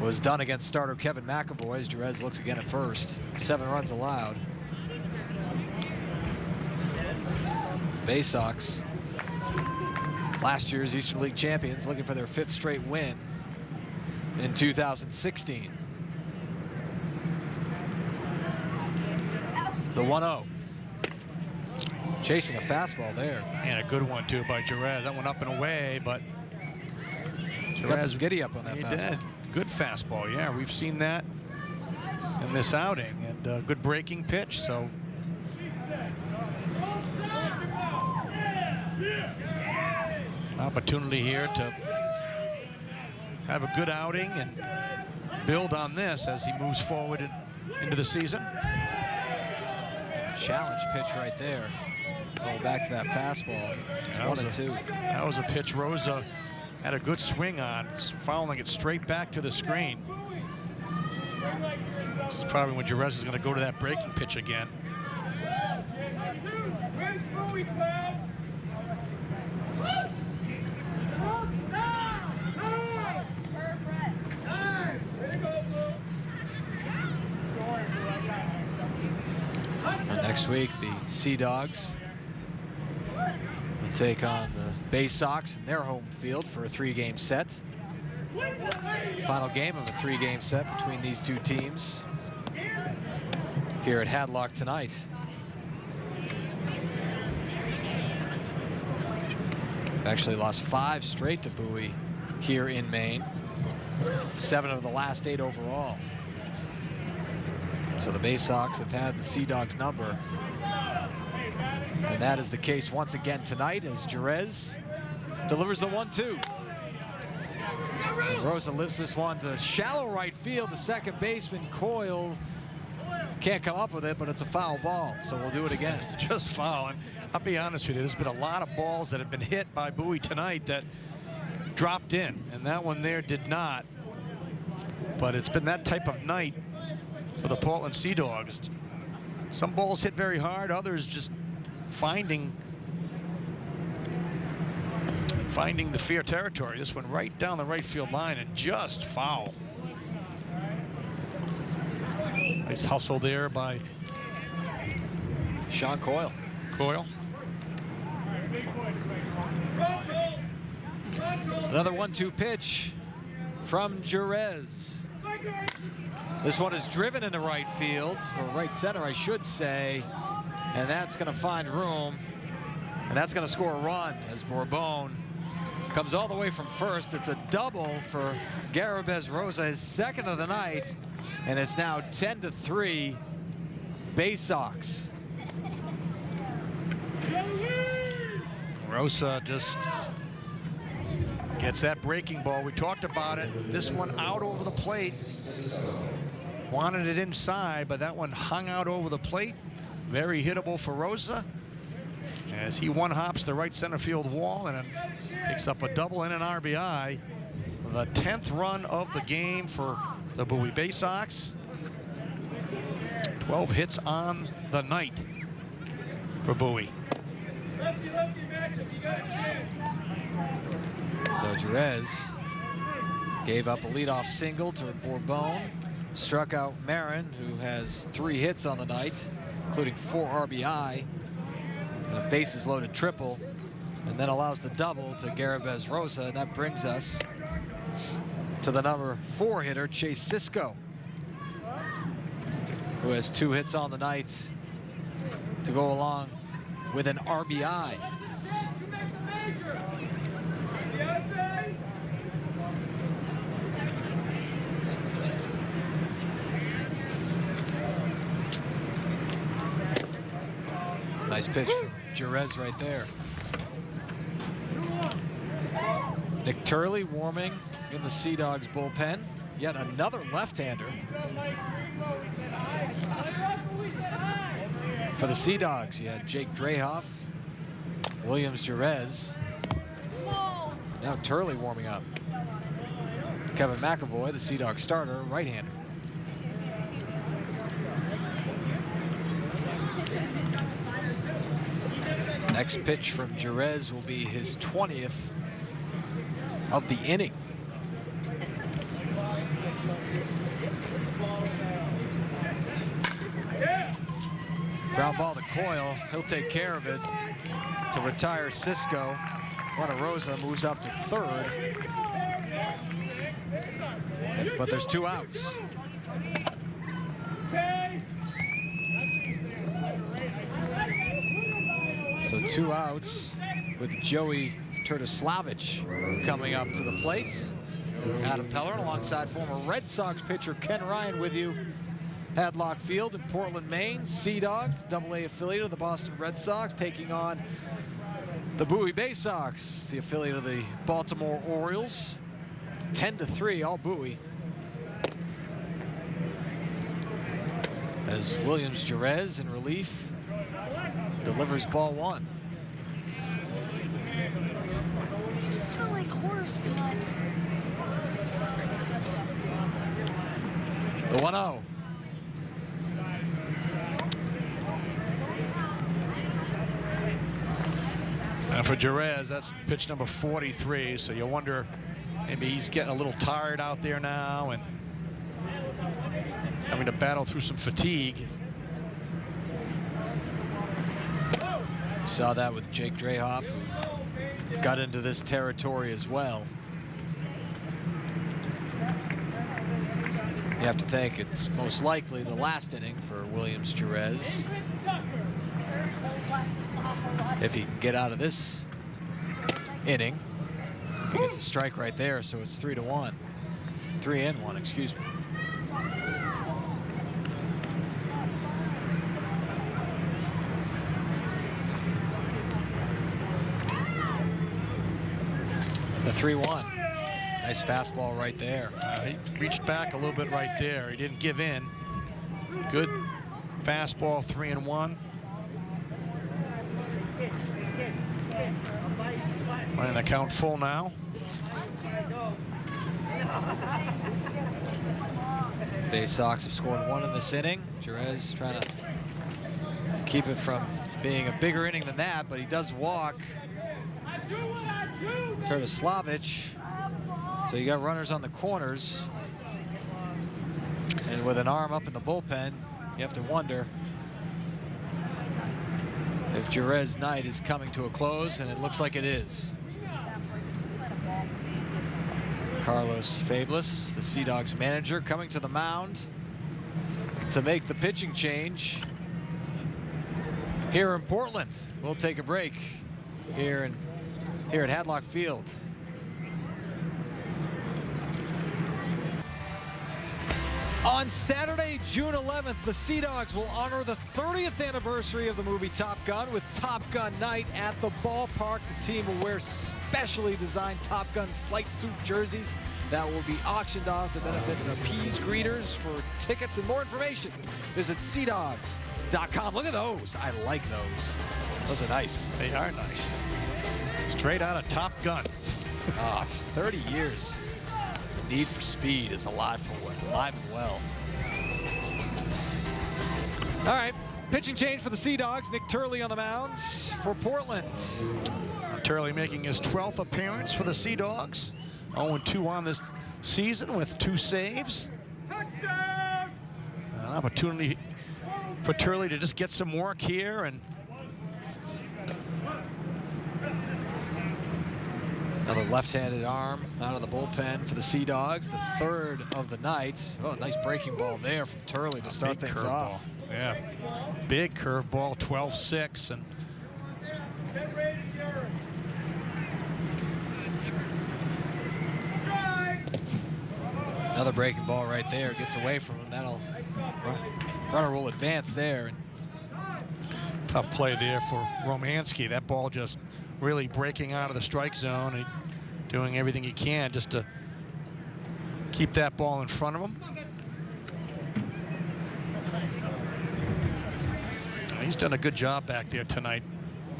was done against starter Kevin McAvoy, as Jerez looks again at first. 7 runs allowed. Bay Sox, last year's Eastern League champions, looking for their 5th straight win in 2016. The 1-0. Chasing a fastball there. And a good one, too, by Jerez. That went up and away, but got some giddy up on that he fastball. Did. Good fastball, yeah. We've seen that in this outing. And good breaking pitch, so. Opportunity here to have a good outing and build on this as he moves forward into the season. Challenge pitch right there. Going back to that fastball. It's 1-2. That was a pitch Rosa had a good swing on, fouling it straight back to the screen. This is probably when Jerez is going to go to that breaking pitch again. And next week, the Sea Dogs will take on the Bay Sox in their home field for a 3-game set. Final game of a 3-game set between these two teams here at Hadlock tonight. Actually lost 5 straight to Bowie here in Maine. 7 of the last 8 overall. So the Bay Sox have had the Sea Dogs number. And that is the case once again tonight as Jerez delivers the 1-2. And Rosa lifts this one to shallow right field. The second baseman, Coyle, can't come up with it, but it's a foul ball. So we'll do it again. Just foul. And I'll be honest with you, there's been a lot of balls that have been hit by Bowie tonight that dropped in, and that one there did not. But it's been that type of night for the Portland Sea Dogs. Some balls hit very hard, others just finding the fair territory. This one right down the right field line and just foul. Nice hustle there by Sean Coyle. Another 1-2 pitch from Jerez. This one is driven into right field, or right center, I should say, and that's going to find room, and that's going to score a run as Bourbon comes all the way from first. It's a double for Garibez Rosa, his 2nd of the night, and it's now 10-3 Bay Sox. Rosa just gets that breaking ball. We talked about it. This one out over the plate. Wanted it inside, but that one hung out over the plate. Very hittable for Rosa as he one-hops the right center field wall and picks up a double and an RBI. The 10th run of the game for the Bowie Bay Sox. 12 hits on the night for Bowie. So Jerez gave up a leadoff single to Bourbon, struck out Marin, who has 3 hits on the night, including 4 RBI, and a bases loaded triple, and then allows the double to Garibez Rosa, and that brings us to the number 4 hitter, Chase Cisco, who has 2 hits on the night to go along with an RBI. Nice pitch from Jerez right there. Nick Turley warming in the Sea Dogs bullpen. Yet another left-hander for the Sea Dogs. You had Jake Drahoff, Williams Jerez. Now Turley warming up. Kevin McAvoy, the Sea Dogs starter, right-hander. Next pitch from Jerez will be his 20th of the inning. Ground ball to Coyle. He'll take care of it to retire Cisco. Juan Rosa moves up to third. But there's 2 outs. So 2 outs with Joey Turtislavich coming up to the plate. Adam Peller alongside former Red Sox pitcher Ken Ryan with you. Hadlock Field in Portland, Maine. Sea Dogs, the AA affiliate of the Boston Red Sox, taking on the Bowie Bay Sox, the affiliate of the Baltimore Orioles. 10-3, all Bowie. As Williams Jerez in relief delivers ball 1. You smell like horse blood. The 1-0. And for Jerez, that's pitch number 43, so you wonder maybe he's getting a little tired out there now and having to battle through some fatigue. We saw that with Jake Drahoff, who got into this territory as well. You have to think it's most likely the last inning for Williams Jerez. If he can get out of this inning, he gets a strike right there, so it's 3-1. 3-1, excuse me. The 3-1. Nice fastball right there. He reached back a little bit right there. He didn't give in. Good fastball, 3-1. Running the count full now. Bay Sox have scored 1 in this inning. Jerez trying to keep it from being a bigger inning than that, but he does walk Turtislavich. So you got runners on the corners. And with an arm up in the bullpen, you have to wonder if Jerez's night is coming to a close, and it looks like it is. Carlos Fablis, the Sea Dogs manager, coming to the mound to make the pitching change here in Portland. We'll take a break here at Hadlock Field. On Saturday, June 11th, the Sea Dogs will honor the 30th anniversary of the movie Top Gun with Top Gun Night at the ballpark. The team will wear specially designed Top Gun flight suit jerseys that will be auctioned off to benefit appease greeters. For tickets and more information, visit seadogs.com. Look at those. I like those. Those are nice. They are nice. Straight out of Top Gun. 30 years. The need for speed is alive and well. All right, pitching change for the Sea Dogs. Nick Turley on the mound for Portland. Turley making his 12th appearance for the Sea Dogs. 0-2 on this season with 2 saves. Touchdown! An opportunity for Turley to just get some work here. And another left-handed arm out of the bullpen for the Sea Dogs, the 3rd of the night. Oh, nice breaking ball there from Turley to start things off. Yeah, big curveball, 12-6. And another breaking ball right there, gets away from him. That'll runner will advance there. Tough play there for Romanski. That ball just really breaking out of the strike zone. He doing everything he can just to keep that ball in front of him. He's done a good job back there tonight.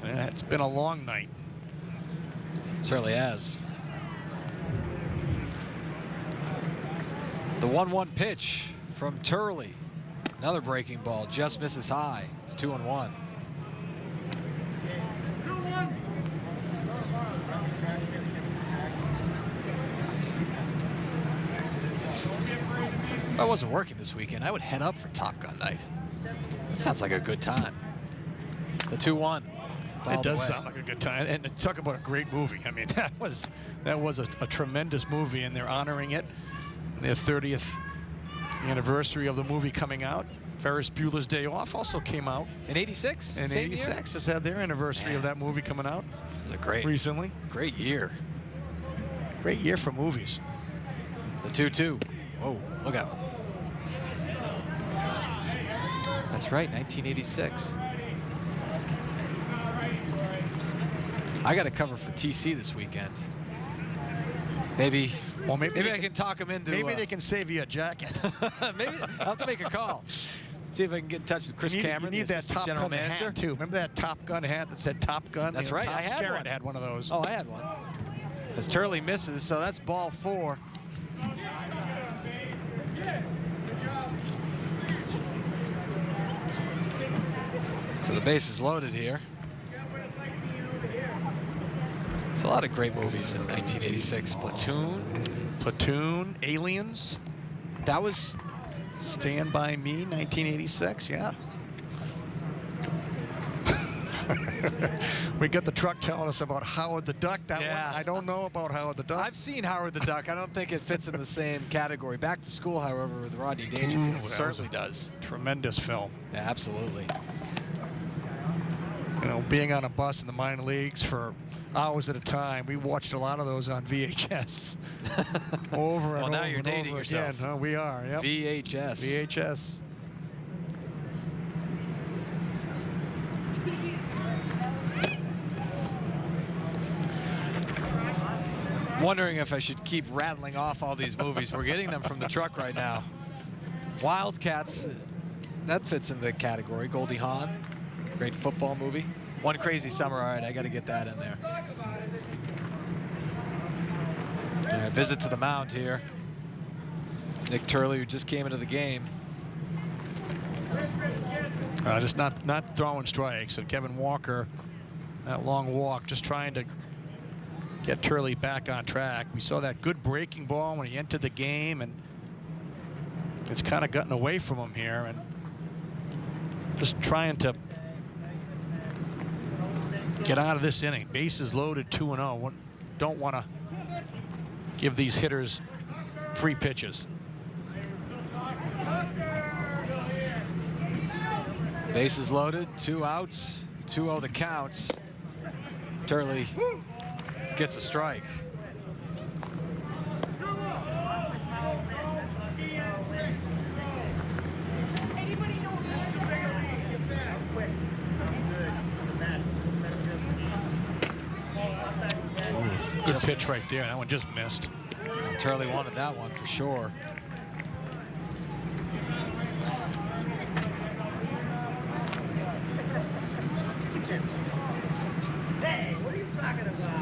It's been a long night. Certainly has. The 1-1 pitch from Turley. Another breaking ball, just misses high. It's 2-1. If I wasn't working this weekend, I would head up for Top Gun night. That sounds like a good time. The 2-1. It does sound like a good time. And talk about a great movie. I mean, that was a tremendous movie, and they're honoring it. Their 30th anniversary of the movie coming out. Ferris Bueller's Day Off also came out. In 86? In 86. Just had their anniversary of that movie coming out. It was a great. Recently. Great year. Great year for movies. The 2-2. Whoa, look out. That's right, 1986. I got a cover for TC this weekend. Maybe I can talk him into. Maybe they can save you a jacket. Maybe I'll have to make a call. See if I can get in touch with Chris Cameron. You need that Top general Gun manager hat too. Remember that Top Gun hat that said Top Gun? That's right. I had one. Had one of those. Oh, I had one. As Turley misses, so that's ball 4. So the base is loaded here. There's a lot of great movies in 1986. Platoon, Aliens. That was Stand By Me, 1986. Yeah. We got the truck telling us about Howard the Duck. That one, I don't know about Howard the Duck. I've seen Howard the Duck. I don't think it fits in the same category. Back to School, however, with Rodney Dangerfield certainly does. Tremendous film. Yeah, absolutely. You know, being on a bus in the minor leagues for hours at a time, we watched a lot of those on VHS. Over and over. Well, now you're and dating over yourself. again. We are. Yep. VHS. VHS. Wondering if I should keep rattling off all these movies. We're getting them from the truck right now. Wildcats, that fits in the category. Goldie Hawn, great football movie. One Crazy Summer, all right, I got to get that in there. All right, visit to the mound here. Nick Turley, who just came into the game. Just not throwing strikes. And Kevin Walker, that long walk, just trying to get Turley back on track. We saw that good breaking ball when he entered the game, and it's kind of gotten away from him here, and just trying to get out of this inning. Bases loaded, 2-0. Don't want to give these hitters free pitches. Bases loaded, 2 outs, 2-0 the count. Turley gets a strike. Good pitch right there. That one just missed. Well, Turley wanted that one for sure.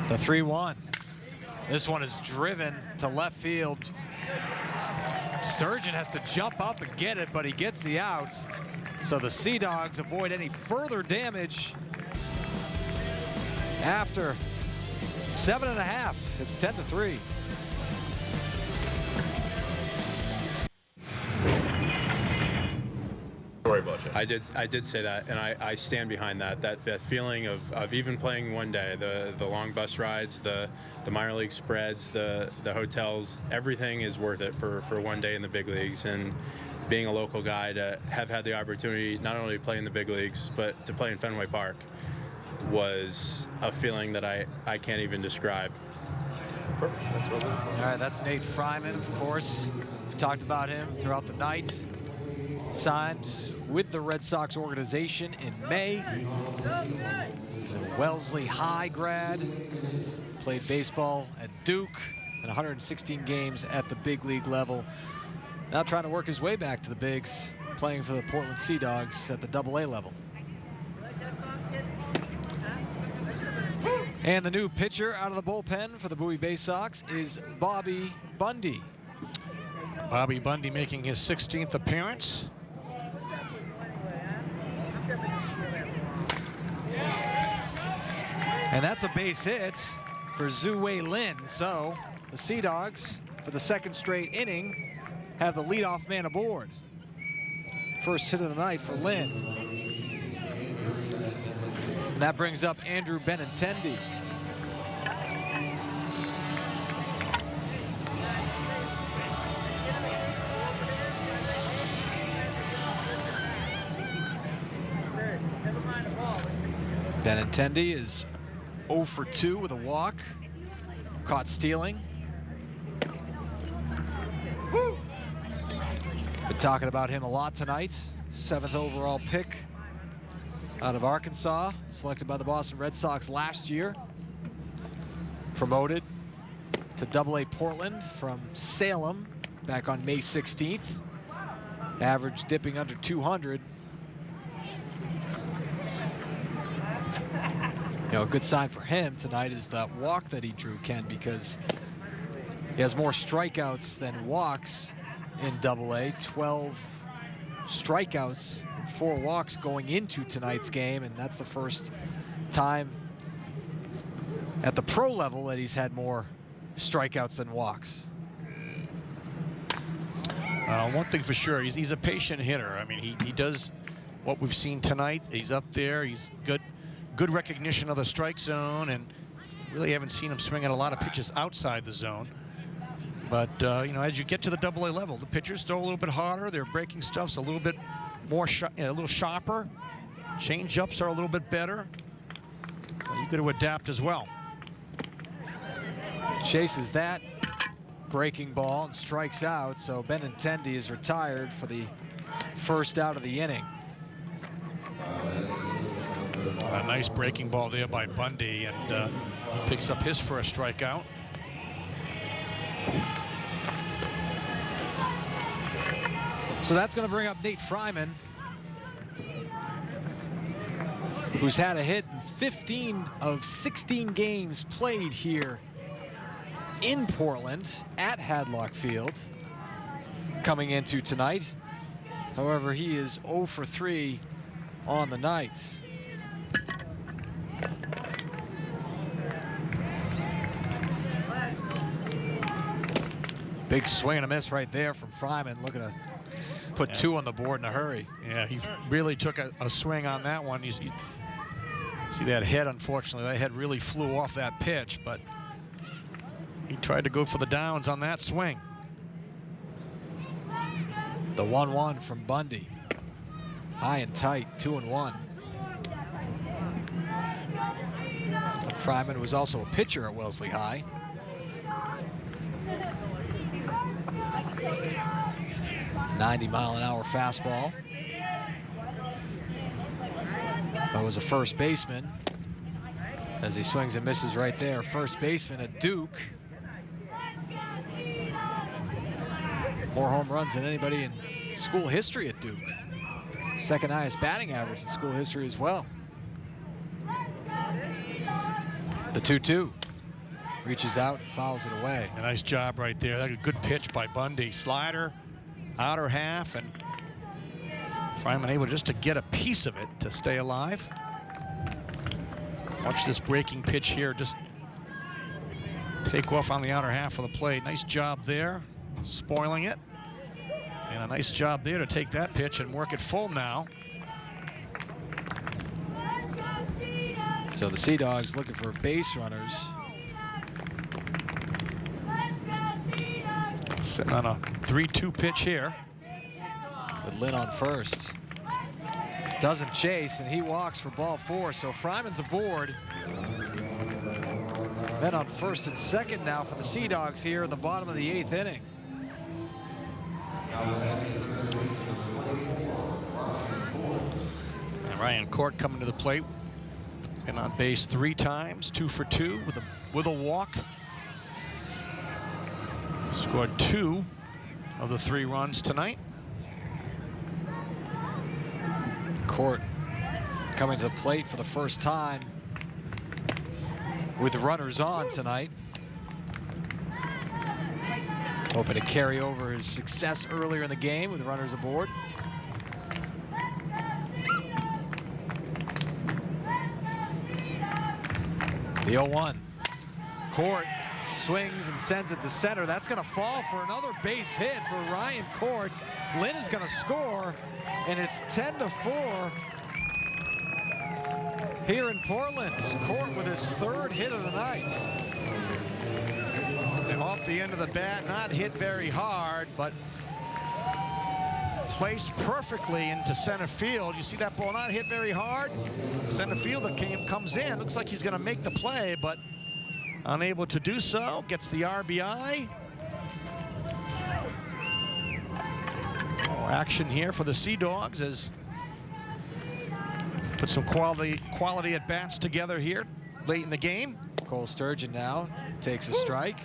The 3-1. This one is driven to left field. Sturgeon has to jump up and get it, but he gets the outs. So the Sea Dogs avoid any further damage. After 7.5, it's 10-3. I did say that, and I stand behind that. That feeling of even playing one day, the long bus rides, the minor league spreads, the hotels, everything is worth it for one day in the big leagues. And being a local guy, to have had the opportunity not only to play in the big leagues but to play in Fenway Park was a feeling that I can't even describe. Perfect. That's what we're looking for. All right, that's Nate Fryman, of course. We've talked about him throughout the night. Signed with the Red Sox organization in May. He's a Wellesley High grad. played baseball at Duke and 116 games at the big league level. Now trying to work his way back to the bigs, playing for the Portland Sea Dogs at the AA level. And the new pitcher out of the bullpen for the Bowie Bay Sox is Bobby Bundy. Bobby Bundy making his 16th appearance. And that's a base hit for Zhu-Wei Lin. So the Sea Dogs, for the second straight inning, have the leadoff man aboard. First hit of the night for Lin. And that brings up Andrew Benintendi. Benintendi is 0 for 2 with a walk. Caught stealing. Been talking about him a lot tonight. 7th overall pick out of Arkansas, selected by the Boston Red Sox last year. Promoted to AA Portland from Salem back on May 16th. Average dipping under 200. You know, a good sign for him tonight is that walk that he drew, Ken, because he has more strikeouts than walks in AA. 12 strikeouts and 4 walks going into tonight's game, and that's the first time at the pro level that he's had more strikeouts than walks. One thing for sure, he's a patient hitter. I mean, he does what we've seen tonight. He's up there. He's good recognition of the strike zone, and really haven't seen him swing at a lot of pitches outside the zone. But you know, as you get to the AA level, the pitchers throw a little bit harder. Their breaking stuff's a little bit more, a little sharper. Change-ups are a little bit better. You got to adapt as well. Chases that breaking ball and strikes out. So Benintendi is retired for the first out of the inning. A nice breaking ball there by Bundy, and picks up his first strikeout. So that's going to bring up Nate Fryman, who's had a hit in 15 of 16 games played here in Portland at Hadlock Field coming into tonight. However, he is 0 for 3 on the night. Big swing and a miss right there from Fryman, looking to put 2 on the board in a hurry. Yeah, he really took a swing on that one. You see that head, unfortunately, that head really flew off that pitch, but he tried to go for the downs on that swing. The 1-1 from Bundy. High and tight, 2-1. Fryman was also a pitcher at Wellesley High. .90-mile-an-hour fastball. That was a first baseman as he swings and misses right there. First baseman at Duke. More home runs than anybody in school history at Duke. Second highest batting average in school history as well. The 2-2. Reaches out and fouls it away. A nice job right there. That's a good pitch by Bundy. Slider, outer half, and Fryman able just to get a piece of it to stay alive. Watch this breaking pitch here just take off on the outer half of the plate. Nice job there, spoiling it. And a nice job there to take that pitch and work it full now. So the Sea Dogs looking for base runners. Sitting on a 3-2 pitch here. With Lynn on first. Doesn't chase, and he walks for ball 4. So Fryman's aboard. Men on first and second now for the Sea Dogs here in the bottom of the 8th inning. And Ryan Court coming to the plate. And on base 3 times, 2 for 2 with a with a walk. Scored 2 of the 3 runs tonight. Court coming to the plate for the first time with runners on tonight. Hoping to carry over his success earlier in the game with runners aboard. The 0-1. Court swings and sends it to center. That's going to fall for another base hit for Ryan Court. Lynn is going to score, and it's 10-4 here in Portland. Court with his 3rd hit of the night. And off the end of the bat, not hit very hard, but placed perfectly into center field. You see that ball not hit very hard? Center fielder comes in. Looks like he's going to make the play, but unable to do so. Gets the RBI. Action here for the Sea Dogs as put some quality at bats together here late in the game. Cole Sturgeon now takes a strike.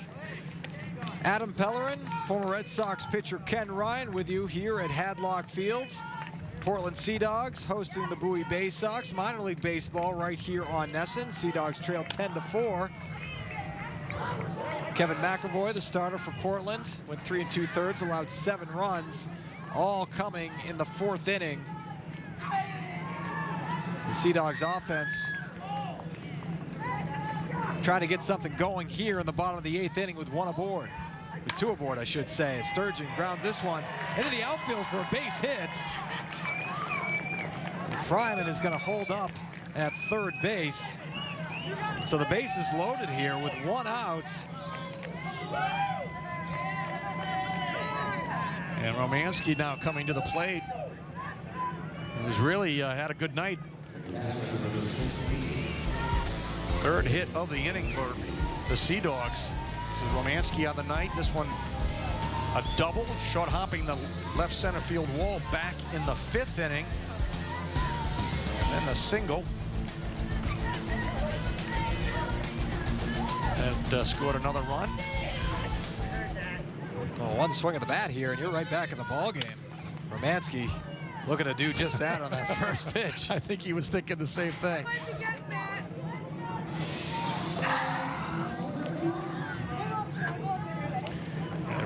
Adam Pellerin, former Red Sox pitcher Ken Ryan with you here at Hadlock Field. Portland Sea Dogs hosting the Bowie Bay Sox. Minor League Baseball right here on NESN. Sea Dogs trail 10-4. Kevin McAvoy, the starter for Portland, went 3 2/3, allowed 7 runs, all coming in the 4th inning. The Sea Dogs offense trying to get something going here in the bottom of the 8th inning with 1 aboard. With 2 aboard, I should say. Sturgeon grounds this one into the outfield for a base hit. Fryman is going to hold up at 3rd base. So the base is loaded here with 1 out. And Romanski now coming to the plate. He was really had a good night. 3rd hit of the inning for the Sea Dogs. This is Romanski on the night. This one a double, short hopping the left center field wall back in the 5th inning. And then a single. And scored another run. Well, 1 swing of the bat here, and you're right back in the ball game. Romanski looking to do just that on that first pitch. I think he was thinking the same thing.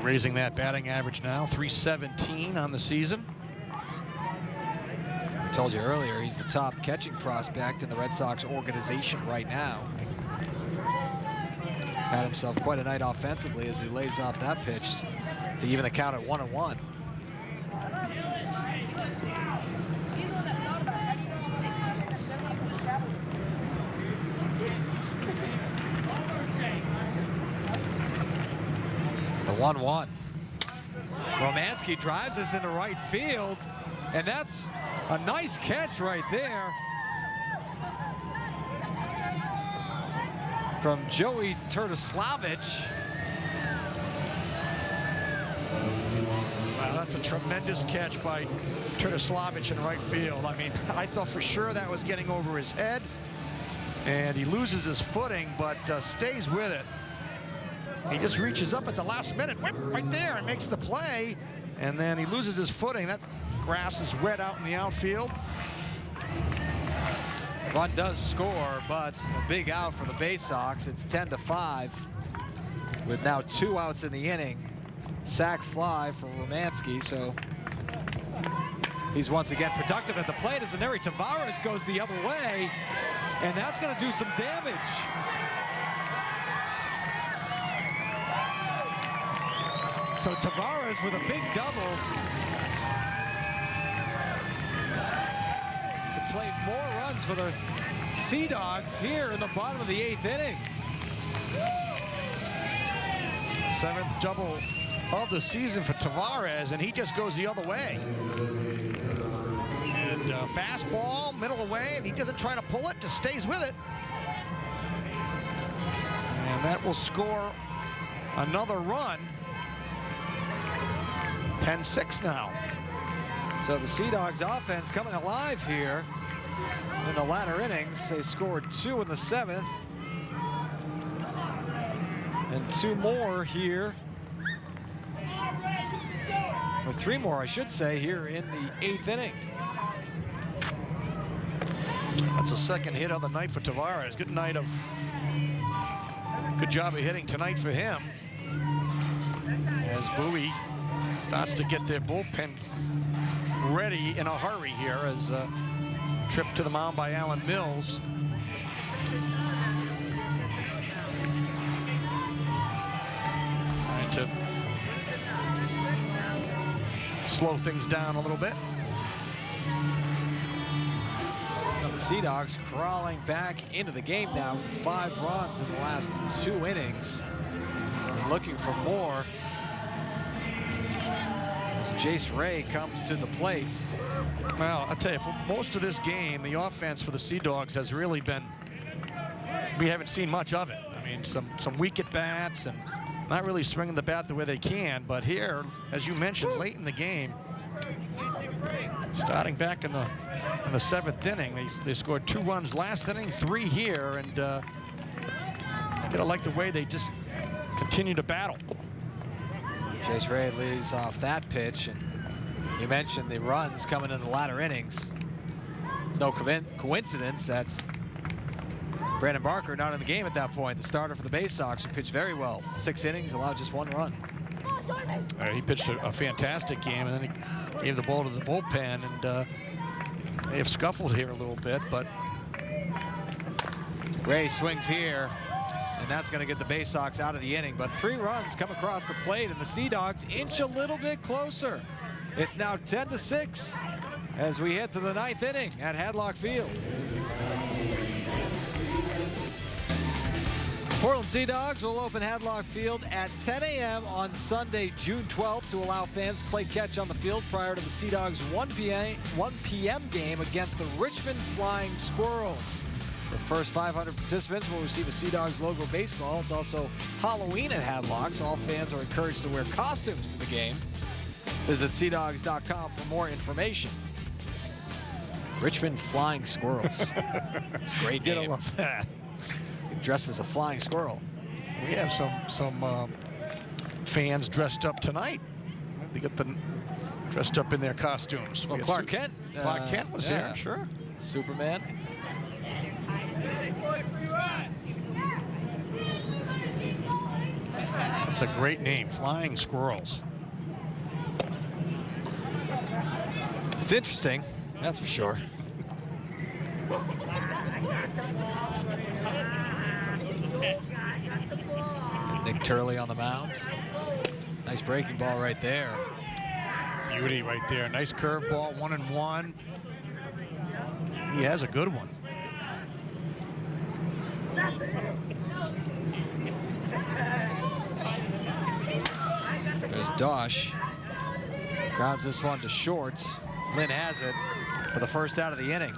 Raising that batting average now, .317 on the season. I told you earlier, he's the top catching prospect in the Red Sox organization right now. Had himself quite a night offensively as he lays off that pitch to even the count at 1-1. The 1-1. Romanski drives this into right field, and that's a nice catch right there from Joey Turtislavich. Wow, that's a tremendous catch by Turtislavich in right field. I mean, I thought for sure that was getting over his head, and he loses his footing, but stays with it. He just reaches up at the last minute, whip, right there, and makes the play, and then he loses his footing. That grass is wet out in the outfield. Run does score, but a big out for the Bay Sox. It's 10-5 with now 2 outs in the inning. Sac fly for Romanski, so he's once again productive at the plate as Neri Tavares goes the other way, and that's going to do some damage. So Tavares with a big double to play more runs for the Sea Dogs here in the bottom of the 8th inning. 7th double of the season for Tavares, and he just goes the other way. And fastball, middle away, and he doesn't try to pull it, just stays with it. And that will score another run. 10-6 now. So the Sea Dogs offense coming alive here in the latter innings. They scored 2 in the 7th. And 2 more here. Or 3 more, I should say, here in the 8th inning. That's the second hit of the night for Tavares. Good job of hitting tonight for him. As Bowie starts to get their bullpen ready in a hurry here as a trip to the mound by Alan Mills. Trying to slow things down a little bit. The Sea Dogs crawling back into the game now with 5 runs in the last 2 innings. And looking for more as Jace Ray comes to the plate. Well, I'll tell you, for most of this game, the offense for the Sea Dogs has really been, we haven't seen much of it. I mean, some weak at bats and not really swinging the bat the way they can. But here, as you mentioned, late in the game, starting back in the 7th inning, they scored 2 runs last inning, 3 here, and gotta like the way they just continue to battle. Jace Ray leads off that pitch, and you mentioned the runs coming in the latter innings. It's no coincidence that Brandon Barker not in the game at that point, the starter for the Bay Sox, who pitched very well. 6 innings, allowed just 1 run. He pitched a fantastic game, and then he gave the ball to the bullpen, and they have scuffled here a little bit, but Ray swings here, and that's going to get the Bay Sox out of the inning. But 3 runs come across the plate, and the Sea Dogs inch a little bit closer. It's now 10-6 as we head to the 9th inning at Hadlock Field. Portland Sea Dogs will open Hadlock Field at 10 a.m. on Sunday, June 12th, to allow fans to play catch on the field prior to the Sea Dogs' 1 p.m. game against the Richmond Flying Squirrels. The first 500 participants will receive a Sea Dogs logo baseball. It's also Halloween at Hadlock, so all fans are encouraged to wear costumes to the game. Visit seadogs.com for more information. Richmond Flying Squirrels. It's a great name. I love that. Dressed as a flying squirrel. We have some fans dressed up tonight. They get dressed up in their costumes. Well, Clark Kent. Clark Kent was here, sure. Superman. That's a great name, Flying Squirrels. It's interesting, that's for sure. Nick Turley on the mound. Nice breaking ball right there. Beauty right there. Nice curveball, 1-1. He has a good one. There's Dosh. Grounds this one to short. Lynn has it for the first out of the inning.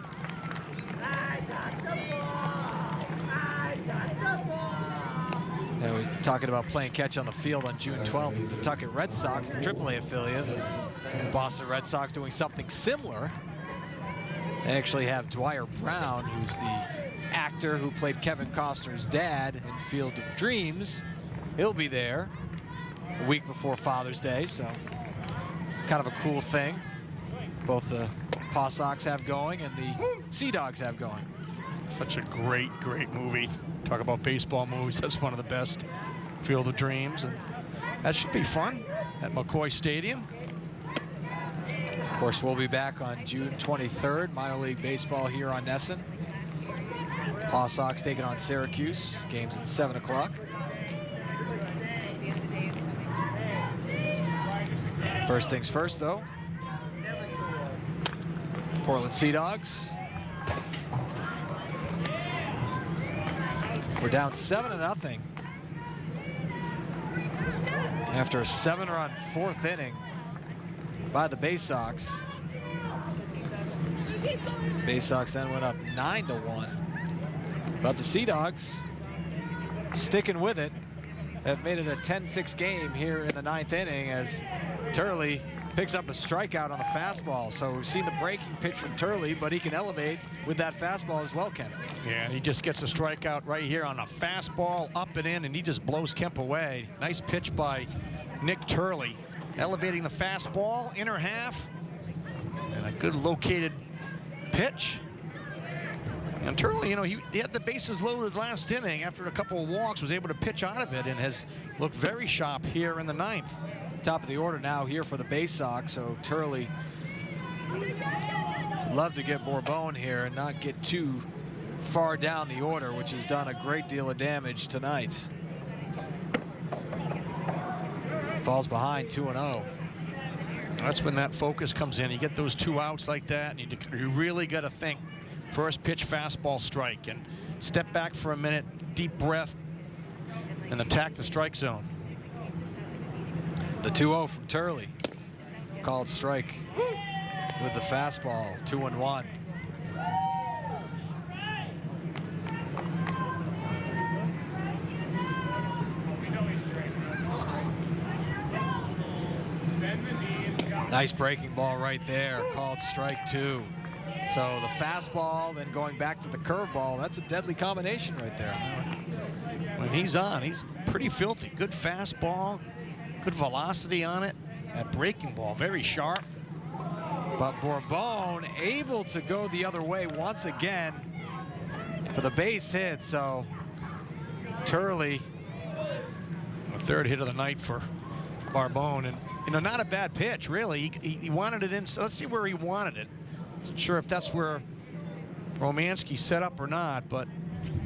And we're talking about playing catch on the field on June 12th. The Pawtucket Red Sox, the AAA affiliate, the Boston Red Sox, doing something similar. They actually have Dwyer Brown, who's the actor who played Kevin Costner's dad in Field of Dreams. He'll be there a week before Father's Day, so kind of a cool thing. Both the Paw Sox have going and the Sea Dogs have going. Such a great, great movie. Talk about baseball movies. That's one of the best. Field of Dreams. And that should be fun at McCoy Stadium. Of course, we'll be back on June 23rd. Minor League Baseball here on NESN. Paw Sox taking on Syracuse. Game's at 7 o'clock. First things first, though. Portland Sea Dogs. We're down 7-0 after a 7-run 4th inning by the Bay Sox. Bay Sox then went up 9-1. But the Sea Dogs sticking with it have made it a 10-6 game here in the 9th inning as Turley Picks up a strikeout on the fastball. So we've seen the breaking pitch from Turley, but he can elevate with that fastball as well, Ken. Yeah, and he just gets a strikeout right here on a fastball up and in, and he just blows Kemp away. Nice pitch by Nick Turley, elevating the fastball, inner half, and a good located pitch. And Turley, you know, he had the bases loaded last inning after a couple of walks, was able to pitch out of it, and has looked very sharp here in the 9th. Top of the order now here for the Bay Sox, so Turley love to get Bourbon here and not get too far down the order, which has done a great deal of damage tonight. Falls behind 2-0. That's when that focus comes in. You get those 2 outs like that, and you really got to think first pitch fastball strike and step back for a minute, deep breath, and attack the strike zone. The 2-0 from Turley. Called strike with the fastball, 2-1. Nice breaking ball right there, called strike 2. So the fastball, then going back to the curveball, that's a deadly combination right there. When he's on, he's pretty filthy. Good fastball, good velocity on it. That breaking ball, very sharp. But Bourbon able to go the other way once again for the base hit. So Turley, the 3rd hit of the night for Bourbon, and you know, not a bad pitch really. He wanted it in. So let's see where he wanted it. Not sure if that's where Romanski set up or not, but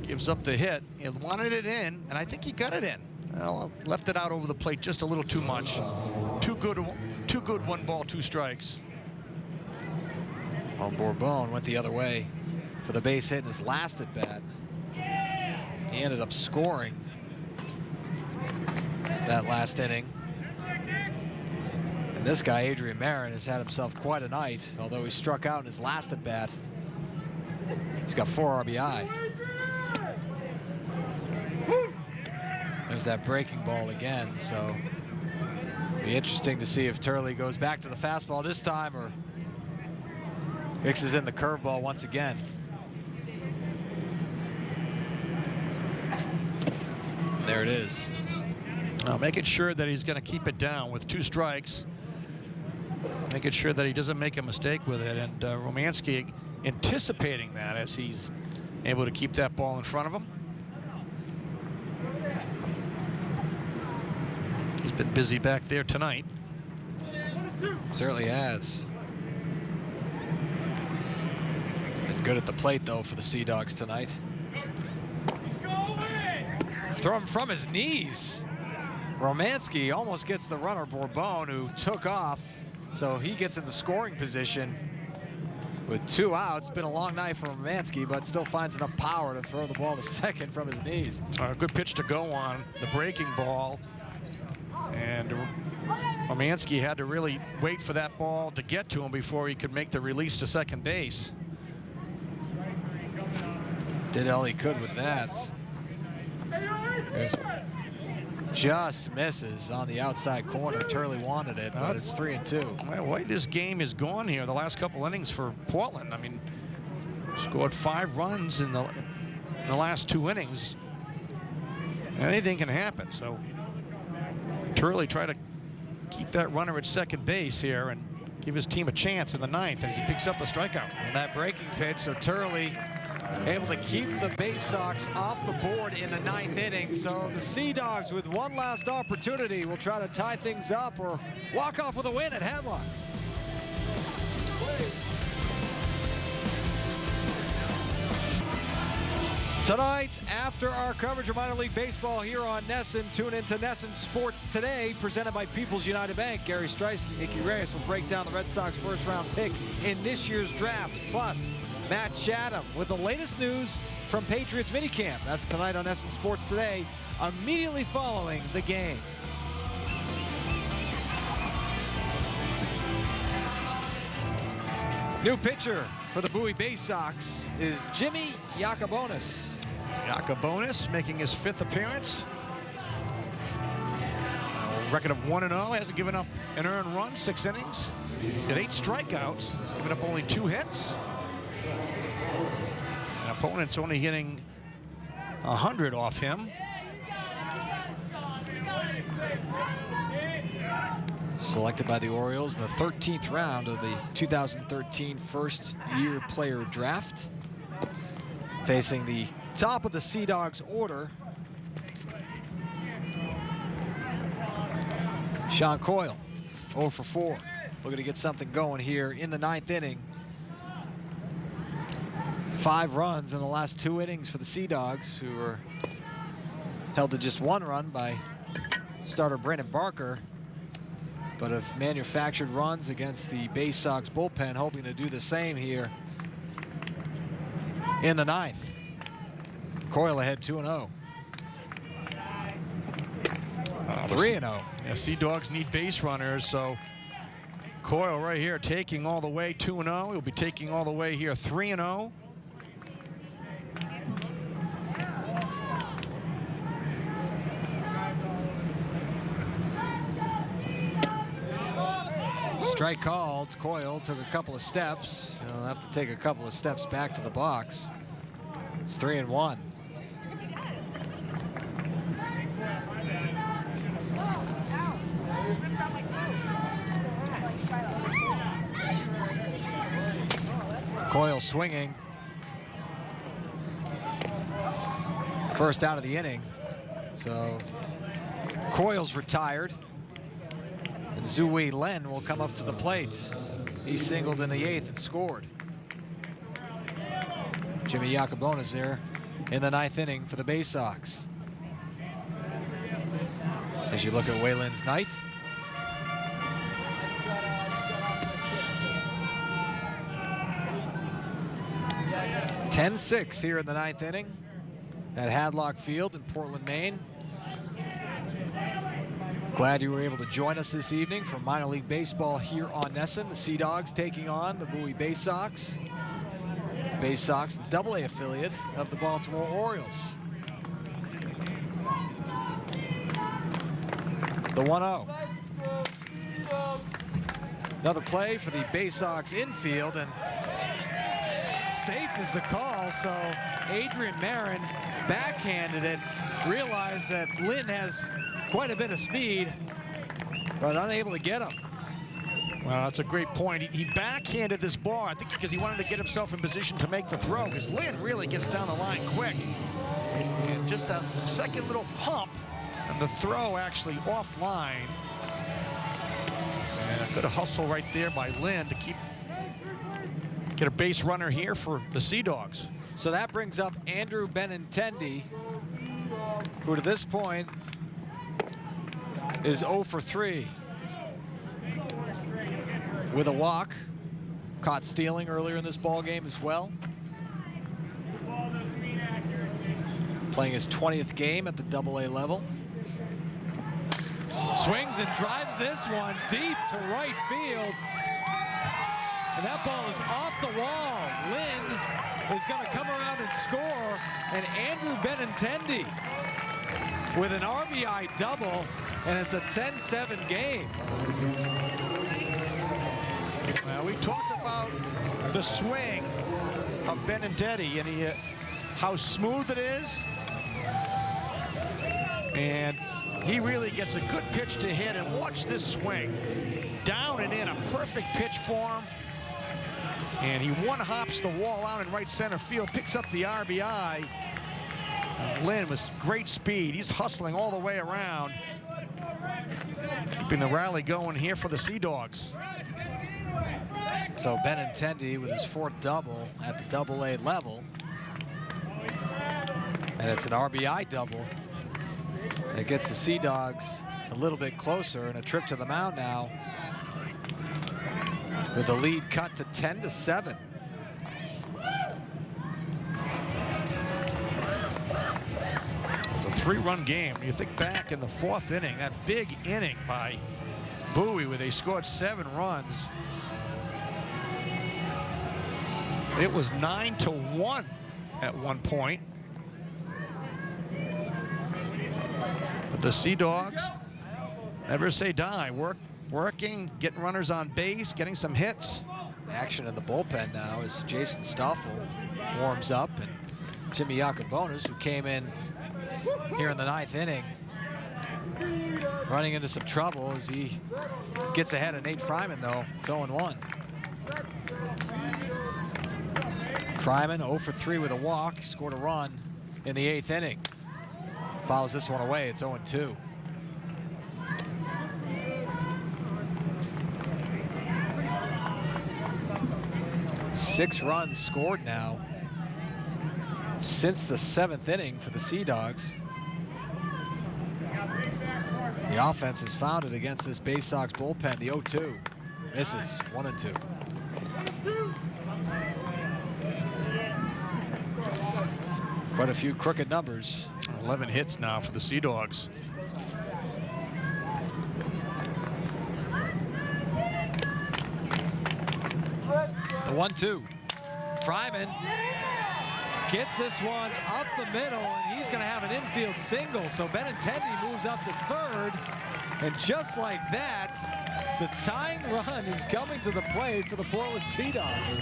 gives up the hit. He wanted it in, and I think he got it in. Well, left it out over the plate just a little too much. Too good 1 ball, 2 strikes. Well, Bourbon went the other way for the base hit in his last at bat. He ended up scoring that last inning. And this guy, Adrian Marin, has had himself quite a night, although he struck out in his last at bat. He's got 4 RBI. There's that breaking ball again, so it'll be interesting to see if Turley goes back to the fastball this time or mixes in the curveball once again. There it is. Now making sure that he's going to keep it down with 2 strikes. Making sure that he doesn't make a mistake with it, and Romanski anticipating that as he's able to keep that ball in front of him. He's been busy back there tonight. Certainly has. Been good at the plate though for the Sea Dogs tonight. Throw him from his knees. Romanski almost gets the runner, Bourbon, who took off. So he gets in the scoring position with 2 outs. Been a long night for Romanski, but still finds enough power to throw the ball to second from his knees. A good pitch to go on, the breaking ball. And Romanski had to really wait for that ball to get to him before he could make the release to second base. Did all he could with that. Just misses on the outside corner. Turley wanted it, but it's 3-2. Well, why this game is gone here the last couple innings for Portland. I mean, scored 5 runs in the last 2 innings. Anything can happen. So Turley tried to keep that runner at second base here and give his team a chance in the 9th as he picks up the strikeout. And that breaking pitch, so Turley able to keep the Bay Sox off the board in the 9th inning. So the Sea Dogs, with one last opportunity, will try to tie things up or walk off with a win at Hadlock. Tonight, after our coverage of minor league baseball here on NESN, tune into NESN Sports Today, presented by People's United Bank. Gary Streisky, Nicky Reyes will break down the Red Sox first-round pick in this year's draft. Plus, Matt Chatham with the latest news from Patriots minicamp. That's tonight on NESN Sports Today, immediately following the game. New pitcher for the Bowie Bay Sox is Jimmy Yacobonis. Yacobonis making his 5th appearance. Record of 1-0, hasn't given up an earned run, 6 innings. He's got 8 strikeouts, he's given up only 2 hits. An opponent's only hitting 100 off him. Selected by the Orioles, the 13th round of the 2013 first-year player draft. Facing the top of the Sea Dogs order, Sean Coyle, 0 for 4. Looking to get something going here in the 9th inning. 5 runs in the last 2 innings for the Sea Dogs, who were held to just 1 run by starter Brandon Barker, but have manufactured runs against the Bay Sox bullpen, hoping to do the same here in the 9th. Coyle ahead 2-0. 3-0. Yeah, Sea Dogs need base runners, so Coyle right here taking all the way 2-0. He'll be taking all the way here 3-0. Strike called. Coyle took a couple of steps. He'll have to take a couple of steps back to the box. It's 3-1. Coyle swinging. First out of the inning. So Coyle's retired. And Zui Len will come up to the plate. He singled in the 8th and scored. Jimmy Yacobonis there in the 9th inning for the Bay Sox. As you look at Wayland's night. (10-6) here in the 9th inning at Hadlock Field in Portland, Maine. Glad you were able to join us this evening for minor league baseball here on NESN. The Sea Dogs taking on the Bowie Bay Sox. Bay Sox, the AA affiliate of the Baltimore Orioles. The 1-0. Another play for the Bay Sox infield, and safe is the call, so Adrian Marin backhanded it, realized that Lynn has quite a bit of speed, but unable to get him. Well, that's a great point. He backhanded this ball, I think because he wanted to get himself in position to make the throw, because Lynn really gets down the line quick. And just a second little pump, and the throw actually offline. And a good hustle right there by Lynn to get a base runner here for the Sea Dogs. So that brings up Andrew Benintendi, who to this point is 0 for 3. With a walk, caught stealing earlier in this ball game as well. Playing his 20th game at the AA level. Swings and drives this one deep to right field. And that ball is off the wall. Lynn is going to come around and score. And Andrew Benintendi with an RBI double. And it's a 10-7 game. Well, we talked about the swing of Benintendi and how smooth it is. And he really gets a good pitch to hit, and watch this swing. Down and in, a perfect pitch for him. And he one-hops the wall out in right center field, picks up the RBI. Lynn with great speed. He's hustling all the way around. Keeping the rally going here for the Sea Dogs. So Benintendi with his 4th double at the AA level. And it's an RBI double. It gets the Sea Dogs a little bit closer, and a trip to the mound now with the lead cut to 10-7. It's a 3-run game. You think back in the 4th inning, that big inning by Bowie where they scored 7 runs. It was 9-1 at one point. But the Sea Dogs Never say die. Working, getting runners on base, getting some hits. Action in the bullpen now as Jason Stoffel warms up, and Jimmy Yacobonis, who came in here in the 9th inning, running into some trouble as he gets ahead of Nate Fryman, though. It's 0-1. Fryman 0 for 3 with a walk, scored a run in the 8th inning. Fouls this one away, it's 0-2. Six runs scored now since the 7th inning for the Sea Dogs. The offense has found it against this Bay Sox bullpen. The 0-2 misses, 1-2. Quite a few crooked numbers. 11 hits now for the Sea Dogs. The 1-2. Fryman gets this one up the middle, and he's going to have an infield single. So Benintendi moves up to third, and just like that, the tying run is coming to the plate for the Portland Sea Dogs.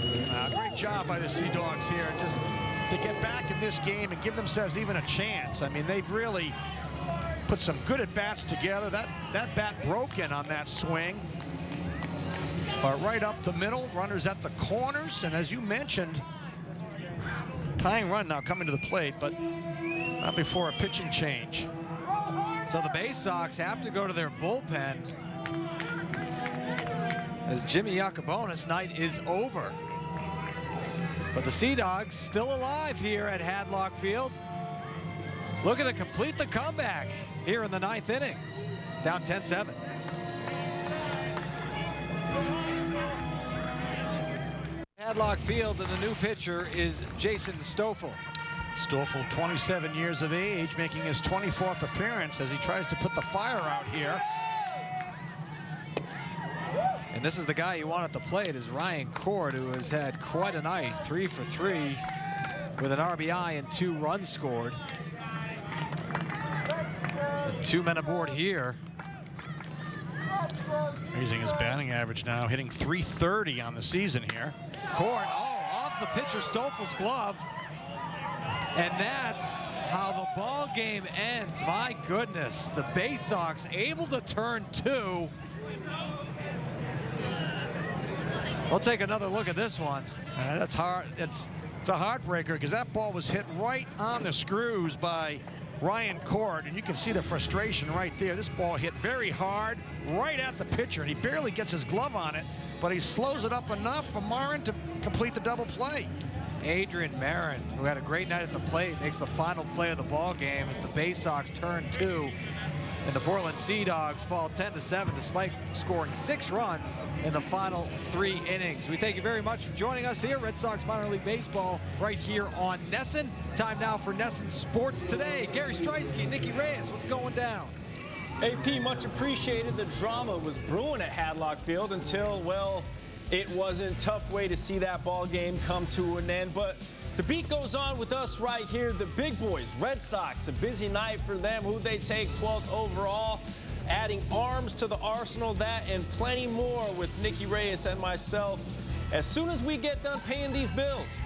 Great job by the Sea Dogs here, just to get back in this game and give themselves even a chance. I mean, they've really put some good at-bats together. That bat broken on that swing. But right up the middle, runners at the corners, and as you mentioned, tying run now coming to the plate, but not before a pitching change. So the Bay Sox have to go to their bullpen as Jimmy Yacobonis' night is over. But the Sea Dogs still alive here at Hadlock Field, looking to complete the comeback here in the 9th inning, down 10-7. Hadlock Field, and the new pitcher is Jason Stoffel. Stoffel, 27 years of age, making his 24th appearance as he tries to put the fire out here. And this is the guy you want at the plate, is Ryan Cord, who has had quite a night, 3 for 3 with an RBI and 2 runs scored. And 2 men aboard here. Raising his batting average now, hitting .330 on the season here. Cord, off the pitcher Stoffel's glove. And that's how the ball game ends. My goodness, the Bay Sox able to turn 2. We'll take another look at this one. That's hard. It's a heartbreaker because that ball was hit right on the screws by Ryan Cord, and you can see the frustration right there. This ball hit very hard right at the pitcher, and he barely gets his glove on it, but he slows it up enough for Marin to complete the double play. Adrian Marin, who had a great night at the plate, makes the final play of the ball game as the Bay Sox turn 2. And the Portland Sea Dogs fall 10-7 despite scoring 6 runs in the final 3 innings. We thank you very much for joining us here, Red Sox Minor League Baseball, right here on NESN. Time now for NESN Sports Today. Gary Streisky, Nicky Reyes, what's going down? AP, much appreciated. The drama was brewing at Hadlock Field until, well, it wasn't. Tough way to see that ball game come to an end, but the beat goes on with us right here. The big boys, Red Sox, a busy night for them. Who they take 12th overall, adding arms to the arsenal, that and plenty more with Nicky Reyes and myself as soon as we get done paying these bills.